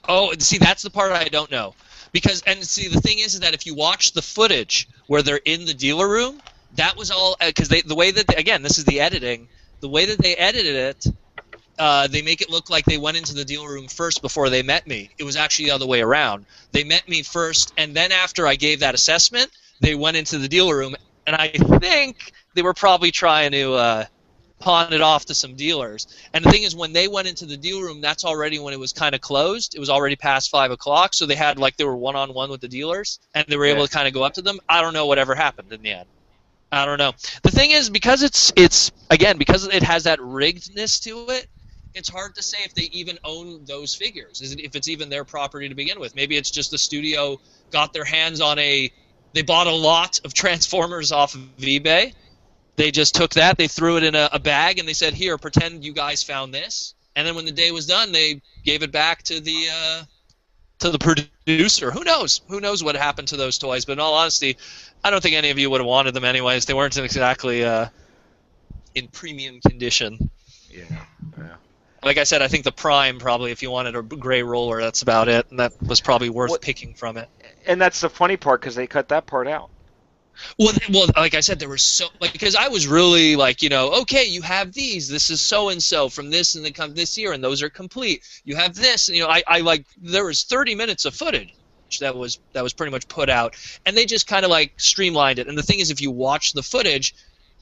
Oh, see, that's the part I don't know. Because, and see, the thing is that if you watch the footage where they're in the dealer room, that was all, because the way that, again, this is the editing, the way that they edited it, they make it look like they went into the dealer room first before they met me. It was actually the other way around. They met me first, and then after I gave that assessment, they went into the dealer room, and I think they were probably trying to pawn it off to some dealers. And the thing is, when they went into the dealer room, that's already when it was kind of closed. It was already past 5 o'clock, so they had, like, they were one-on-one with the dealers, and they were able to kind of go up to them. I don't know whatever happened in the end. I don't know. The thing is, because it's again, because it has that riggedness to it, it's hard to say if they even own those figures. If it's even their property to begin with. Maybe it's just the studio got their hands on they bought a lot of Transformers off of eBay. They just took that, they threw it in a bag, and they said, here, pretend you guys found this. And then when the day was done, they gave it back to the producer. Who knows? Who knows what happened to those toys? But in all honesty, I don't think any of you would have wanted them anyways. They weren't exactly in premium condition. Yeah. Like I said, I think the Prime probably, if you wanted a gray roller, that's about it, and that was probably worth picking from it. And that's the funny part because they cut that part out. Well, like I said, there was because I was really like, okay, you have these. This is so and so from this and they come this year, and those are complete. You have this, and I like there was 30 minutes of footage that was pretty much put out, and they just kind of like streamlined it. And the thing is, if you watch the footage,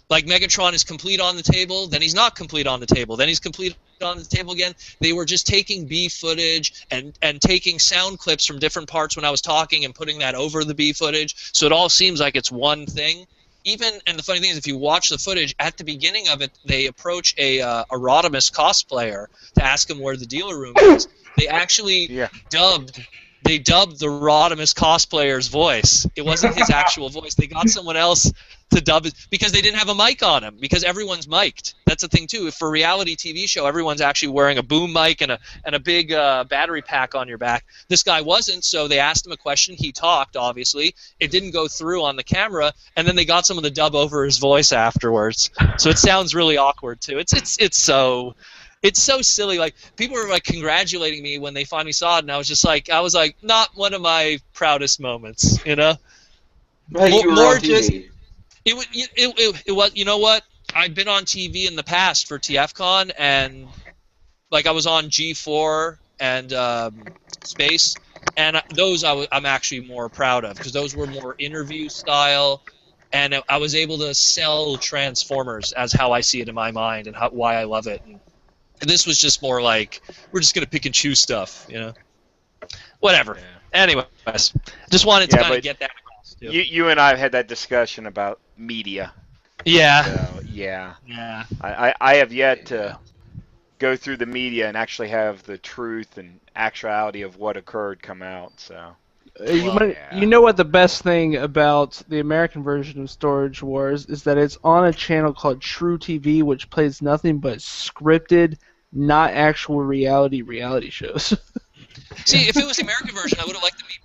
like Megatron is complete on the table, then he's not complete on the table, then he's complete on the table again. They were just taking B footage and taking sound clips from different parts when I was talking and putting that over the B footage, so it all seems like it's one thing. And the funny thing is, if you watch the footage, at the beginning of it, they approach a Rodimus cosplayer to ask him where the dealer room is. They actually dubbed the Rodimus cosplayer's voice. It wasn't his actual voice. They got someone else to dub it because they didn't have a mic on him, because everyone's mic'd. That's the thing too. If for a reality TV show, everyone's actually wearing a boom mic and a big battery pack on your back. This guy wasn't, so they asked him a question. He talked, obviously. It didn't go through on the camera, and then they got someone to dub over his voice afterwards. So it sounds really awkward too. It's so silly. Like, people were like congratulating me when they finally saw it, and I was like, not one of my proudest moments, Right, you were on TV. It was, you know what? I'd been on TV in the past for TFCon, and like I was on G4 and Space, and those I'm actually more proud of, because those were more interview style, and I was able to sell Transformers as how I see it in my mind and why I love it. And this was just more like, we're just gonna pick and choose stuff, Whatever. Yeah. Anyways, just wanted to kind of get that across. Too. You and I have had that discussion about media. Yeah. So, yeah. I have yet to go through the media and actually have the truth and actuality of what occurred come out. So. You know what the best thing about the American version of Storage Wars is that it's on a channel called True TV, which plays nothing but scripted, not actual reality shows. See, if it was the American version, I would have liked to meet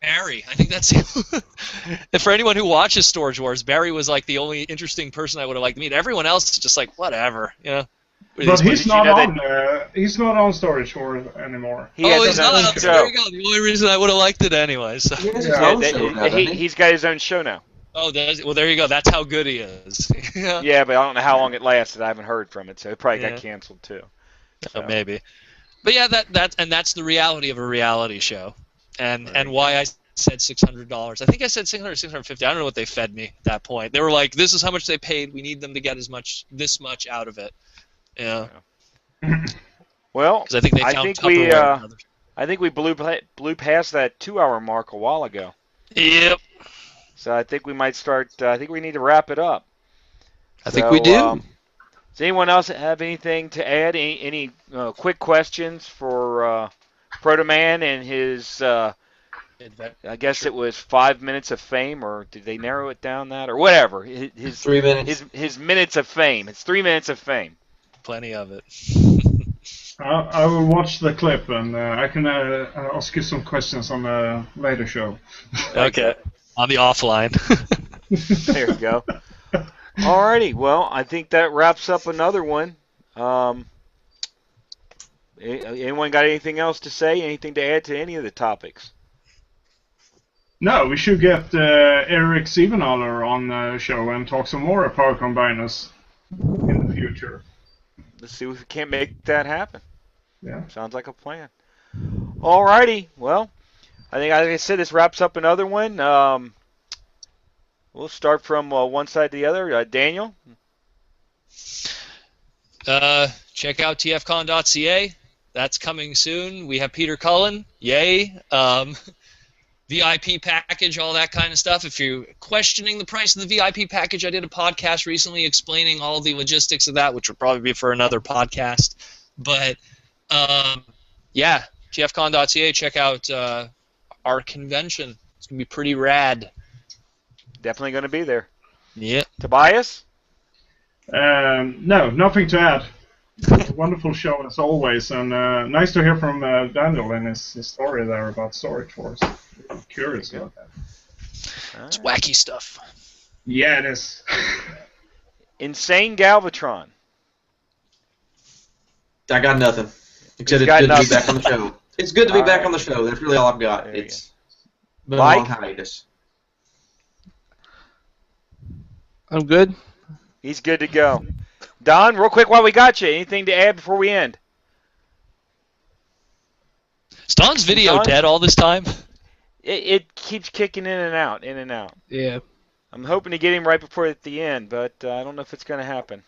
Barry. I think that's and for anyone who watches Storage Wars, Barry was like the only interesting person I would have liked to meet. Everyone else is just like, whatever, But he's not on Storage Wars anymore. He's not. There you go. The only reason I would have liked it anyway. So. He has his own show now, he's got his own show now. Oh, well, there you go. That's how good he is. Yeah, but I don't know how long it lasted. I haven't heard from it, so it probably got canceled too. So maybe. But yeah, that's the reality of a reality show, and why I said $600. I think I said $600, $650. I don't know what they fed me at that point. They were like, "This is how much they paid. We need them to get this much out of it." Yeah. Well, I think I think we blew past that 2-hour mark a while ago. Yep. So I think we might start. I think we need to wrap it up. I think we do. Does anyone else have anything to add? Any quick questions for Proto Man and his? I guess it was 5 minutes of fame, or did they narrow it down that, or whatever? His 3 minutes. His minutes of fame. It's 3 minutes of fame. Plenty of it. I will watch the clip, and I can ask you some questions on a later show. Okay. On the offline. There you go. Alrighty, well, I think that wraps up another one. Anyone got anything else to say? Anything to add to any of the topics? No, we should get Eric Sievenaler on the show and talk some more Power Combiners in the future. Let's see if we can't make that happen. Yeah. Sounds like a plan. Alrighty, well, I think, like I said, this wraps up another one. We'll start from one side to the other. Daniel? Check out tfcon.ca. That's coming soon. We have Peter Cullen. Yay. VIP package, all that kind of stuff. If you're questioning the price of the VIP package, I did a podcast recently explaining all the logistics of that, which would probably be for another podcast. But, yeah, tfcon.ca. Check out our convention. It's going to be pretty rad. Definitely going to be there. Yeah. Tobias? No, nothing to add. It's a wonderful show as always, and nice to hear from Daniel and his story there about Storage Wars. I'm curious about that. It's wacky stuff. Yeah, it is. Insane Galvatron. I got nothing. Except it's good to be back on the show. It's good to be back on the show. That's really all I've got. Been Mike? on hiatus. I'm good. He's good to go. Don, real quick while we got you, anything to add before we end? Is Don's video Don? dead all this time? It keeps kicking in and out, in and out. Yeah. I'm hoping to get him right before at the end, but I don't know if it's going to happen.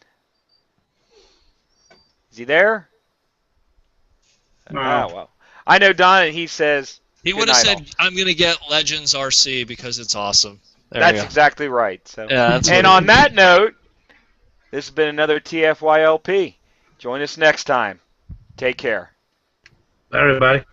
Is he there? No. Oh, well. I know Don, and he says He good would have night, said, all. "I'm gonna get Legends RC because it's awesome." There That's you go. exactly right. So. Yeah, that's And what on that note, this has been another TFYLP. Join us next time. Take care. Bye, everybody.